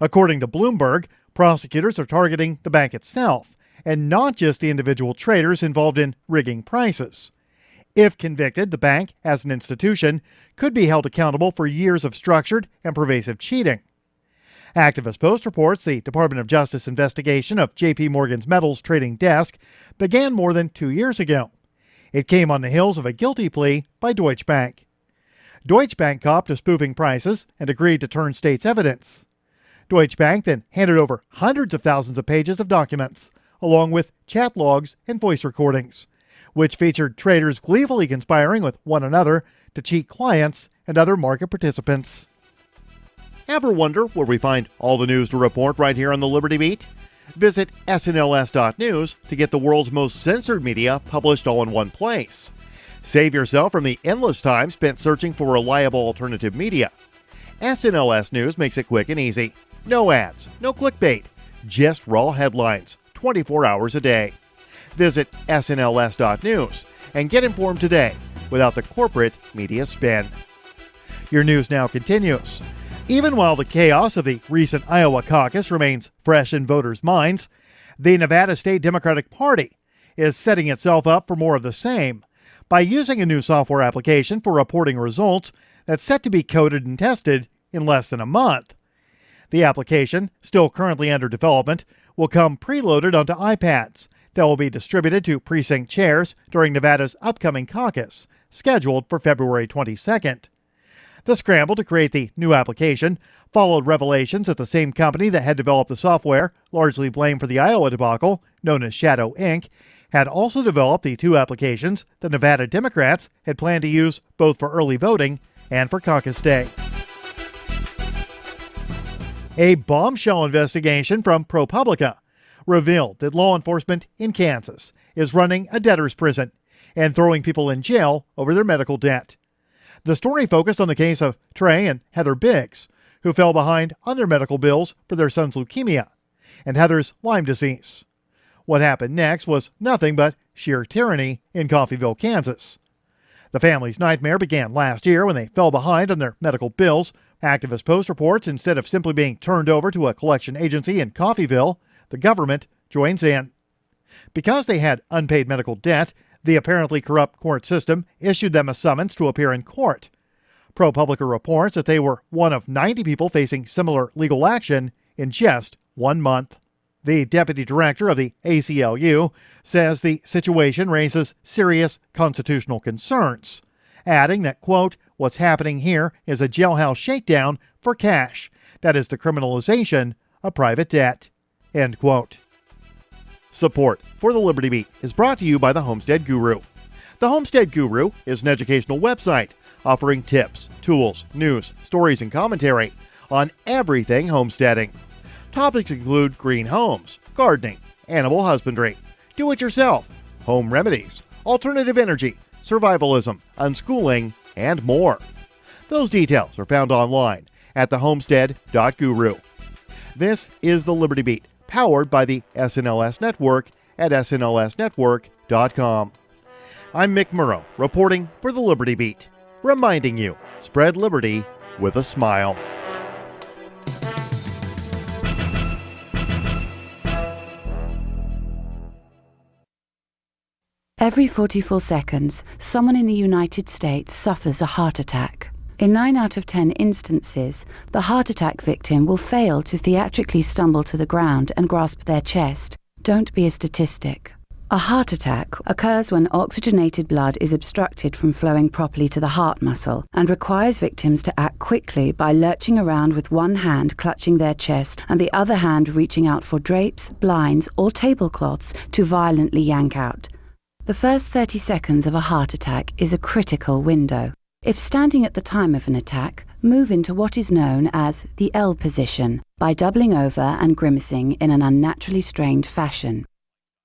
S1: According to Bloomberg, prosecutors are targeting the bank itself, and not just the individual traders involved in rigging prices. If convicted, the bank, as an institution, could be held accountable for years of structured and pervasive cheating. Activist Post reports the Department of Justice investigation of J.P. Morgan's metals trading desk began more than 2 years ago. It came on the heels of a guilty plea by Deutsche Bank. Deutsche Bank copped to spoofing prices and agreed to turn state's evidence. Deutsche Bank then handed over hundreds of thousands of pages of documents, along with chat logs and voice recordings, which featured traders gleefully conspiring with one another to cheat clients and other market participants. Ever wonder where we find all the news to report right here on the Liberty Beat? Visit snls.news to get the world's most censored media published all in one place. Save yourself from the endless time spent searching for reliable alternative media. SNLS News makes it quick and easy. No ads, no clickbait, just raw headlines, 24 hours a day. Visit snls.news and get informed today without the corporate media spin. Your news now continues. Even while the chaos of the recent Iowa caucus remains fresh in voters' minds, the Nevada State Democratic Party is setting itself up for more of the same by using a new software application for reporting results that's set to be coded and tested in less than a month. The application, still currently under development, will come preloaded onto iPads that will be distributed to precinct chairs during Nevada's upcoming caucus, scheduled for February 22nd. The scramble to create the new application followed revelations that the same company that had developed the software, largely blamed for the Iowa debacle, known as Shadow Inc., had also developed the two applications that Nevada Democrats had planned to use both for early voting and for caucus day. A bombshell investigation from ProPublica revealed that law enforcement in Kansas is running a debtor's prison and throwing people in jail over their medical debt. The story focused on the case of Trey and Heather Biggs, who fell behind on their medical bills for their son's leukemia and Heather's Lyme disease. What happened next was nothing but sheer tyranny in Coffeyville, Kansas. The family's nightmare began last year when they fell behind on their medical bills. Activist Post reports instead of simply being turned over to a collection agency in Coffeyville, the government joins in. Because they had unpaid medical debt, the apparently corrupt court system issued them a summons to appear in court. ProPublica reports that they were one of 90 people facing similar legal action in just 1 month. The deputy director of the ACLU says the situation raises serious constitutional concerns, adding that, quote, "What's happening here is a jailhouse shakedown for cash. That is the criminalization of private debt," end quote. Support for the Liberty Beat is brought to you by the Homestead Guru. The Homestead Guru is an educational website offering tips, tools, news, stories, and commentary on everything homesteading. Topics include green homes, gardening, animal husbandry, do-it-yourself, home remedies, alternative energy, survivalism, unschooling, and more. Those details are found online at thehomestead.guru. This is the Liberty Beat, powered by the SNLS Network at snlsnetwork.com. I'm Mick Murrow, reporting for the Liberty Beat, reminding you, spread liberty with a smile.
S10: Every 44 seconds, someone in the United States suffers a heart attack. In 9 out of 10 instances, the heart attack victim will fail to theatrically stumble to the ground and grasp their chest. Don't be a statistic. A heart attack occurs when oxygenated blood is obstructed from flowing properly to the heart muscle and requires victims to act quickly by lurching around with one hand clutching their chest and the other hand reaching out for drapes, blinds, or tablecloths to violently yank out. The first 30 seconds of a heart attack is a critical window. If standing at the time of an attack, move into what is known as the L position by doubling over and grimacing in an unnaturally strained fashion.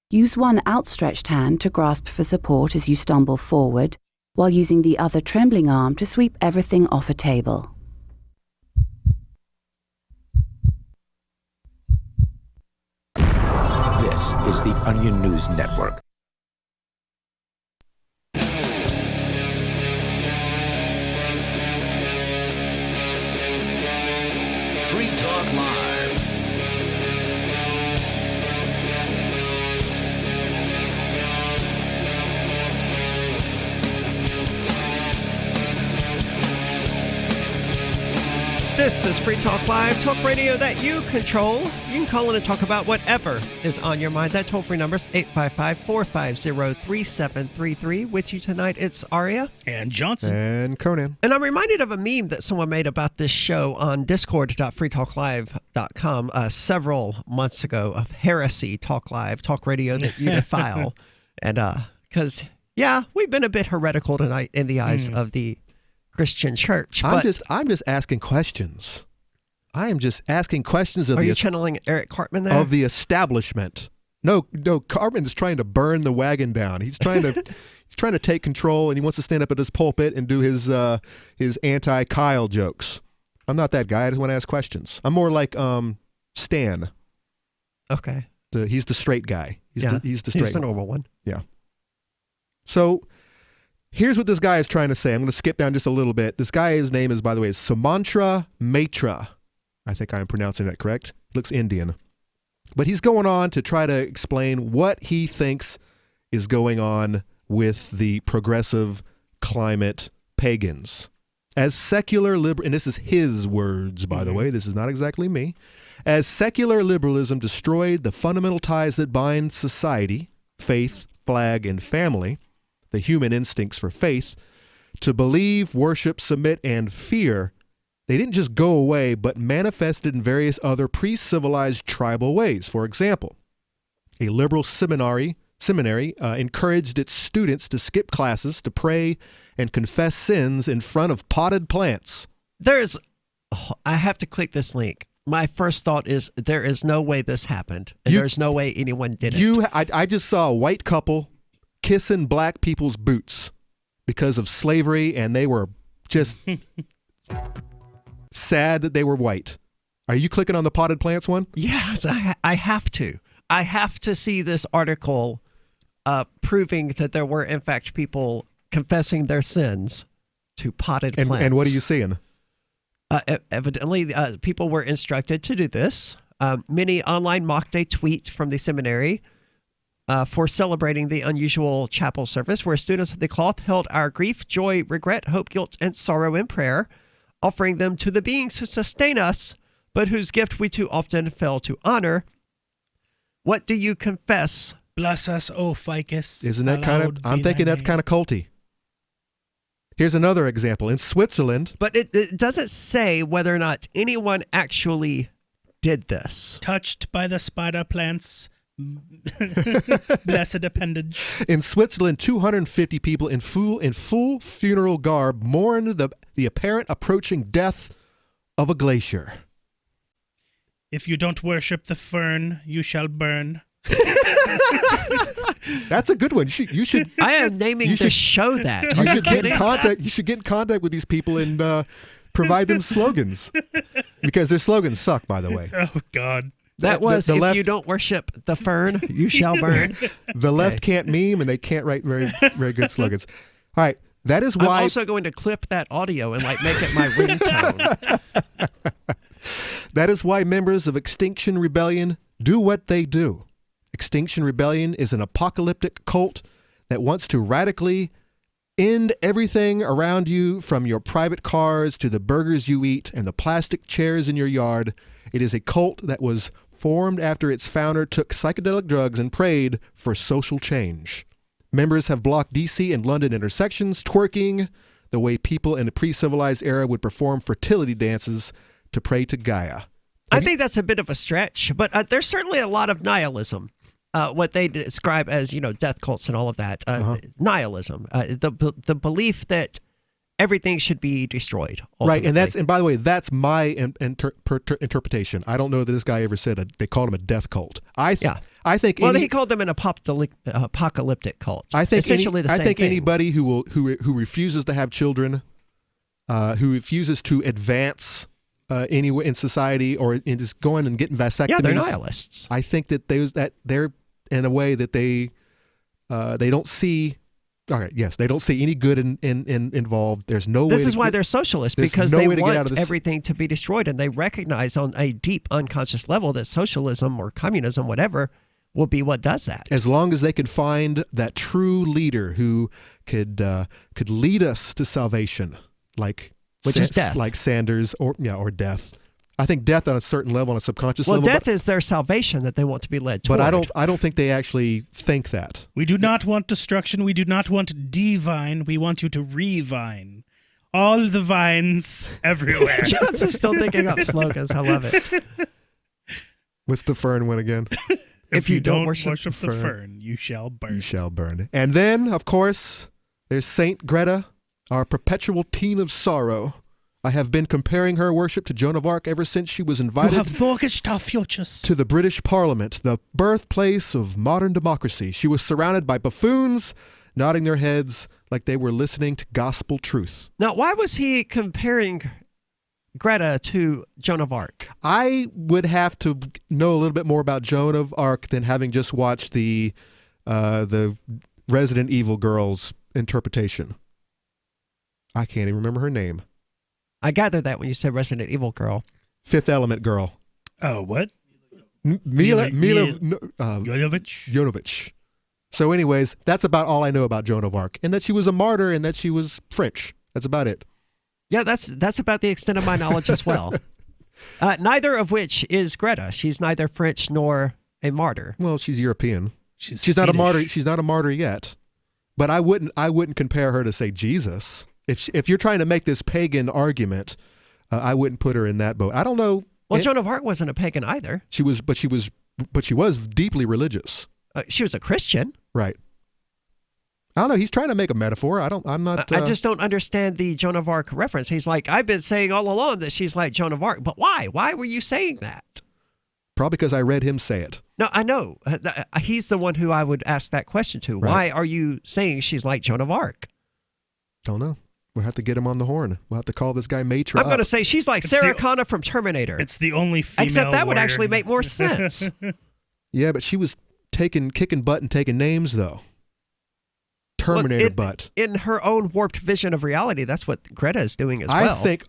S10: Use one outstretched hand to grasp for support as you stumble forward, while using the other trembling arm to sweep everything off a table.
S11: This is the Onion News Network.
S6: Free Talk Live.
S7: This is Free Talk Live, talk radio that you control. You can call in and talk about whatever is on your mind. That toll-free number is 855-450-3733. With you tonight, it's Aria.
S8: And Johnson.
S9: And Conan.
S7: And I'm reminded of a meme that someone made about this show on discord.freetalklive.com several months ago of heresy talk live, talk radio that you defile. And because, yeah, we've been a bit heretical tonight in the eyes of the Christian church.
S9: I'm just asking questions. I am just asking questions of
S7: Are you channeling Eric Cartman there?
S9: Of the establishment. No, Cartman's trying to burn the wagon down. He's trying to take control, and he wants to stand up at his pulpit and do his anti-Kyle jokes. I'm not that guy. I just want to ask questions. I'm more like Stan.
S7: Okay.
S9: He's the straight guy. He's the
S7: normal one.
S9: Yeah. So here's what this guy is trying to say. I'm going to skip down just a little bit. This guy, his name is, by the way, Sumantra Matra. I think I'm pronouncing that correct. Looks Indian. But he's going on to try to explain what he thinks is going on with the progressive climate pagans. As secular liberal, and this is his words, by the way, this is not exactly me. As secular liberalism destroyed the fundamental ties that bind society, faith, flag, and family, the human instincts for faith, to believe, worship, submit, and fear, they didn't just go away, but manifested in various other pre-civilized tribal ways. For example, a liberal seminary encouraged its students to skip classes, to pray, and confess sins in front of potted plants.
S7: I have to click this link. My first thought is there is no way this happened, and there's no way anyone did it.
S9: I just saw a white couple kissing black people's boots because of slavery, and they were just sad that they were white. Are you clicking on the potted plants one?
S7: Yes, I have to. I have to see this article proving that there were, in fact, people confessing their sins to potted plants.
S9: And what are you seeing?
S7: Evidently, people were instructed to do this. Many online mocked a tweet from the seminary for celebrating the unusual chapel service where students of the cloth held our grief, joy, regret, hope, guilt, and sorrow in prayer, offering them to the beings who sustain us, but whose gift we too often fail to honor. What do you confess?
S8: Bless us, O Ficus.
S9: Isn't that kind of, I'm thinking that's kind of culty. Here's another example. In Switzerland.
S7: But it doesn't say whether or not anyone actually did this.
S8: Touched by the spider plants, Blessed appendage.
S9: In Switzerland, 250 people in full funeral garb mourned the apparent approaching death of a glacier.
S8: If you don't worship the fern, you shall burn.
S9: That's a good one. You should.
S7: I am naming the show that. Are you kidding?
S9: You should get in contact with these people and provide them slogans, because their slogans suck, by the way.
S8: Oh God.
S7: That was
S9: the
S7: if
S9: left,
S7: you don't worship the fern, you shall burn.
S9: The left can't meme, and they can't write very good slogans. All right, that is why.
S7: I'm also going to clip that audio and make it my ringtone.
S9: That is why members of Extinction Rebellion do what they do. Extinction Rebellion is an apocalyptic cult that wants to radically end everything around you, from your private cars to the burgers you eat and the plastic chairs in your yard. It is a cult that was formed after its founder took psychedelic drugs and prayed for social change. Members have blocked DC and London intersections, twerking the way people in the pre-civilized era would perform fertility dances to pray to Gaia.
S7: I think that's a bit of a stretch, but there's certainly a lot of nihilism. What they describe as, death cults and all of that. Nihilism, the belief that everything should be destroyed. Ultimately.
S9: Right, and by the way, that's my interpretation. I don't know that this guy ever said they called him a death cult. I think.
S7: Well, he called them an apocalyptic cult.
S9: I think
S7: essentially the same thing.
S9: Anybody who refuses to have children, who refuses to advance anywhere in society, or is going and getting vasectomies.
S7: Yeah, they're nihilists.
S9: I think that they're in a way that they don't see. All right, yes, they don't see any good involved. There's no way.
S7: This is why they're socialists, because they want everything to be destroyed, and they recognize on a deep unconscious level that socialism or communism, whatever, will be what does that.
S9: As long as they can find that true leader who could lead us to salvation, which is death, like Sanders or death. I think death on a certain level, on a subconscious level.
S7: Well, death is their salvation that they want to be led toward.
S9: But I don't think they actually think that.
S8: We do not want destruction. We do not want divine. We want you to revine. All the vines everywhere.
S7: Johnson's still thinking up slogans. I love it.
S9: What's the Fern one again?
S8: If you don't worship the fern, you shall burn.
S9: You shall burn. And then, of course, there's Saint Greta, our perpetual teen of sorrow. I have been comparing her worship to Joan of Arc ever since she was invited.
S8: You have mortgaged our futures.
S9: To the British Parliament, the birthplace of modern democracy. She was surrounded by buffoons, nodding their heads like they were listening to gospel truth.
S7: Now, why was he comparing Greta to Joan of Arc?
S9: I would have to know a little bit more about Joan of Arc than having just watched the Resident Evil girl's interpretation. I can't even remember her name.
S7: I gathered that when you said Resident Evil girl.
S9: Fifth Element girl.
S8: Oh, what?
S9: Mila
S8: Jovovich.
S9: So anyways, that's about all I know about Joan of Arc. And that she was a martyr and that she was French. That's about it.
S7: Yeah, that's about the extent of my knowledge as well. Neither of which is Greta. She's neither French nor a martyr.
S9: Well, she's European. She's not a martyr. She's not a martyr yet. But I wouldn't compare her to, say, Jesus. If you're trying to make this pagan argument, I wouldn't put her in that boat. I don't know.
S7: Well, Joan of Arc wasn't a pagan either.
S9: She was deeply religious.
S7: She was a Christian.
S9: Right. I don't know. He's trying to make a metaphor. I
S7: just don't understand the Joan of Arc reference. He's like, I've been saying all along that she's like Joan of Arc, but why? Why were you saying that?
S9: Probably because I read him say it.
S7: No, I know. He's the one who I would ask that question to.
S9: Right.
S7: Why are you saying she's like Joan of Arc?
S9: Don't know. We'll have to get him on the horn. We'll have to call this guy Matra.
S7: I'm going to say she's like Sarah Connor from Terminator.
S8: It's the only female
S7: Except that would
S8: warrior.
S7: actually make more sense.
S9: Yeah, but she was kicking butt and taking names, though. Terminator butt.
S7: In her own warped vision of reality, that's what Greta is doing as well.
S9: I think,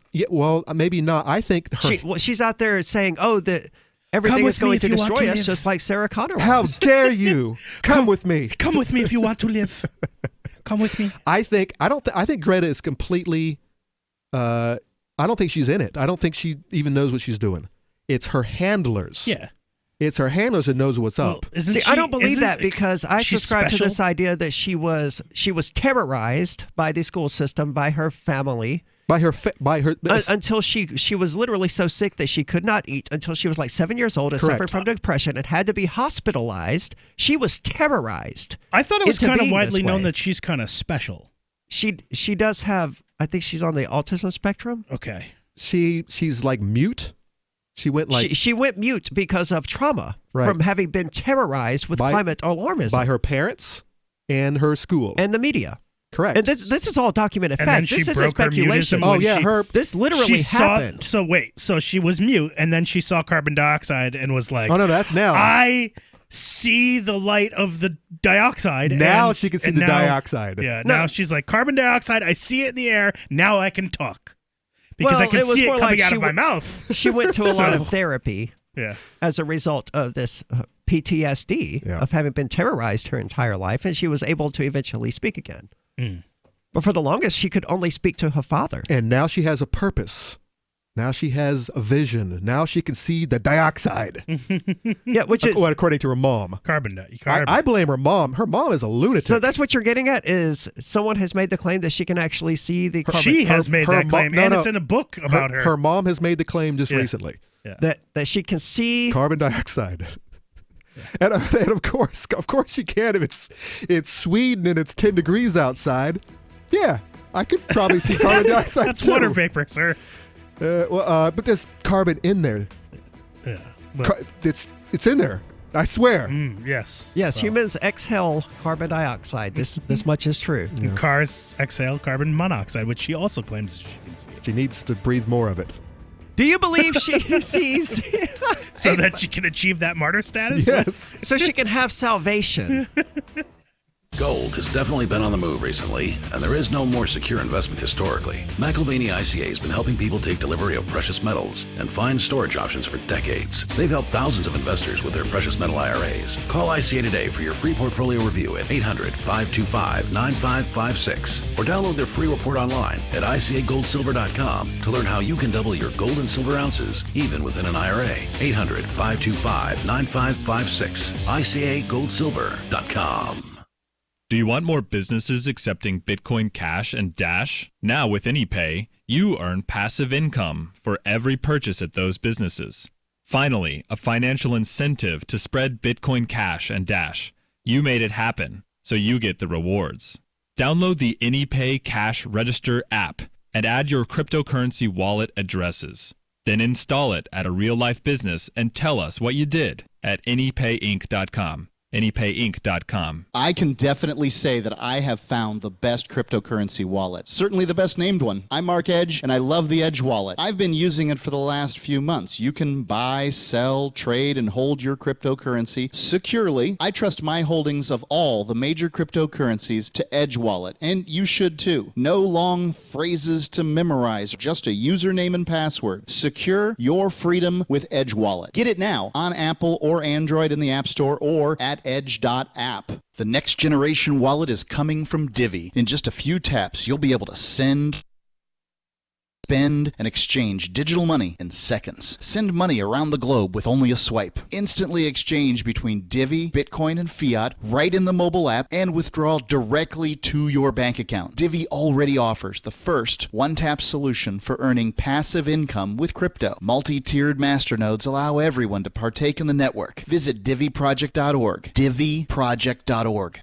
S9: maybe not. I think
S7: she's out there saying, that everything is going to destroy us, just like Sarah Connor was.
S9: How dare you? Come with me.
S8: Come with me if you want to live. Come with me.
S9: I think Greta is completely. I don't think she's in it. I don't think she even knows what she's doing. It's her handlers.
S8: Yeah.
S9: It's her handlers that knows what's up.
S7: I don't believe that, because I subscribe to this idea that she was terrorized by the school system, by her family, until she was literally so sick that she could not eat until she was like 7 years old and
S9: Correct.
S7: suffered from depression and had to be hospitalized. She was terrorized.
S8: I thought it was
S7: into
S8: kind of
S7: being
S8: widely
S7: this
S8: known
S7: way.
S8: that she's kind of special.
S7: She does have. I think she's on the autism spectrum.
S8: Okay.
S9: She's like mute. She went like
S7: she went mute because of trauma from having been terrorized with climate alarmism
S9: by her parents and her school
S7: and the media.
S9: Correct.
S7: And this is all documented
S8: And
S7: fact.
S8: then she
S7: This isn't
S8: broke her
S7: speculation.
S8: mutism when
S7: this literally happened.
S8: So she was mute, and then she saw carbon dioxide and was like,
S9: Oh, no, that's now.
S8: I see the light of the dioxide.
S9: Now
S8: and-
S9: she can see
S8: and
S9: the
S8: now-
S9: dioxide.
S8: Yeah,
S7: No.
S8: now she's like, carbon dioxide, I see it in the air, now I can talk. Because I
S7: Well,
S8: can
S7: it was
S8: see it
S7: more
S8: coming
S7: like
S8: out
S7: she
S8: of my
S7: went-
S8: mouth.
S7: She went to a lot
S8: So-
S7: of therapy
S8: Yeah.
S7: as a result of this PTSD of having been terrorized her entire life, and she was able to eventually speak again. But for the longest, she could only speak to her father.
S9: And now she has a purpose. Now she has a vision. Now she can see the dioxide.
S7: Yeah, which is
S9: according to her mom.
S8: Carbon dioxide.
S9: I blame her mom. Her mom is a lunatic.
S7: So that's what you're getting at is someone has made the claim that she can actually see the carbon.
S8: She has made that claim,
S9: no,
S8: and
S9: no.
S8: it's in a book about her.
S9: Her mom has made the claim just recently.
S8: Yeah.
S7: That she can see
S9: carbon dioxide. And of course she can if it's Sweden and it's 10 degrees outside. Yeah, I could probably see carbon dioxide.
S8: That's
S9: too.
S8: water vapor, sir.
S9: But there's carbon in there.
S8: Yeah,
S9: it's in there. I swear.
S8: Yes.
S7: Yes, humans exhale carbon dioxide. This much is true.
S8: And cars exhale carbon monoxide, which she also claims she can see.
S9: She needs to breathe more of it.
S7: Do you believe she sees
S8: so that she can achieve that martyr status?
S9: Yes.
S7: So she can have salvation.
S6: Gold has definitely been on the move recently, and there is no more secure investment historically. McIlvaney ICA has been helping people take delivery of precious metals and find storage options for decades. They've helped thousands of investors with their precious metal IRAs. Call ICA today for your free portfolio review at 800-525-9556 or download their free report online at ICAGoldSilver.com to learn how you can double your gold and silver ounces even within an IRA. 800-525-9556. ICAGoldSilver.com.
S12: Do you want more businesses accepting Bitcoin Cash and Dash? Now with AnyPay, you earn passive income for every purchase at those businesses. Finally, a financial incentive to spread Bitcoin Cash and Dash. You made it happen, so you get the rewards. Download the AnyPay Cash Register app and add your cryptocurrency wallet addresses. Then install it at a real-life business and tell us what you did at AnyPayInc.com. AnyPayInc.com.
S16: I can definitely say that I have found the best cryptocurrency wallet. Certainly the best named one. I'm Mark Edge, and I love the Edge wallet. I've been using it for the last few months. You can buy, sell, trade, and hold your cryptocurrency securely. I trust my holdings of all the major cryptocurrencies to Edge wallet, and you should too. No long phrases to memorize, just a username and password. Secure your freedom with Edge wallet. Get it now on Apple or Android in the App Store or at edge.app. The next generation wallet is coming from Divi. In just a few taps, you'll be able to send, spend, and exchange digital money in seconds. Send money around the globe with only a swipe. Instantly exchange between Divi, Bitcoin, and fiat right in the mobile app and withdraw directly to your bank account. Divi already offers the first one-tap solution for earning passive income with crypto. Multi-tiered masternodes allow everyone to partake in the network. Visit diviproject.org. diviproject.org.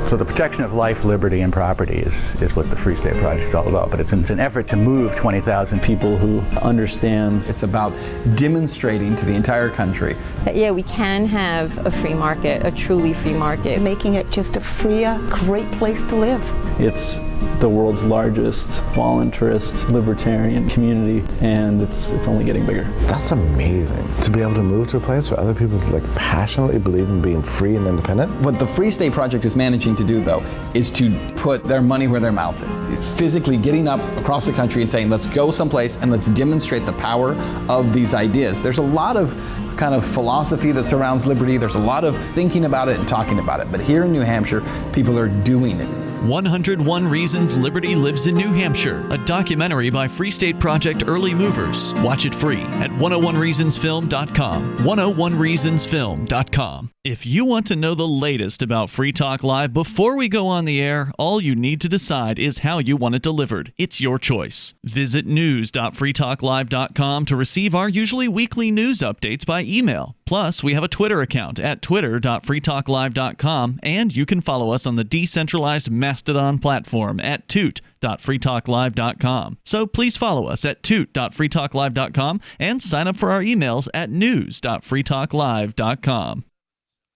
S13: So the protection of life, liberty, and property is what the Free State Project is all about. But it's an effort to move 20,000 people who understand.
S14: It's about demonstrating to the entire country
S15: that, yeah, we can have a free market, a truly free market. Making it just a freer, great place to live.
S13: It's the world's largest voluntarist libertarian community, and it's only getting bigger.
S19: That's amazing, to be able to move to a place where other people passionately believe in being free and independent.
S14: What the Free State Project is managing to do, though, is to put their money where their mouth is. It's physically getting up across the country and saying, let's go someplace and let's demonstrate the power of these ideas. There's a lot of kind of philosophy that surrounds liberty. There's a lot of thinking about it and talking about it. But here in New Hampshire, people are doing it.
S17: 101 Reasons Liberty Lives in New Hampshire, a documentary by Free State Project Early Movers. Watch it free at 101reasonsfilm.com. 101reasonsfilm.com. If you want to know the latest about Free Talk Live before we go on the air, all you need to decide is how you want it delivered. It's your choice. Visit news.freetalklive.com to receive our usually weekly news updates by email. Plus, we have a Twitter account at twitter.freetalklive.com, and you can follow us on the decentralized Mastodon platform at toot.freetalklive.com. So please follow us at toot.freetalklive.com and sign up for our emails at news.freetalklive.com.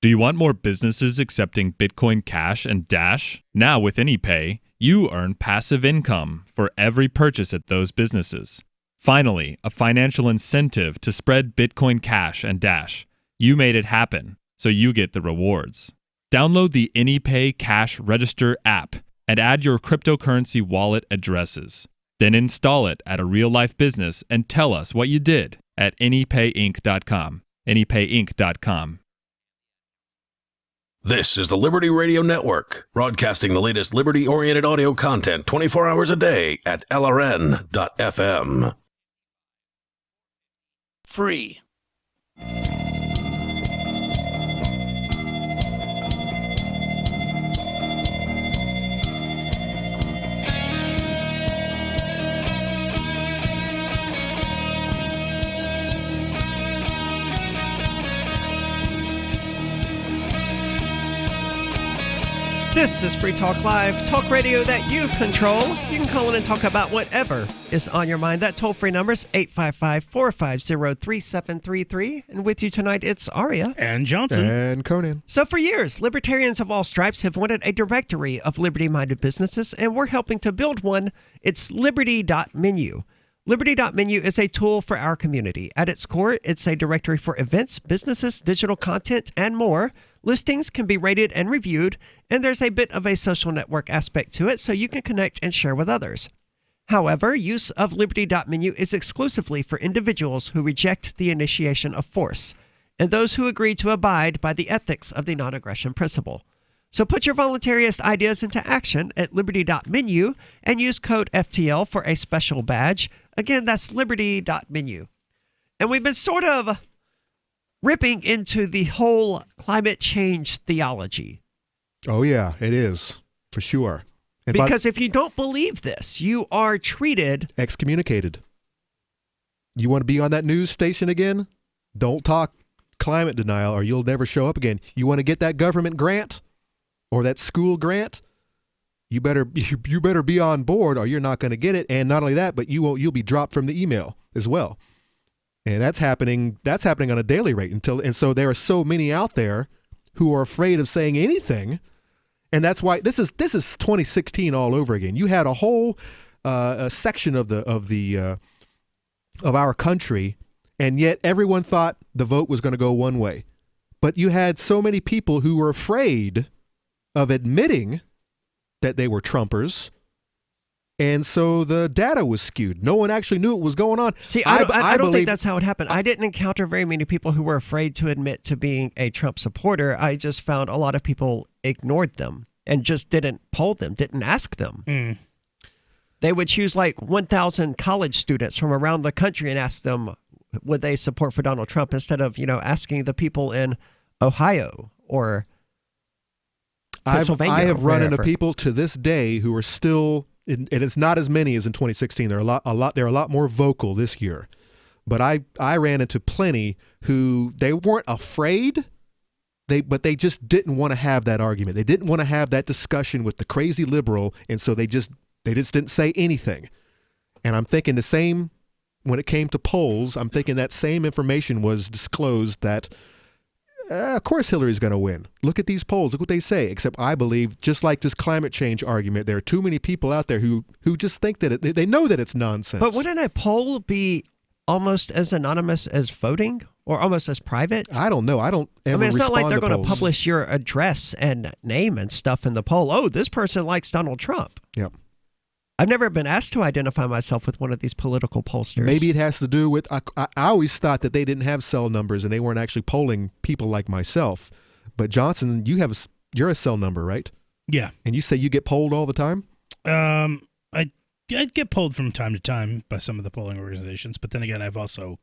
S12: Do you want more businesses accepting Bitcoin Cash and Dash? Now with AnyPay, you earn passive income for every purchase at those businesses. Finally, a financial incentive to spread Bitcoin Cash and Dash. You made it happen, so you get the rewards. Download the AnyPay Cash Register app and add your cryptocurrency wallet addresses. Then install it at a real-life business and tell us what you did at anypayinc.com. anypayinc.com.
S6: This is the Liberty Radio Network, broadcasting the latest liberty-oriented audio content 24 hours a day at LRN.FM.
S2: Free.
S7: This is Free Talk Live, talk radio that you control. You can call in and talk about whatever is on your mind. That toll-free number is 855-450-3733. And with you tonight, it's Aria.
S8: And Johnson.
S9: And Conan.
S7: So for years, libertarians of all stripes have wanted a directory of liberty-minded businesses, and we're helping to build one. It's liberty.menu. Liberty.menu is a tool for our community. At its core, it's a directory for events, businesses, digital content, and more. Listings can be rated and reviewed, and there's a bit of a social network aspect to it so you can connect and share with others. However, use of Liberty.menu is exclusively for individuals who reject the initiation of force and those who agree to abide by the ethics of the non-aggression principle. So put your voluntarist ideas into action at Liberty.menu and use code FTL for a special badge. Again, that's Liberty.menu. And we've been sort of ripping into the whole climate change theology.
S9: Oh, yeah, it is, for sure. And
S7: because if you don't believe this, you are treated...
S9: excommunicated. You want to be on that news station again? Don't talk climate denial or you'll never show up again. You want to get that government grant or that school grant? You better be on board or you're not going to get it. And not only that, but you'll be dropped from the email as well. And that's happening on a daily rate and so there are so many out there who are afraid of saying anything. And that's why this is 2016 all over again. You had a whole a section of our country, and yet everyone thought the vote was going to go one way. But you had so many people who were afraid of admitting that they were Trumpers. And so the data was skewed. No one actually knew what was going on.
S7: See, I don't think that's how it happened. I didn't encounter very many people who were afraid to admit to being a Trump supporter. I just found a lot of people ignored them and just didn't poll them, didn't ask them.
S8: Mm.
S7: They would choose like 1,000 college students from around the country and ask them, would they support for Donald Trump instead of, asking the people in Ohio or Pennsylvania.
S9: I have run into people to this day who are still... and it's not as many as in 2016. They're a lot more vocal this year. But I ran into plenty who they weren't afraid, but they just didn't want to have that argument. They didn't want to have that discussion with the crazy liberal, and so they just didn't say anything. And I'm thinking the same when it came to polls. I'm thinking that same information was disclosed that of course Hillary's going to win. Look at these polls. Look what they say. Except I believe, just like this climate change argument, there are too many people out there who just think that they know that it's nonsense.
S7: But wouldn't a poll be almost as anonymous as voting or almost as private?
S9: I don't know. I don't ever
S7: it's not like they're going
S9: polls.
S7: to publish your address and name and stuff in the poll. Oh, this person likes Donald Trump.
S9: Yep.
S7: I've never been asked to identify myself with one of these political pollsters.
S9: Maybe it has to do with, I always thought that they didn't have cell numbers and they weren't actually polling people like myself. But Johnson, you're a cell number, right?
S8: Yeah.
S9: And you say you get polled all the time?
S8: I get polled from time to time by some of the polling organizations, but then again, I've also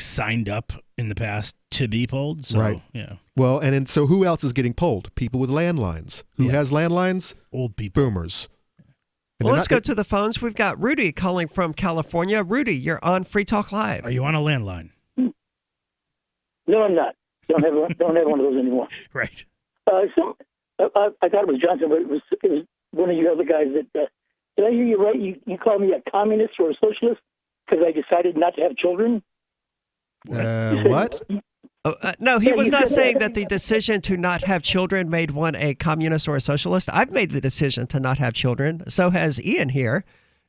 S8: signed up in the past to be polled. So,
S9: Right.
S8: Yeah.
S9: Well, so who else is getting polled? People with landlines. Who has landlines?
S8: Old people.
S9: Boomers. And
S7: Well,
S9: they're
S7: let's go to the phones. We've got Rudy calling from California. Rudy, you're on Free Talk Live.
S8: Are you on a landline?
S2: No, I'm not. Don't have one of those anymore.
S8: Right.
S2: I thought it was Johnson, but it was one of you other guys that. Did I hear you right? You called me a communist or a socialist because I decided not to have children.
S9: What?
S7: No, he
S2: Yeah,
S7: was
S2: you
S7: not
S2: said
S7: saying
S2: that.
S7: that the decision to not have children made one a communist or a socialist. I've made the decision to not have children. So has Ian here.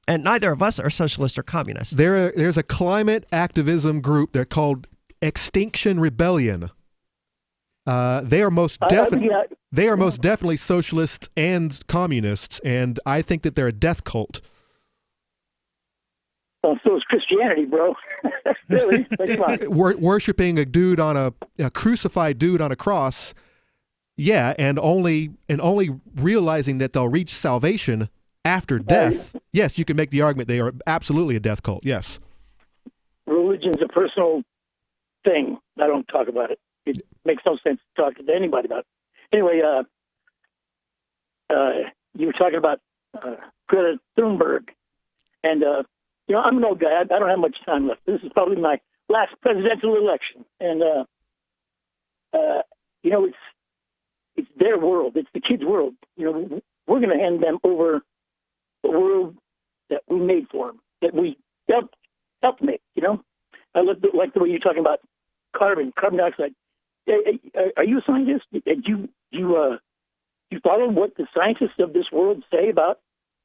S7: And neither of us are socialist or communist.
S9: There's a climate activism group they're called Extinction Rebellion. They are most definitely socialists and communists, and I think that they're a death cult.
S2: Well, so is Christianity, bro. Really? Come on.
S9: Worshipping a dude on a crucified dude on a cross, yeah, and only realizing that they'll reach salvation after death. Yes, you can make the argument they are absolutely a death cult. Yes.
S2: Religion's a personal thing. I don't talk about it. It makes no sense to talk to anybody about it. Anyway, you were talking about Greta Thunberg, and I'm an old guy. I don't have much time left. This is probably my last presidential election, and it's their world. It's the kids' world. We're going to hand them over the world that we made for them, that we helped make. I like the way you're talking about carbon dioxide. Are you a scientist? Did you follow what the scientists of this world say about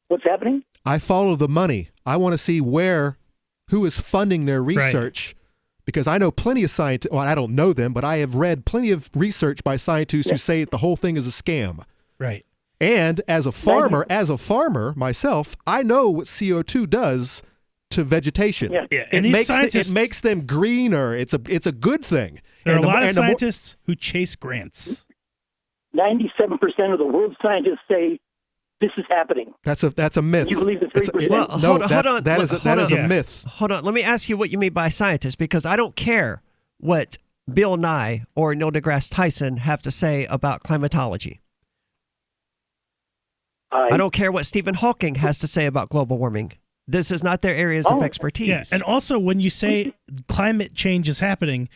S2: what's happening?
S9: I follow the money. I want to see who is funding their research, because I know plenty of scientists. Well, I don't know them, but I have read plenty of research by scientists who say the whole thing is a scam.
S8: Right.
S9: And as a farmer myself, I know what CO2 does to vegetation.
S8: Yeah. And
S9: It makes them greener. It's a good thing.
S8: There are a lot of scientists who chase grants.
S2: 97% of the world's scientists say this is happening.
S9: That's a myth.
S2: You believe the 3%?
S7: Hold on.
S9: That is a myth.
S7: Hold on. Let me ask you what you mean by scientist, because I don't care what Bill Nye or Neil deGrasse Tyson have to say about climatology. I don't care what Stephen Hawking has to say about global warming. This is not their areas of expertise.
S8: Yeah. And also, when you say climate change is happening,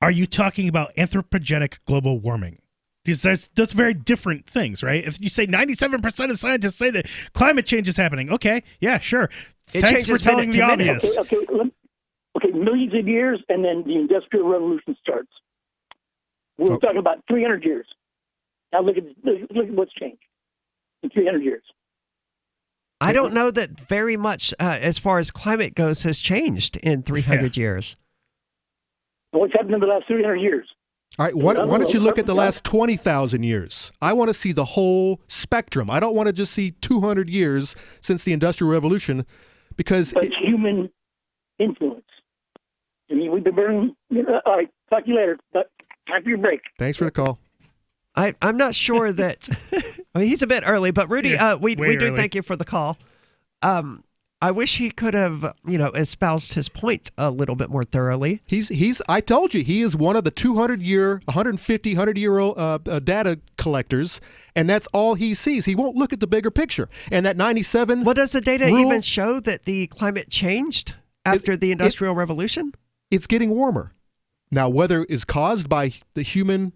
S8: are you talking about anthropogenic global warming? Because that's very different things, right? If you say 97% of scientists say that climate change is happening, okay, yeah, sure. Thanks for telling the obvious.
S2: Okay, millions of years, and then the Industrial Revolution starts. We're talking about 300 years. Now look at what's changed in 300 years.
S7: I don't know that very much as far as climate goes has changed in 300 years.
S2: What's happened in the last 300 years?
S9: All right, why don't you look at the last 20,000 years? I want to see the whole spectrum. I don't want to just see 200 years since the Industrial Revolution, because
S2: it's human influence. I mean, we've been burning. All right, talk to you later. Time for your break.
S9: Thanks for the call.
S7: I'm not sure that. I mean, he's a bit early, but Rudy, we do
S8: early.
S7: thank you for the call. I wish he could have, espoused his point a little bit more thoroughly.
S9: I told you, he is one of the 150-year-old data collectors, and that's all he sees. He won't look at the bigger picture. And that 97.
S7: Well, does the data even show that the climate changed after the Industrial Revolution?
S9: It's getting warmer. Now, whether it's caused by the human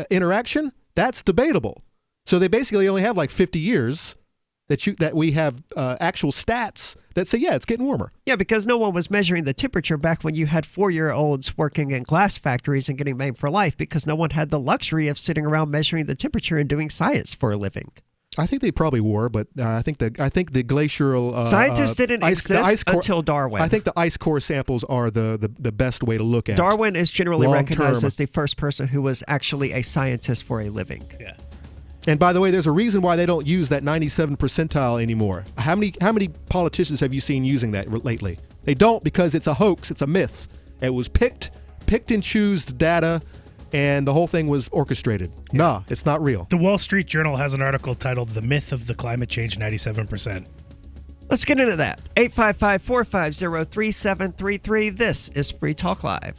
S9: interaction, that's debatable. So they basically only have like 50 years that we have actual stats that say, yeah, it's getting warmer.
S7: Yeah, because no one was measuring the temperature back when you had 4-year-olds working in glass factories and getting maimed for life, because no one had the luxury of sitting around measuring the temperature and doing science for a living.
S9: I think they probably were, but I think the glacial
S7: scientists didn't exist until Darwin.
S9: I think the ice core samples are the best way to look at.
S7: Darwin is generally recognized as the first person who was actually a scientist for a living.
S8: Yeah.
S9: And by the way, there's a reason why they don't use that 97 percentile anymore. How many politicians have you seen using that lately? They don't, because it's a hoax. It's a myth. It was picked and choosed data, and the whole thing was orchestrated. Yeah. Nah, it's not real.
S8: The Wall Street Journal has an article titled "The Myth of the Climate Change 97%."
S7: Let's get into that. 855-450-3733. This is Free Talk Live.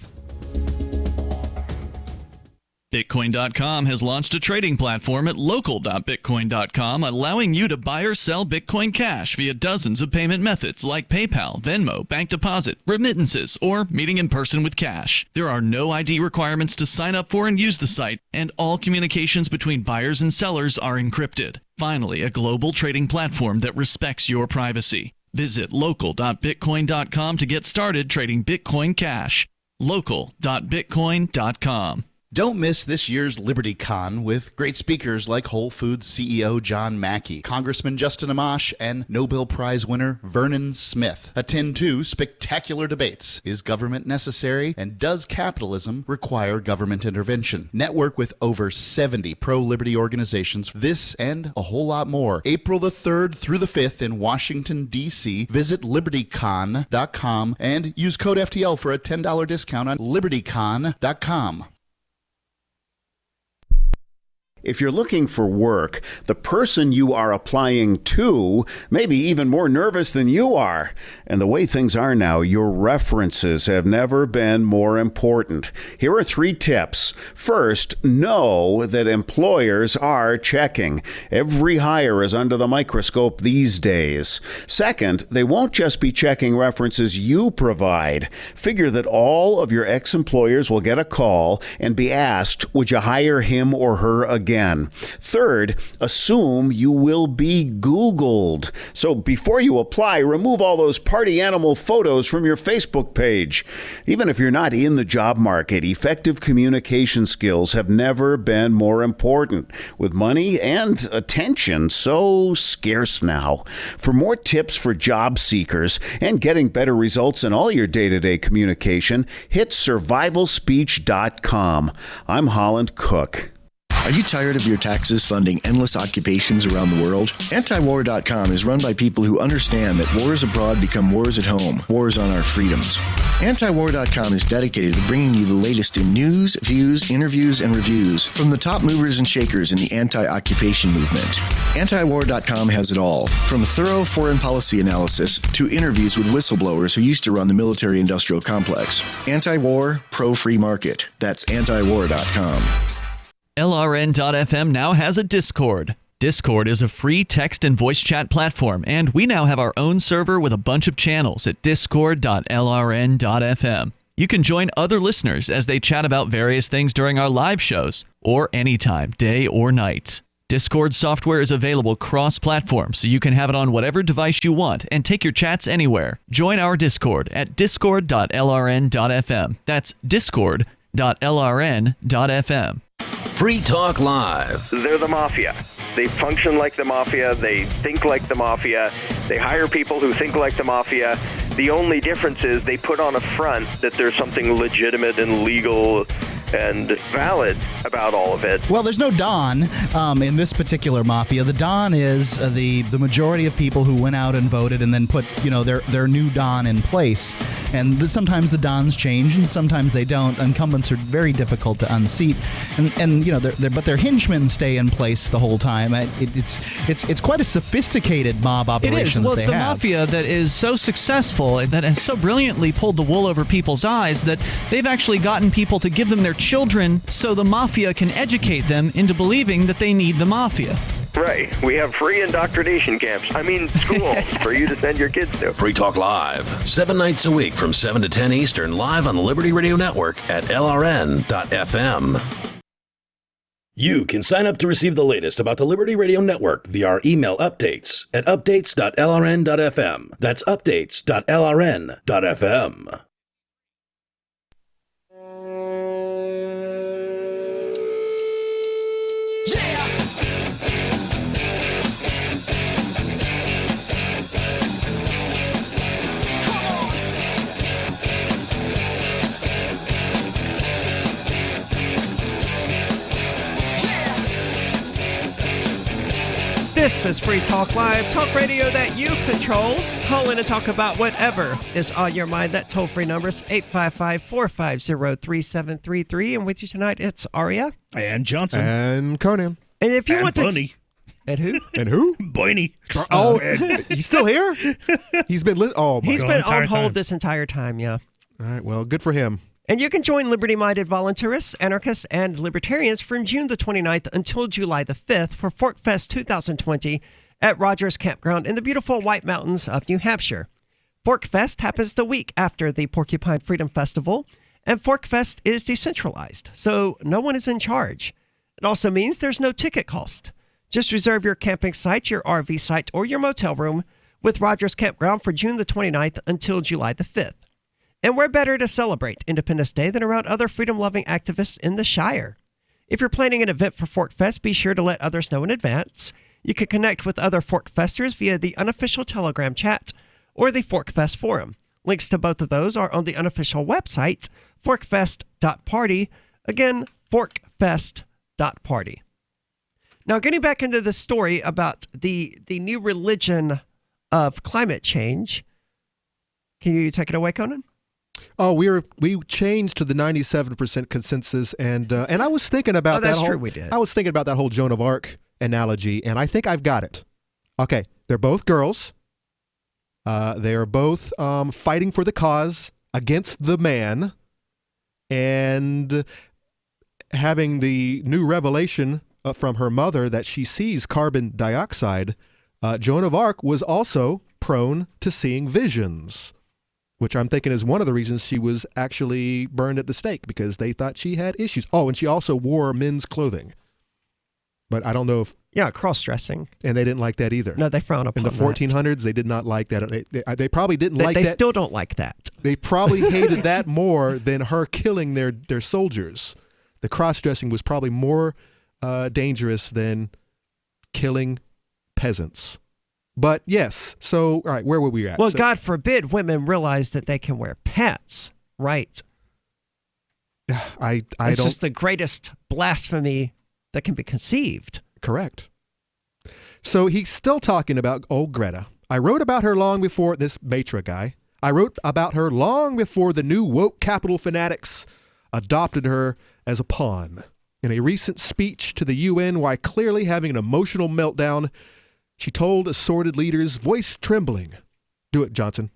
S17: Bitcoin.com has launched a trading platform at local.bitcoin.com, allowing you to buy or sell Bitcoin Cash via dozens of payment methods like PayPal, Venmo, bank deposit, remittances, or meeting in person with cash. There are no ID requirements to sign up for and use the site, and all communications between buyers and sellers are encrypted. Finally, a global trading platform that respects your privacy. Visit local.bitcoin.com to get started trading Bitcoin Cash. local.bitcoin.com.
S16: Don't miss this year's LibertyCon with great speakers like Whole Foods CEO John Mackey, Congressman Justin Amash, and Nobel Prize winner Vernon Smith. Attend 2 spectacular debates. Is government necessary, and does capitalism require government intervention? Network with over 70 pro-liberty organizations. This and a whole lot more. April the 3rd through the 5th in Washington, D.C. Visit LibertyCon.com and use code FTL for a $10 discount on LibertyCon.com.
S3: If you're looking for work, the person you are applying to may be even more nervous than you are. And the way things are now, your references have never been more important. Here are 3 tips. First, know that employers are checking. Every hire is under the microscope these days. Second, they won't just be checking references you provide. Figure that all of your ex-employers will get a call and be asked, would you hire him or her again? Third, assume you will be Googled. So before you apply, remove all those party animal photos from your Facebook page. Even if you're not in the job market, effective communication skills have never been more important, with money and attention so scarce now. For more tips for job seekers and getting better results in all your day-to-day communication, hit survivalspeech.com. I'm Holland Cook.
S4: Are you tired of your taxes funding endless occupations around the world? Antiwar.com is run by people who understand that wars abroad become wars at home, wars on our freedoms. Antiwar.com is dedicated to bringing you the latest in news, views, interviews, and reviews from the top movers and shakers in the anti-occupation movement. Antiwar.com has it all, from thorough foreign policy analysis to interviews with whistleblowers who used to run the military-industrial complex. Anti-war, pro-free market. That's antiwar.com.
S17: LRN.FM now has a Discord. Discord is a free text and voice chat platform, and we now have our own server with a bunch of channels at discord.lrn.fm. You can join other listeners as they chat about various things during our live shows, or anytime, day or night. Discord software is available cross-platform, so you can have it on whatever device you want and take your chats anywhere. Join our Discord at discord.lrn.fm. That's discord.lrn.fm.
S6: Free Talk Live.
S20: They're the mafia. They function like the mafia. They think like the mafia. They hire people who think like the mafia. The only difference is they put on a front that there's something legitimate and legal and valid about all of it.
S16: Well, there's no Don in this particular mafia. The Don is the majority of people who went out and voted and then put their new Don in place. And sometimes the Dons change and sometimes they don't. Incumbents are very difficult to unseat, and but their henchmen stay in place the whole time. It's quite a sophisticated mob operation.
S17: It is. Well,
S16: that
S17: it's
S16: they
S17: the
S16: have.
S17: mafia that is so successful, that has so brilliantly pulled the wool over people's eyes, that they've actually gotten people to give them their children so the mafia can educate them into believing that they need the mafia.
S20: Right. We have free indoctrination camps. Schools for you to send your kids to.
S6: Free Talk Live, 7 nights a week from 7 to 10 Eastern, live on the Liberty Radio Network at LRN.FM. You can sign up to receive the latest about the Liberty Radio Network via our email updates at updates.lrn.fm. That's updates.lrn.fm.
S7: This is Free Talk Live, talk radio that you control. Call in to talk about whatever is on your mind. That toll-free number is 855-450-3733. And with you tonight, it's Aria.
S8: And Johnson.
S9: And Conan.
S7: And if you
S8: and
S7: want to...
S8: Bunny.
S7: And who?
S9: And who?
S8: Boiny.
S9: Oh, and he's still here? He's been
S7: He's been on hold this entire time, yeah.
S9: All right, well, good for him.
S7: And you can join liberty-minded voluntarists, anarchists, and libertarians from June the 29th until July the 5th for Forkfest 2020 at Rogers Campground in the beautiful White Mountains of New Hampshire. Forkfest happens the week after the Porcupine Freedom Festival, and Forkfest is decentralized, so no one is in charge. It also means there's no ticket cost. Just reserve your camping site, your RV site, or your motel room with Rogers Campground for June the 29th until July the 5th. And where better to celebrate Independence Day than around other freedom-loving activists in the Shire? If you're planning an event for Forkfest, be sure to let others know in advance. You can connect with other Forkfesters via the unofficial Telegram chat or the Forkfest forum. Links to both of those are on the unofficial website, forkfest.party. Again, forkfest.party. Now, getting back into the story about the new religion of climate change, can you take it away, Conan?
S9: Oh, we changed to the 97% consensus, and I was thinking about
S7: that's
S9: that.
S7: True, we did.
S9: I was thinking about that whole Joan of Arc analogy, and I think I've got it. Okay, they're both girls. They are both fighting for the cause against the man, and having the new revelation from her mother that she sees carbon dioxide. Joan of Arc was also prone to seeing visions, which I'm thinking is one of the reasons she was actually burned at the stake, because they thought she had issues. Oh, and she also wore men's clothing. But I don't know if...
S7: Yeah, cross-dressing.
S9: And they didn't like that either.
S7: No, they frown upon
S9: in the 1400s, they did not like that. They probably didn't like that.
S7: They still don't like that.
S9: They probably hated that more than her killing their soldiers. The cross-dressing was probably more dangerous than killing peasants. But yes, so, all right, where were we at?
S7: Well, God forbid women realize that they can wear pants, right? It's just the greatest blasphemy that can be conceived.
S9: Correct. So he's still talking about old Greta. I wrote about her long before this Matra guy. I wrote about her long before the new woke capital fanatics adopted her as a pawn. In a recent speech to the UN, while clearly having an emotional meltdown, she told assorted leaders, voice trembling, do it, Johnson.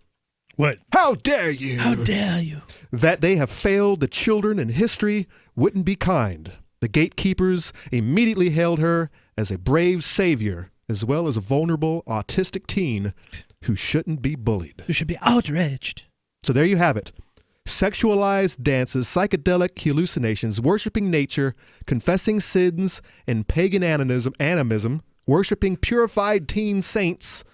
S8: What?
S9: How dare you?
S8: How dare you?
S9: That they have failed the children and history wouldn't be kind. The gatekeepers immediately hailed her as a brave savior, as well as a vulnerable autistic teen who shouldn't be bullied.
S8: Who should be outraged.
S9: So there you have it. Sexualized dances, psychedelic hallucinations, worshiping nature, confessing sins, and pagan animism, worshiping purified teen saints